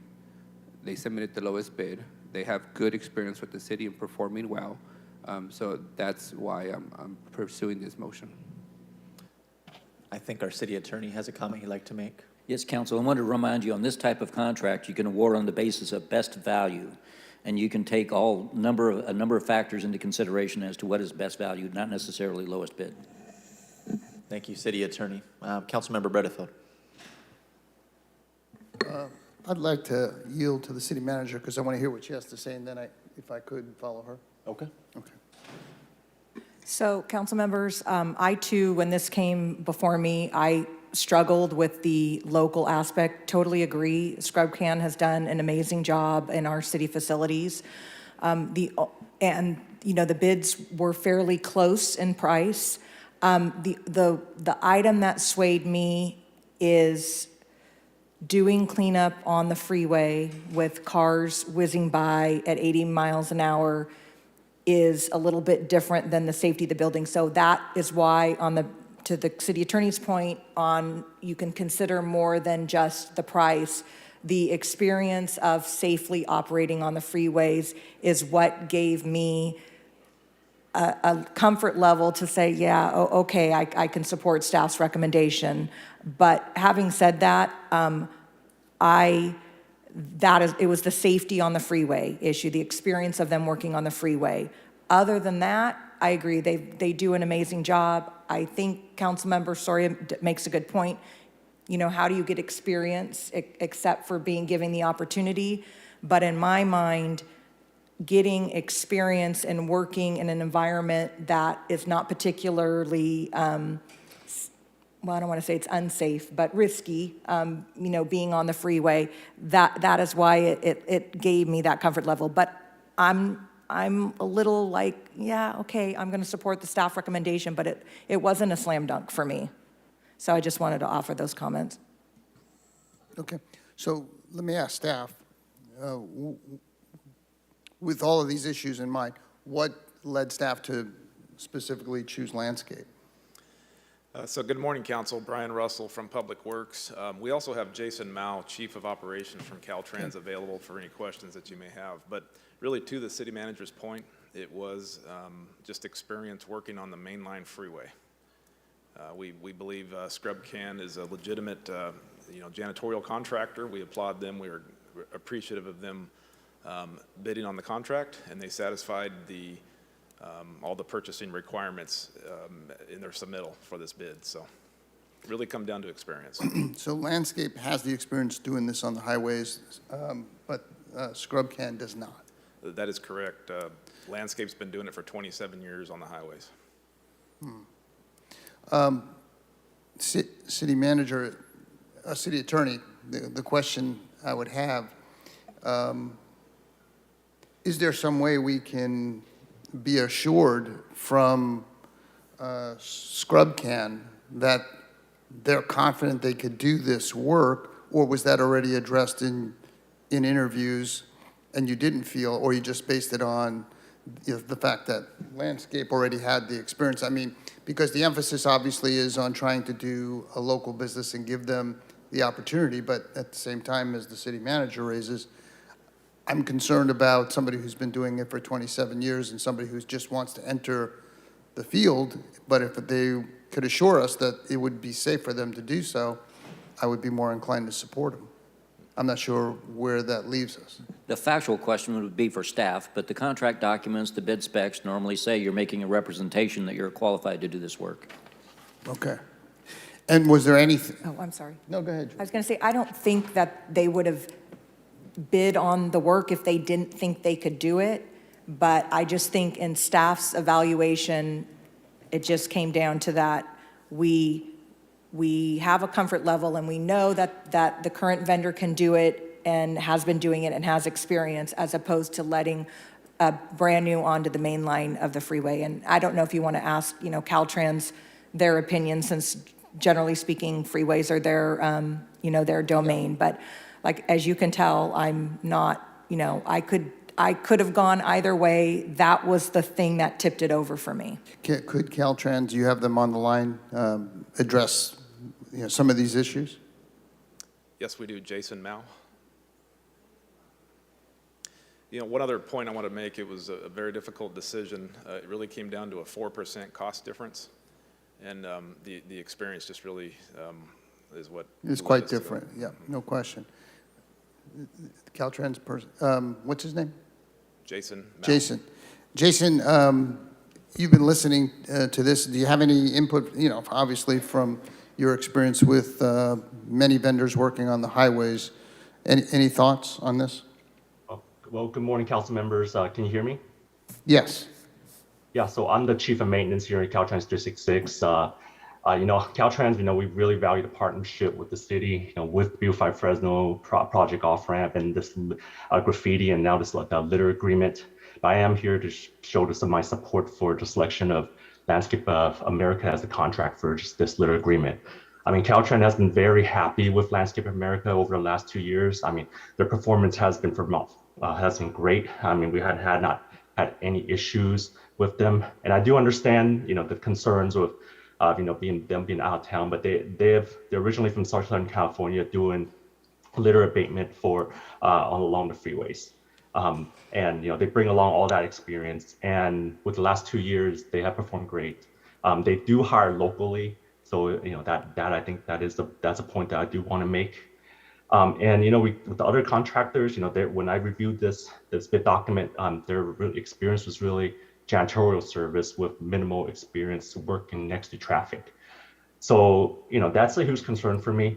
They submitted the lowest bid. They have good experience with the city and performing well. So that's why I'm pursuing this motion. I think our city attorney has a comment he'd like to make. Yes, Council. I want to remind you on this type of contract, you can award on the basis of best value. And you can take a number of factors into consideration as to what is best value, not necessarily lowest bid. Thank you, city attorney. Councilmember Bredefield. I'd like to yield to the city manager because I want to hear what she has to say, and then if I could, follow her. Okay. Okay. So, council members, I too, when this came before me, I struggled with the local aspect. Totally agree. Scrub Can has done an amazing job in our city facilities. The bids were fairly close in price. The item that swayed me is doing cleanup on the freeway with cars whizzing by at 80 miles an hour is a little bit different than the safety of the building. So that is why to the city attorney's point you can consider more than just the price. The experience of safely operating on the freeways is what gave me a comfort level to say, yeah, okay, I can support staff's recommendation. But having said that, it was the safety on the freeway issue, the experience of them working on the freeway. Other than that, I agree. They do an amazing job. I think Councilmember Soria makes a good point. How do you get experience except for being given the opportunity? But in my mind, getting experience and working in an environment that is not particularly, I don't want to say it's unsafe, but risky, being on the freeway, that is why it gave me that comfort level. But I'm a little like, yeah, okay, I'm going to support the staff recommendation, but it wasn't a slam dunk for me. So I just wanted to offer those comments. Okay, so let me ask staff, with all of these issues in mind, what led staff to specifically choose landscape? So good morning, Council. Brian Russell from Public Works. We also have Jason Mao, Chief of Operations from Caltrans, available for any questions that you may have. But really, to the city manager's point, it was just experience working on the mainline freeway. We believe Scrub Can is a legitimate, janitorial contractor. We applaud them. We are appreciative of them bidding on the contract, and they satisfied all the purchasing requirements in their submittal for this bid. So really come down to experience. So landscape has the experience doing this on the highways, but Scrub Can does not. That is correct. Landscape's been doing it for 27 years on the highways. City manager, city attorney, the question I would have, is there some way we can be assured from Scrub Can that they're confident they could do this work, or was that already addressed in interviews and you didn't feel, or you just based it on the fact that landscape already had the experience? I mean, because the emphasis obviously is on trying to do a local business and give them the opportunity, but at the same time, as the city manager raises, I'm concerned about somebody who's been doing it for 27 years and somebody who just wants to enter the field, but if they could assure us that it would be safe for them to do so, I would be more inclined to support them. I'm not sure where that leaves us. The factual question would be for staff, but the contract documents, the bid specs normally say you're making a representation that you're qualified to do this work. Okay. And was there anything? Oh, I'm sorry. No, go ahead. I was going to say, I don't think that they would have bid on the work if they didn't think they could do it, but I just think in staff's evaluation, it just came down to that we have a comfort level and we know that the current vendor can do it and has been doing it and has experience, as opposed to letting a brand new onto the main line of the freeway. And I don't know if you want to ask, Caltrans their opinion, since generally speaking, freeways are their, their domain. But like, as you can tell, I'm not, I could have gone either way. That was the thing that tipped it over for me. Could Caltrans, you have them on the line, address some of these issues? Yes, we do. Jason Mao. One other point I want to make, it was a very difficult decision. It really came down to a 4% cost difference. And the experience just really is what... It's quite different, yeah, no question. Caltrans person, what's his name? Jason Mao. Jason, you've been listening to this. Do you have any input, obviously from your experience with many vendors working on the highways? Any thoughts on this? Well, good morning, council members. Can you hear me? Yes. Yeah, so I'm the chief of maintenance here at Caltrans 366. Caltrans, we really value the partnership with the city, with Beautify Fresno project off-ramp and this graffiti and now this litter agreement. But I am here to show some of my support for the selection of Landscape of America as the contract for just this litter agreement. Caltrans has been very happy with Landscape of America over the last 2 years. Their performance has been great. We not had any issues with them. And I do understand, the concerns with being out of town, but they're originally from Southern California doing litter abatement for along the freeways. They bring along all that experience. And with the last 2 years, they have performed great. They do hire locally. So, that I think that's a point that I do want to make. With the other contractors, when I reviewed this bid document, their experience was really janitorial service with minimal experience working next to traffic. So, that's a huge concern for me.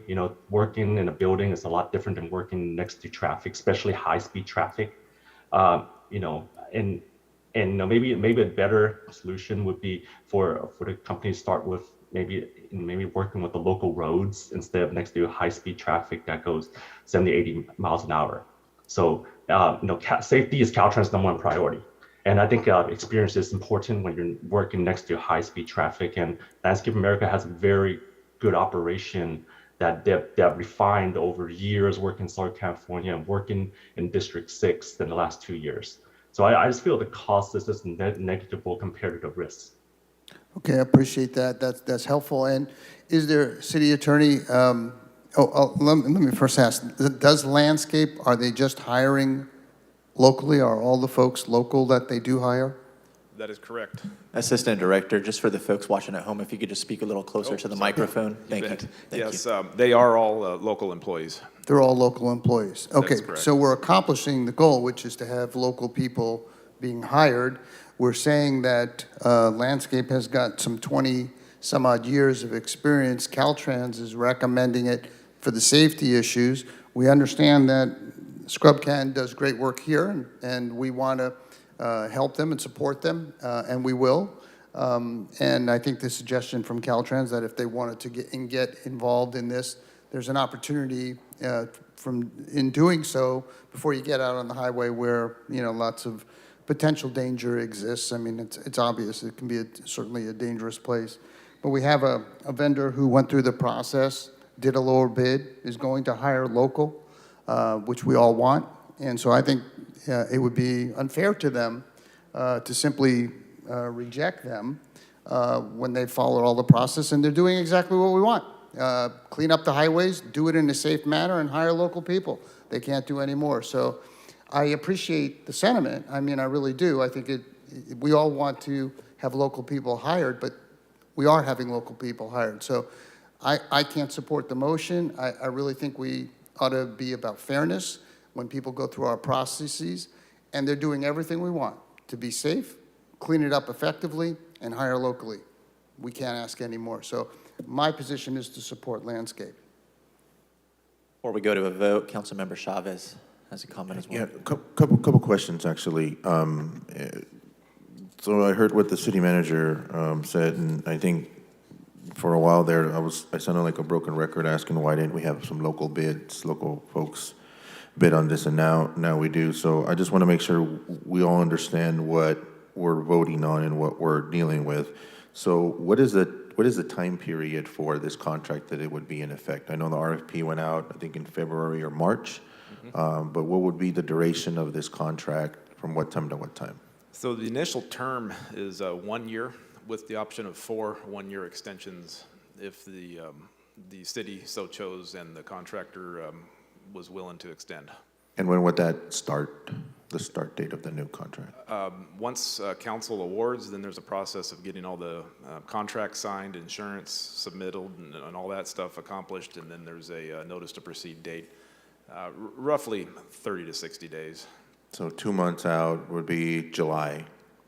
Working in a building is a lot different than working next to traffic, especially high-speed traffic. Maybe a better solution would be for the company to start with maybe working with the local roads instead of next to high-speed traffic that goes 70, 80 miles an hour. So, safety is Caltrans' #1 priority. And I think experience is important when you're working next to high-speed traffic. And Landscape America has a very good operation that they've refined over years working in Southern California and working in District 6 in the last 2 years. So I just feel the cost is just negligible compared to the risks. Okay, I appreciate that. That's helpful. And is there, city attorney, let me first ask, does Landscape, are they just hiring locally? Are all the folks local that they do hire? That is correct. Assistant Director, just for the folks watching at home, if you could just speak a little closer to the microphone. Thank you. Yes, they are all local employees. They're all local employees. Okay, correct. so we're accomplishing the goal, which is to have local people being hired. We're saying that Landscape has got some 20-some odd years of experience. Caltrans is recommending it for the safety issues. We understand that ScrubCan does great work here, and we want to help them and support them, and we will. And I think the suggestion from Caltrans that if they wanted to get involved in this, there's an opportunity in doing so before you get out on the highway where lots of potential danger exists. It's obvious it can be certainly a dangerous place. But we have a vendor who went through the process, did a lower bid, is going to hire local, which we all want. And so I think it would be unfair to them to simply reject them when they followed all the process, and they're doing exactly what we want. Clean up the highways, do it in a safe manner, and hire local people. They can't do any more. So I appreciate the sentiment. I mean, I really do. I think we all want to have local people hired, but we are having local people hired. So I can't support the motion. I really think we ought to be about fairness when people go through our processes, and they're doing everything we want to be safe, clean it up effectively, and hire locally. We can't ask any more. So my position is to support landscape. Before we go to a vote, Councilmember Chavez has a comment as well. Yeah, couple questions, actually. So I heard what the city manager said, and I think for a while there, I sounded like a broken record asking why didn't we have some local bids, local folks bid on this, and now we do. So I just want to make sure we all understand what we're voting on and what we're dealing with. So what is the time period for this contract that it would be in effect? I know the RFP went out, I think in February or March, but what would be the duration of this contract from what time to what time? So the initial term is 1 year with the option of 4 one-year extensions if the city so chose and the contractor was willing to extend. And when would that start, the start date of the new contract? Once council awards, then there's a process of getting all the contracts signed, insurance submitted, and all that stuff accomplished, and then there's a notice to proceed date, roughly 30 to 60 days. So 2 months out would be July,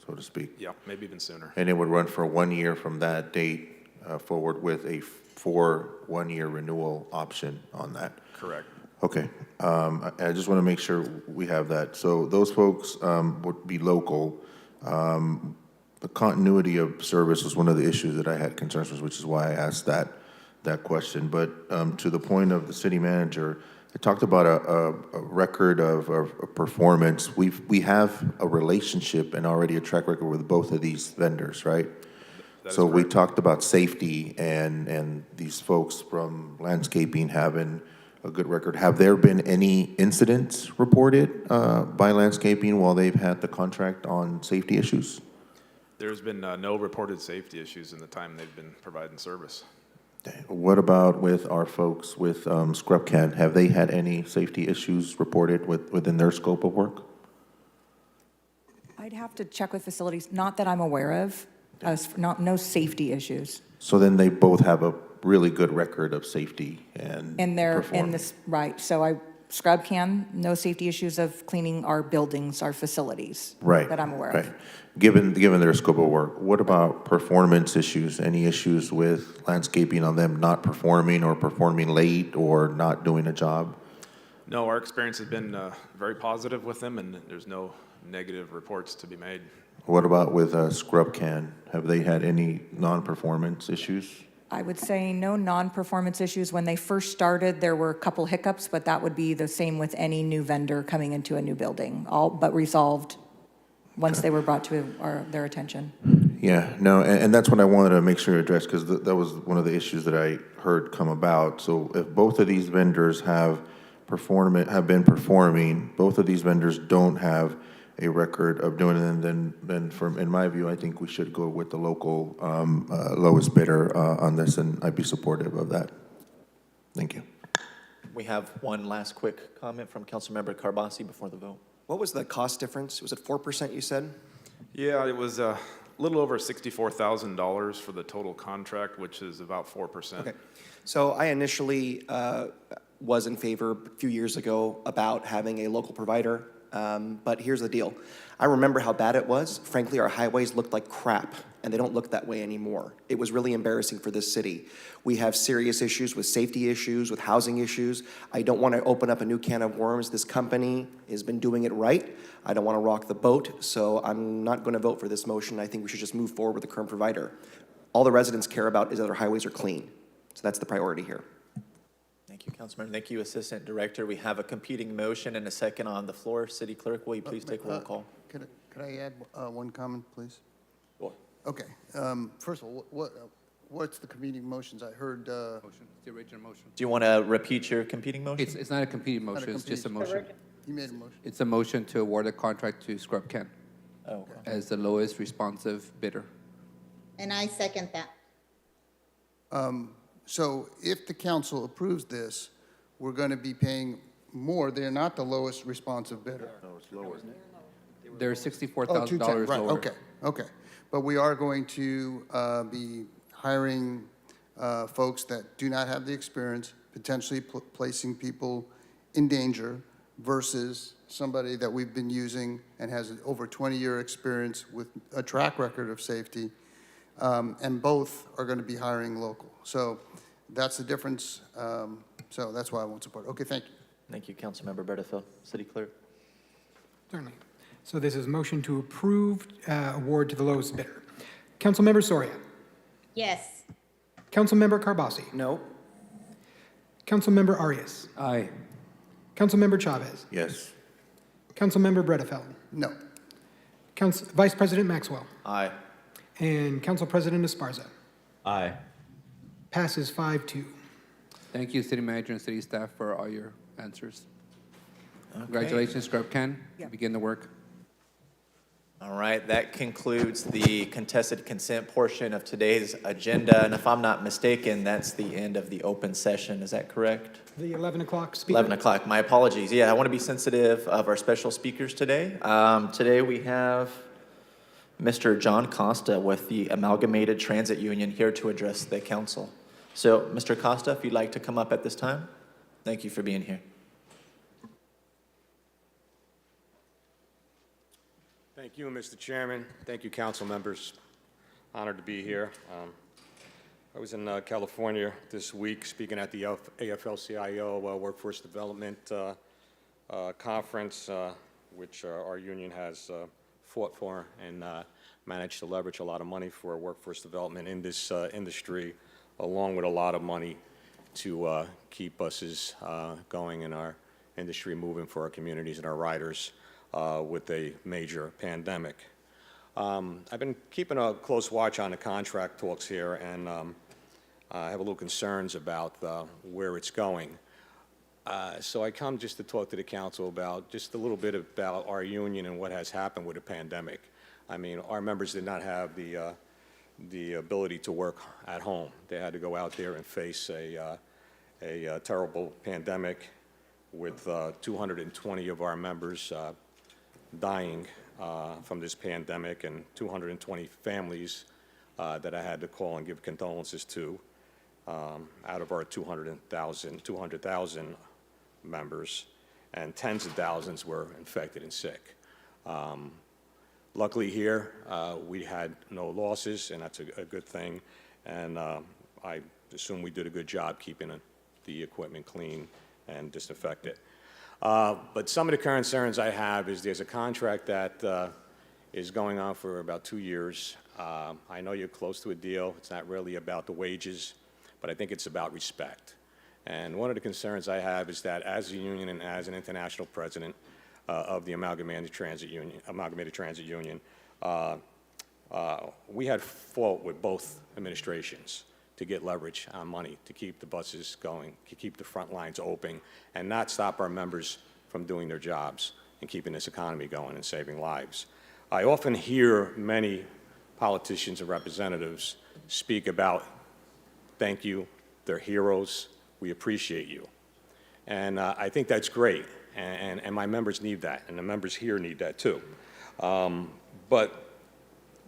so to speak. Yeah, maybe even sooner. And it would run for 1 year from that date forward with a 4 one-year renewal option on that. Correct. Okay, I just want to make sure we have that. So those folks would be local. The continuity of service was one of the issues that I had concerns with, which is why I asked that question. But to the point of the city manager, I talked about a record of performance. We have a relationship and already a track record with both of these vendors, right? So we talked about safety and these folks from landscaping having a good record. Have there been any incidents reported by landscaping while they've had the contract on safety issues? There's been no reported safety issues in the time they've been providing service. What about with our folks with Scrub Can? Have they had any safety issues reported within their scope of work? I'd have to check with facilities, not that I'm aware of, no safety issues. So then they both have a really good record of safety and performance. Right, so Scrub Can, no safety issues of cleaning our buildings, our facilities. Right. That I'm aware right. of. Given their scope of work, what about performance issues? Any issues with landscaping on them not performing or performing late or not doing a job? No, our experience has been very positive with them, and there's no negative reports to be made. What about with Scrub Can? Have they had any non-performance issues? I would say no non-performance issues. When they first started, there were a couple hiccups, but that would be the same with any new vendor coming into a new building, all but resolved once they were brought to their attention. Yeah, no, and that's what I wanted to make sure to address, because that was one of the issues that I heard come about. So if both of these vendors have been performing, both of these vendors don't have a record of doing it, and then from, in my view, I think we should go with the local lowest bidder on this, and I'd be supportive of that. Thank you. We have one last quick comment from Councilmember Carbasi before the vote. What was the cost difference? Was it 4% you said? Yeah, it was a little over $64,000 for the total contract, which is about 4%. Okay. So I initially was in favor a few years ago about having a local provider. But here's the deal. I remember how bad it was. Frankly, our highways looked like crap, and they don't look that way anymore. It was really embarrassing for this city. We have serious issues with safety issues, with housing issues. I don't want to open up a new can of worms. This company has been doing it right. I don't want to rock the boat, so I'm not going to vote for this motion. I think we should just move forward with the current provider. All the residents care about is that our highways are clean. So that's the priority here. Thank you, Councilmember. Thank you, Assistant Director. We have a competing motion and a second on the floor. City Clerk, will you please take roll call? Could I add one comment, please? Sure. Okay. First of all, what's the competing motions? I heard. Motion, the original motion. Do you want to repeat your competing motion? It's not a competing motion, it's just a motion. He made a motion. It's a motion to award a contract to Scrub Can Oh, as the lowest responsive bidder. And I second that. So if the council approves this, we're going to be paying more. They're not the lowest responsive bidder. No, it's lower. They're Oh, $64,000 210, right, lower. okay. But we are going to be hiring folks that do not have the experience, potentially placing people in danger versus somebody that we've been using and has an over 20-year experience with a track record of safety. And both are going to be hiring local. So that's the difference. So that's why I won't support it. Okay, thank you. Thank you, Councilmember Bertefeld. City Clerk. Certainly. So this is motion to approve award to the lowest bidder. Councilmember Soria. Yes. Councilmember Carbasi. No? Councilmember Arias. Aye. Councilmember Chavez. Yes. Councilmember Bertefeld. No. Vice President Maxwell. Aye. And Council President Esparza. Aye. Passes 5-2. Thank you, city manager and city staff, for all your answers. Congratulations, Scrub Can. Begin the work. All right, that concludes the contested consent portion of today's agenda. And if I'm not mistaken, that's the end of the open session. Is that correct? The 11 o'clock speaker. 11 o'clock. My apologies. Yeah, I want to be sensitive of our special speakers today. Today we have Mr. John Costa with the Amalgamated Transit Union here to address the council. So, Mr. Costa, if you'd like to come up at this time, thank you for being here. Thank you, Mr. Chairman. Thank you, council members. Honored to be here. I was in California this week speaking at the AFL-CIO Workforce Development Conference, which our union has fought for and managed to leverage a lot of money for workforce development in this industry, along with a lot of money to keep buses going in our industry, moving for our communities and our riders with a major pandemic. I've been keeping a close watch on the contract talks here, and I have a little concerns about where it's going. So I come just to talk to the council about just a little bit about our union and what has happened with the pandemic. I mean, our members did not have the ability to work at home. They had to go out there and face a terrible pandemic with 220 of our members dying from this pandemic and 220 families that I had to call and give condolences to out of our 200,000 members, and tens of thousands were infected and sick. Luckily here, we had no losses, and that's a good thing, and I assume we did a good job keeping the equipment clean and disinfected. But some of the concerns I have is there's a contract that is going on for about 2 years. I know you're close to a deal. It's not really about the wages, but I think it's about respect. And one of the concerns I have is that as a union and as an international president of the Amalgamated Transit Union, we had fought with both administrations to get leverage on money, to keep the buses going, to keep the front lines open, and not stop our members from doing their jobs and keeping this economy going and saving lives. I often hear many politicians and representatives speak about, thank you, they're heroes, we appreciate you. And I think that's great, and my members need that, and the members here need that too. But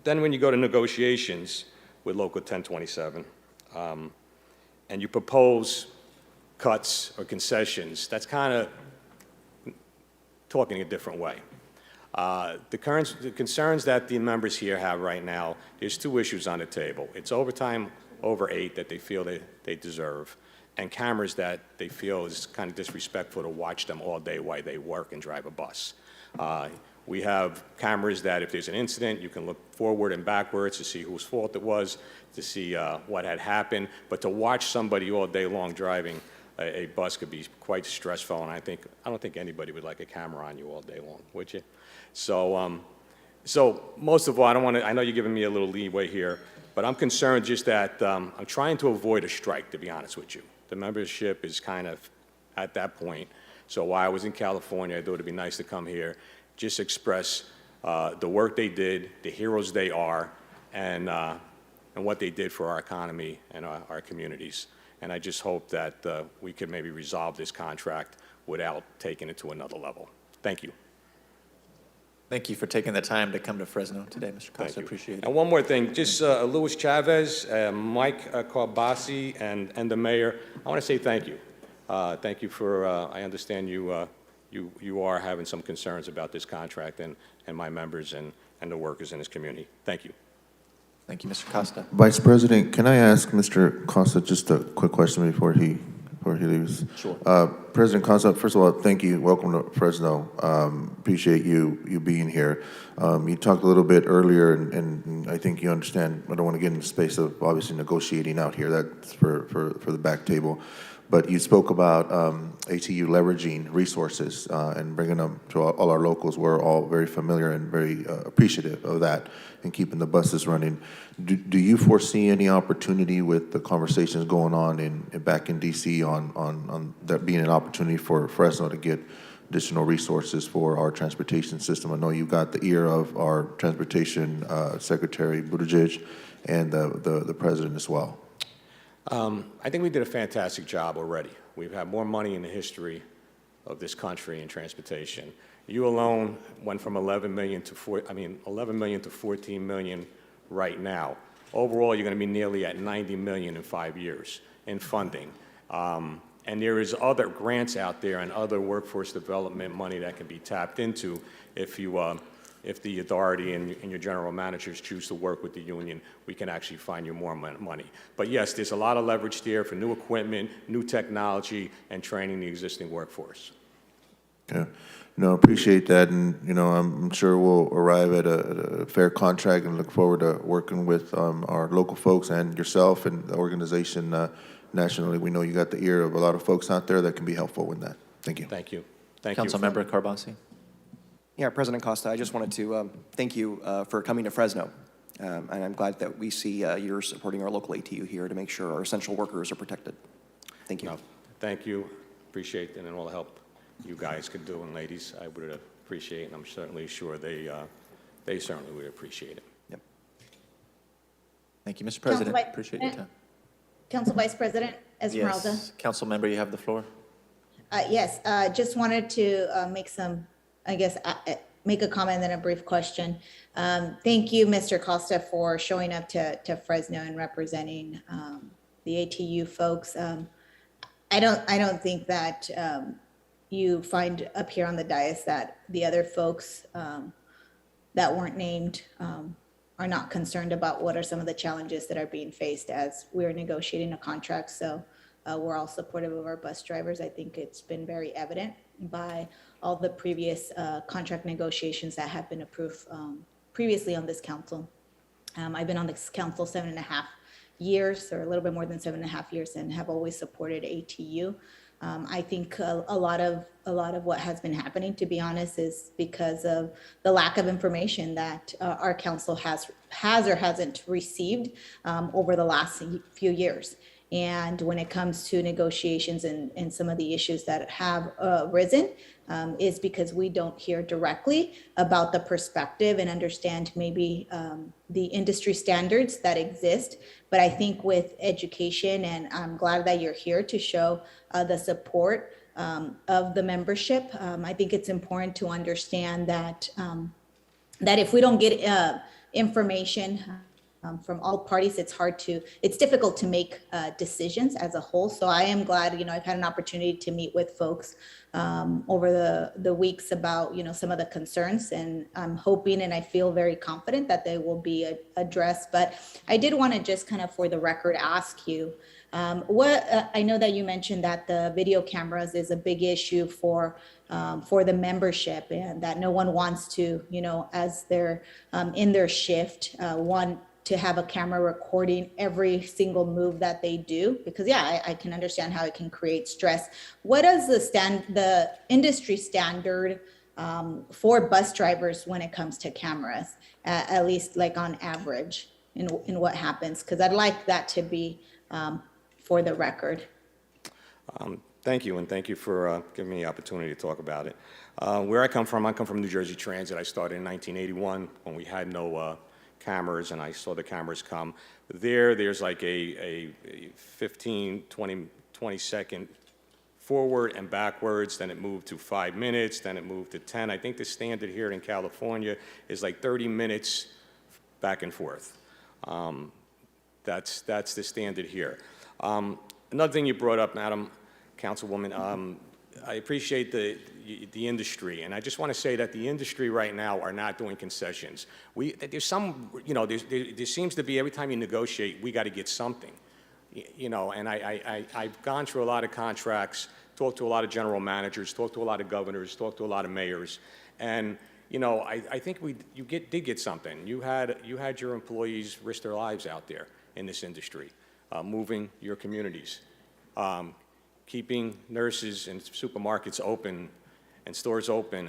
then when you go to negotiations with Local 1027, and you propose cuts or concessions, that's kind of talking a different way. The concerns that the members here have right now, there's two issues on the table. It's overtime over 8 that they feel they deserve, and cameras that they feel is kind of disrespectful to watch them all day while they work and drive a bus. We have cameras that if there's an incident, you can look forward and backwards to see whose fault it was, to see what had happened. But to watch somebody all day long driving a bus could be quite stressful, and I don't think anybody would like a camera on you all day long, would you? So, so most of all, I know you're giving me a little leeway here, but I'm concerned just that I'm trying to avoid a strike, to be honest with you. The membership is kind of at that point So while I was in California, I thought it'd be nice to come here, just express the work they did, the heroes they are, and what they did for our economy and our communities. And I just hope that we could maybe resolve this contract without taking it to another level. Thank you. Thank you for taking the time to come to Fresno today, Mr. Costa. Appreciate it. And one more thing, just Luis Chavez, Mike Carbasi, and the mayor, I want to say thank you. Thank you for, I understand you are having some concerns about this contract and my members and the workers in this community. Thank you. Thank you, Mr. Costa. Vice President, can I ask Mr. Costa just a quick question before he leaves? Sure. President Costa, first of all, thank you. Welcome to Fresno. Appreciate you being here. You talked a little bit earlier, and I think you understand. I don't want to get into the space of obviously negotiating out here. That's for the back table. But you spoke about ATU leveraging resources and bringing them to all our locals. We're all very familiar and very appreciative of that and keeping the buses running. Do you foresee any opportunity with the conversations going on back in D.C. on that being an opportunity for Fresno to get additional resources for our transportation system? I know you got the ear of our transportation secretary, Buttigieg, and the president as well. I think we did a fantastic job already. We've had more money in the history of this country in transportation. You alone went from 11 million to 14 million right now. Overall, you're going to be nearly at 90 million in 5 years in funding. And there is other grants out there and other workforce development money that can be tapped into if the authority and your general managers choose to work with the union, we can actually find you more money. But yes, there's a lot of leverage there for new equipment, new technology, and training the existing workforce. Okay. No, appreciate that, and I'm sure we'll arrive at a fair contract and look forward to working with our local folks and yourself and the organization nationally. We know you got the ear of a lot of folks out there that can be helpful with that. Thank you. Thank you. Thank you. Councilmember Carbasi. Yeah, President Costa, I just wanted to thank you for coming to Fresno. And I'm glad that we see you're supporting our local ATU here to make sure our essential workers are protected. Thank you. No, thank you. Appreciate it, and all the help you guys could do, and ladies, I would appreciate, and I'm certainly sure they certainly would appreciate it. Yep. Thank you, Mr. President. Appreciate your time. Council Vice President Esmeralda. Yes, Council Member, you have the floor. Yes, just wanted to make some, make a comment and a brief question. Thank you, Mr. Costa, for showing up to Fresno and representing the ATU folks. I don't think that you find up here on the dais that the other folks that weren't named are not concerned about what are some of the challenges that are being faced as we're negotiating a contract. So we're all supportive of our bus drivers. I think it's been very evident by all the previous contract negotiations that have been approved previously on this council. I've been on this council 7.5 years, or a little bit more than 7.5 years, and have always supported ATU. I think a lot of what has been happening, to be honest, is because of the lack of information that our council has or hasn't received over the last few years. And when it comes to negotiations and some of the issues that have risen, is because we don't hear directly about the perspective and understand maybe the industry standards that exist. But I think with education, and I'm glad that you're here to show the support of the membership, I think it's important to understand that that if we don't get information from all parties, it's difficult to make decisions as a whole. So I am glad, I've had an opportunity to meet with folks over the weeks about, some of the concerns, and I'm hoping and I feel very confident that they will be addressed. But I did want to just kind of, for the record, ask you, I know that you mentioned that the video cameras is a big issue for the membership, and that no one wants to, as they're in their shift, want to have a camera recording every single move that they do, because I can understand how it can create stress. What is the industry standard for bus drivers when it comes to cameras, at least like on average, in what happens? Because I'd like that to be for the record. Thank you, and thank you for giving me the opportunity to talk about it. Where I come from New Jersey Transit. I started in 1981 when we had no cameras, and I saw the cameras come. There's like a 15, 20 second forward and backwards, then it moved to 5 minutes, then it moved to 10. I think the standard here in California is like 30 minutes back and forth. That's the standard here. Another thing you brought up, Madam Councilwoman, I appreciate the industry, and I just want to say that the industry right now are not doing concessions. There's some, there seems to be every time you negotiate, we got to get something. And I've gone through a lot of contracts, talked to a lot of general managers, talked to a lot of governors, talked to a lot of mayors, and I think you did get something. You had your employees risk their lives out there in this industry, moving your communities, keeping nurses and supermarkets open, and stores open,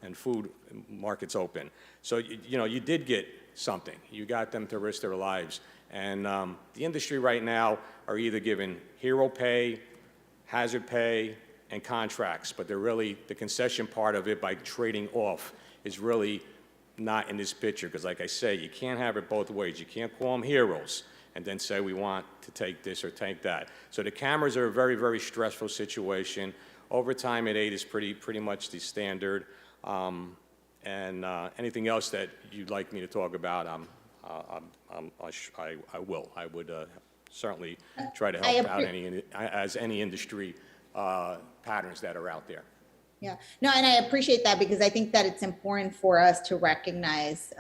and food markets open. So you did get something. You got them to risk their lives. And the industry right now are either given hero pay, hazard pay, and contracts, but they're really, the concession part of it by trading off is really not in this picture, because like I say, you can't have it both ways. You can't call them heroes and then say we want to take this or take that. So the cameras are a very, very stressful situation. Overtime at 8 is pretty much the standard. And anything else that you'd like me to talk about, I will. I would certainly try to help out any industry patterns that are out there. Yeah, no, and I appreciate that, because I think that it's important for us to recognize,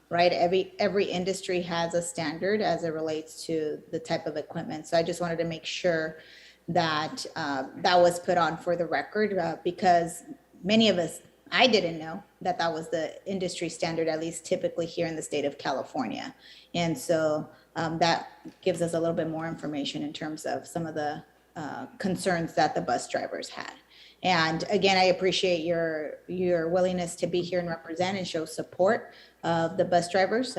right, every industry has a standard as it relates to the type of equipment. So I just wanted to make sure that that was put on for the record, because many of us, I didn't know that that was the industry standard, at least typically here in the state of California. And so that gives us a little bit more information in terms of some of the concerns that the bus drivers had. And again, I appreciate your willingness to be here and represent and show support of the bus drivers.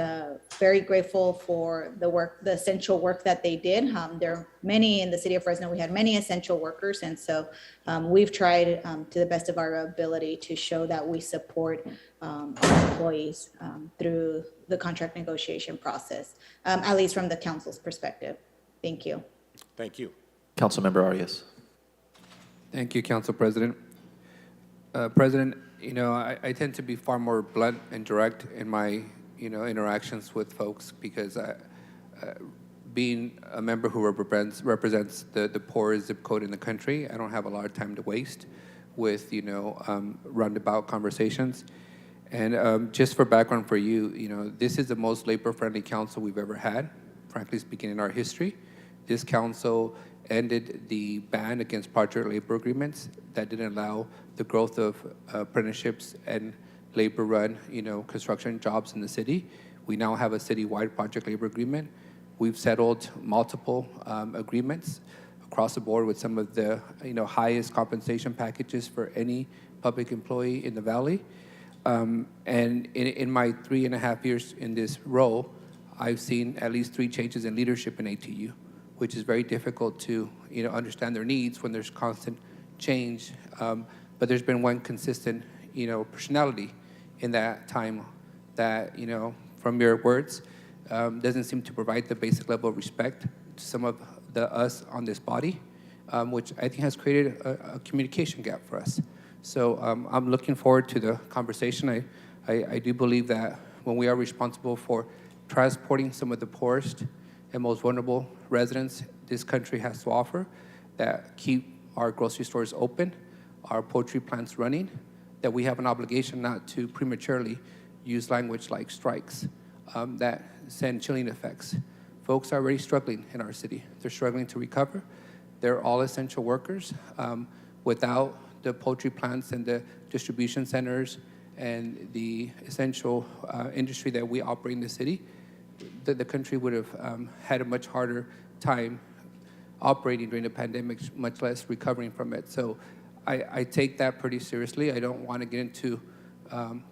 Very grateful for the work, the essential work that they did. There are many in the city of Fresno. We had many essential workers. And so we've tried to the best of our ability to show that we support our employees through the contract negotiation process, at least from the council's perspective. Thank you. Thank you. Councilmember Arias. Thank you, Council President. President, I tend to be far more blunt and direct in my, interactions with folks, because being a member who represents the poorest zip code in the country, I don't have a lot of time to waste with, roundabout conversations. And just for background for you, this is the most labor-friendly council we've ever had, frankly speaking, in our history. This council ended the ban against project labor agreements that didn't allow the growth of apprenticeships and labor-run, construction jobs in the city. We now have a citywide project labor agreement. We've settled multiple agreements across the board with some of the, highest compensation packages for any public employee in the valley. And in my 3.5 years in this role, I've seen at least 3 changes in leadership in ATU, which is very difficult to understand their needs when there's constant change. But there's been one consistent personality in that time that from your words doesn't seem to provide the basic level of respect to some of us on this body, which I think has created a communication gap for us. So I'm looking forward to the conversation. I do believe that when we are responsible for transporting some of the poorest and most vulnerable residents this country has to offer, that keep our grocery stores open, our poultry plants running, that we have an obligation not to prematurely use language like strikes that send chilling effects. Folks are already struggling in our city. They're struggling to recover. They're all essential workers. Without the poultry plants and the distribution centers and the essential industry that we operate in the city, the country would have had a much harder time operating during the pandemic, much less recovering from it. So I take that pretty seriously. I don't want to get into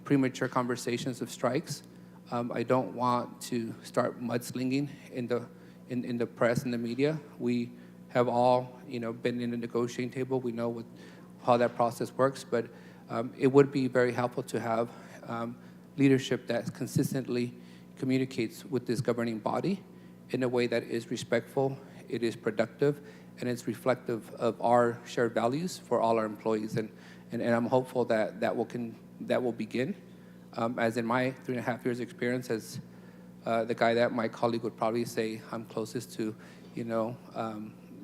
premature conversations of strikes. I don't want to start mudslinging in the press and the media. We have all, been in the negotiating table. We know how that process works, but it would be very helpful to have leadership that consistently communicates with this governing body in a way that is respectful, it is productive, and it's reflective of our shared values for all our employees. And I'm hopeful that will begin. As in my 3.5 years experience as the guy that my colleague would probably say I'm closest to,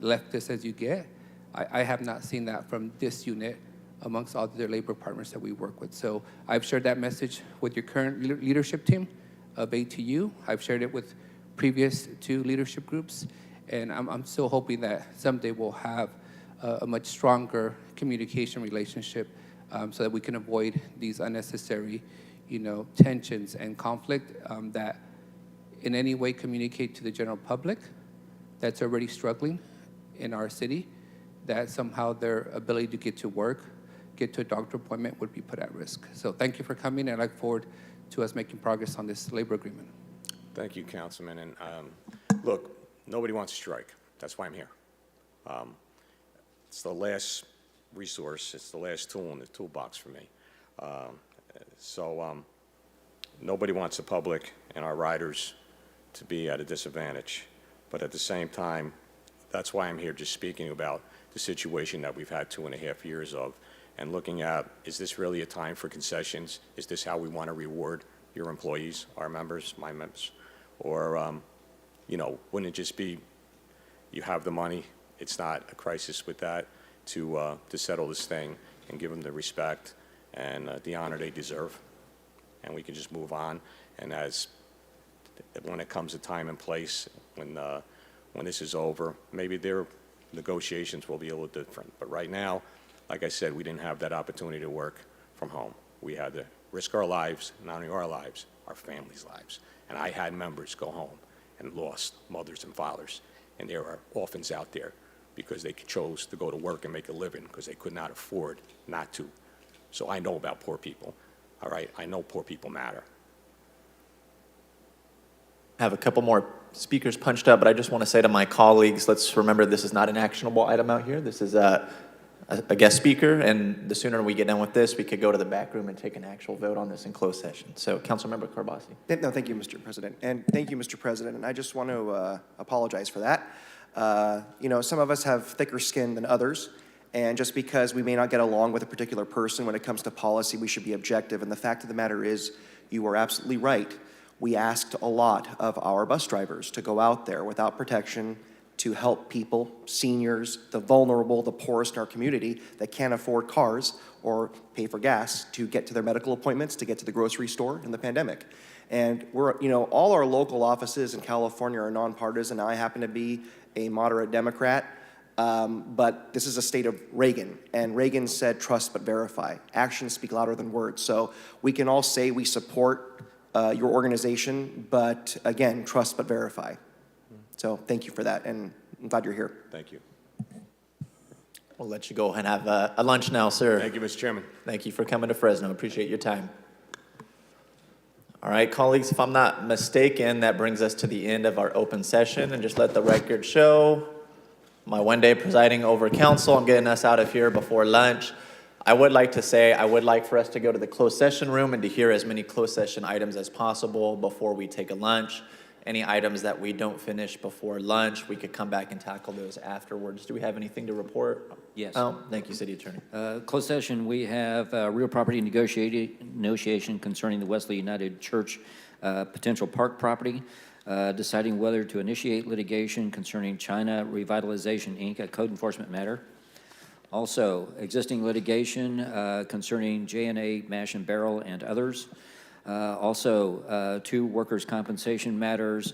leftist as you get, I have not seen that from this unit amongst all the labor partners that we work with. So I've shared that message with your current leadership team of ATU. I've shared it with previous 2 leadership groups, and I'm still hoping that someday we'll have a much stronger communication relationship so that we can avoid these unnecessary, tensions and conflict that in any way communicate to the general public that's already struggling in our city, that somehow their ability to get to work, get to a doctor appointment would be put at risk. So thank you for coming, and I look forward to us making progress on this labor agreement. Thank you, Councilman. And look, nobody wants to strike. That's why I'm here. It's the last resource. It's the last tool in the toolbox for me. Nobody wants the public and our riders to be at a disadvantage. But at the same time, that's why I'm here just speaking about the situation that we've had 2.5 years of and looking at, is this really a time for concessions? Is this how we want to reward your employees, our members, my members? Or, wouldn't it just be you have the money, it's not a crisis with that, to settle this thing and give them the respect and the honor they deserve, and we can just move on. And when it comes to time and place, when this is over, maybe their negotiations will be a little different. But right now, like I said, we didn't have that opportunity to work from home. We had to risk our lives, not only our lives, our families' lives. And I had members go home and lost mothers and fathers. And there are orphans out there because they chose to go to work and make a living because they could not afford not to. So I know about poor people, all right? I know poor people matter. I have a couple more speakers punched up, but I just want to say to my colleagues, let's remember this is not an actionable item out here. This is a guest speaker, and the sooner we get done with this, we could go to the back room and take an actual vote on this in closed session. So, Councilmember Carbasi. No, thank you, Mr. President. And thank you, Mr. President. And I just want to apologize for that. Some of us have thicker skin than others. And just because we may not get along with a particular person when it comes to policy, we should be objective. And the fact of the matter is, you are absolutely right. We asked a lot of our bus drivers to go out there without protection to help people, seniors, the vulnerable, the poorest in our community that can't afford cars or pay for gas to get to their medical appointments, to get to the grocery store in the pandemic. And all our local offices in California are nonpartisan. I happen to be a moderate Democrat, but this is a state of Reagan, and Reagan said, trust but verify. Actions speak louder than words. So we can all say we support your organization, but again, trust but verify. So thank you for that, and I'm glad you're here. Thank you. We'll let you go and have a lunch now, sir. Thank you, Mr. Chairman. Thank you for coming to Fresno. Appreciate your time. All right, colleagues, if I'm not mistaken, that brings us to the end of our open session. And just let the record show, my one day presiding over council, I'm getting us out of here before lunch. I would like to say, I would like for us to go to the closed session room and to hear as many closed session items as possible before we take a lunch. Any items that we don't finish before lunch, we could come back and tackle those afterwards. Do we have anything to report? Yes. Oh, thank you, City Attorney. Closed session, we have real property negotiation concerning the Wesley United Church potential park property, deciding whether to initiate litigation concerning China Revitalization, Inc., a code enforcement matter. Also, existing litigation concerning J&A Mash and Barrel and others. Also, 2 workers' compensation matters,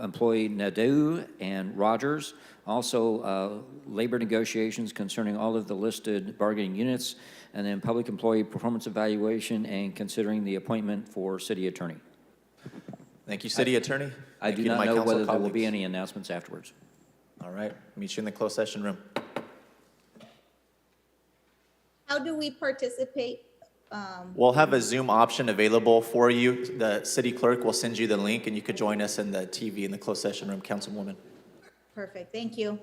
employee Nadeau and Rogers. Also, labor negotiations concerning all of the listed bargaining units, and then public employee performance evaluation and considering the appointment for city attorney. Thank you, City Attorney. I do not know whether there will be any announcements afterwards. All right, meet you in the closed session room. How do we participate? We'll have a Zoom option available for you. The city clerk will send you the link, and you could join us in the TV in the closed session room, Councilwoman. Perfect, thank you.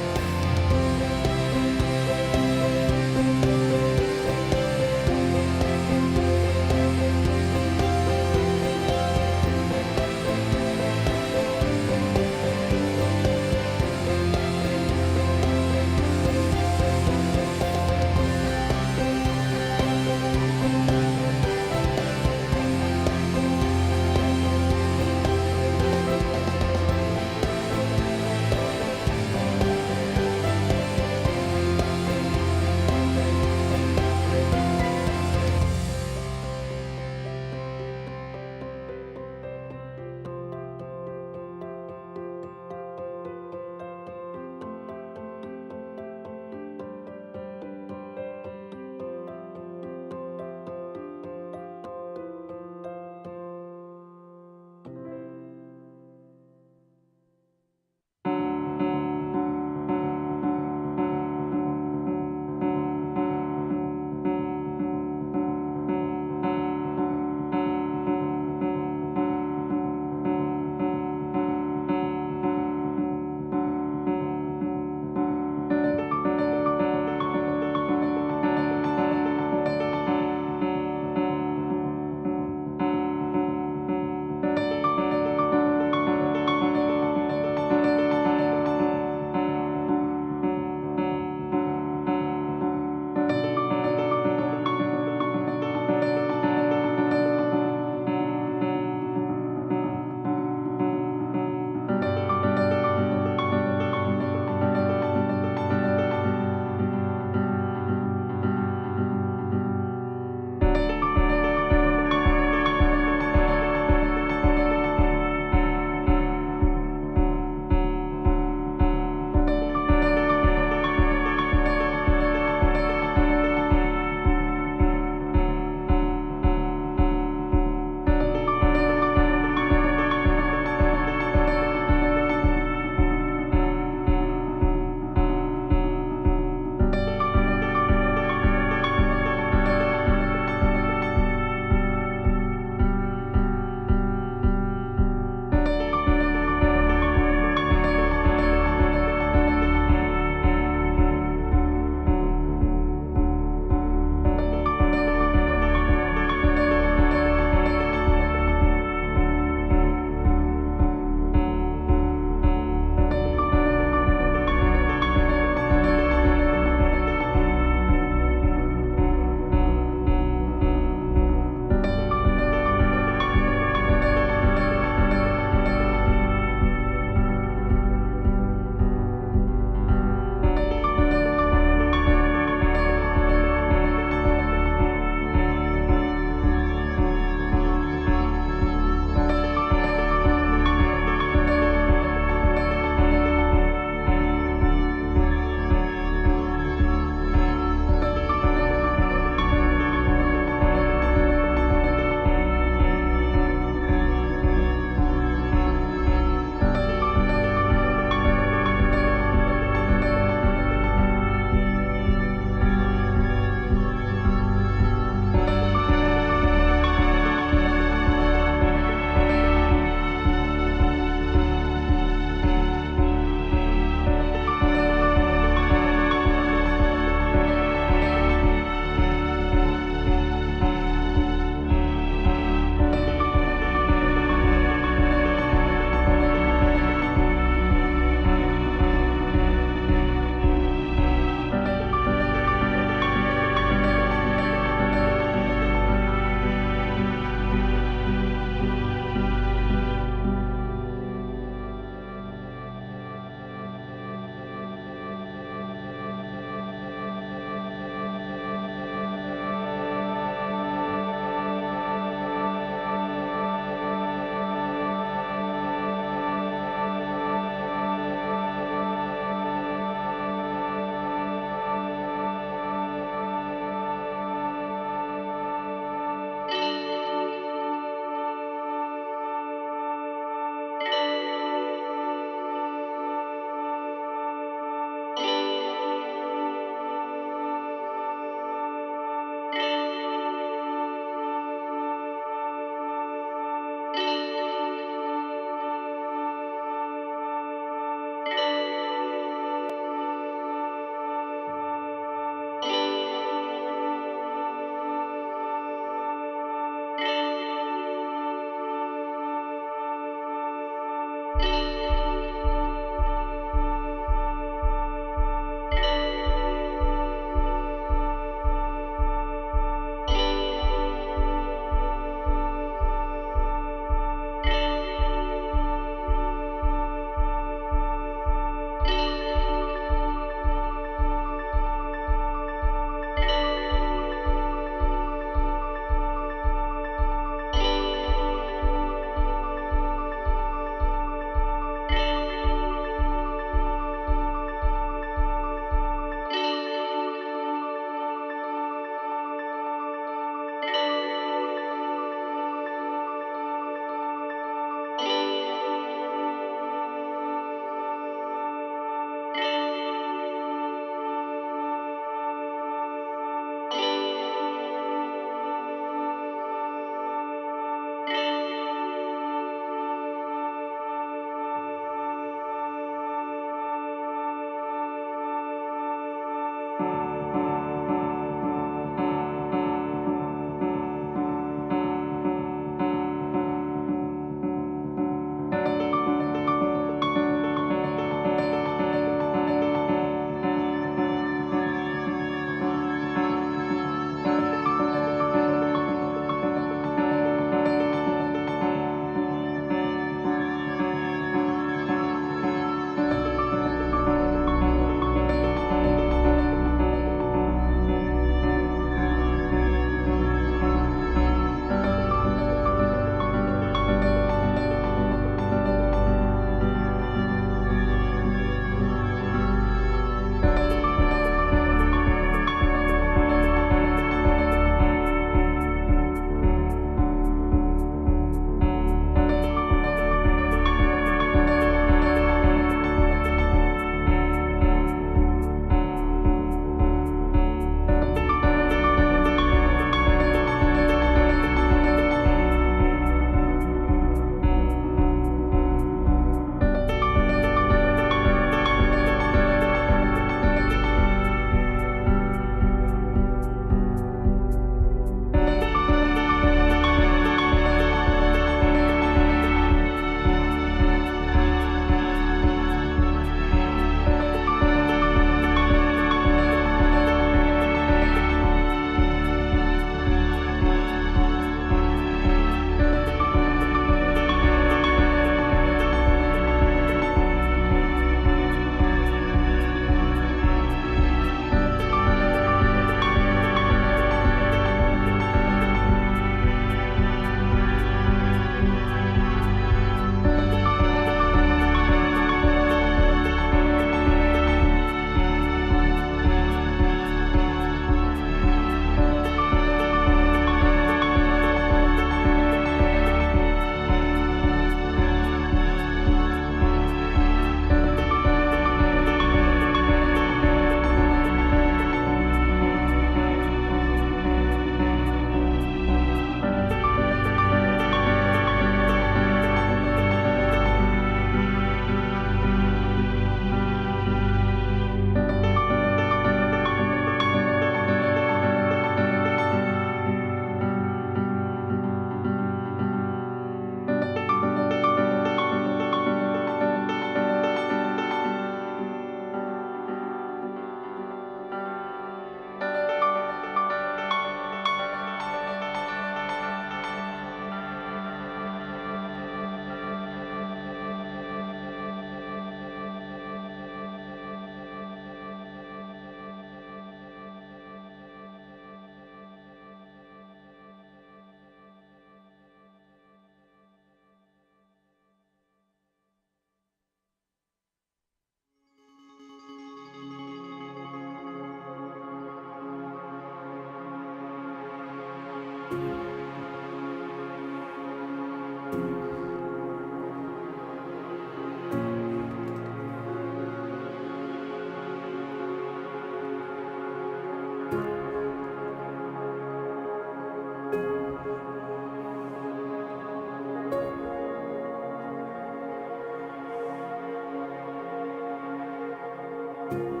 you.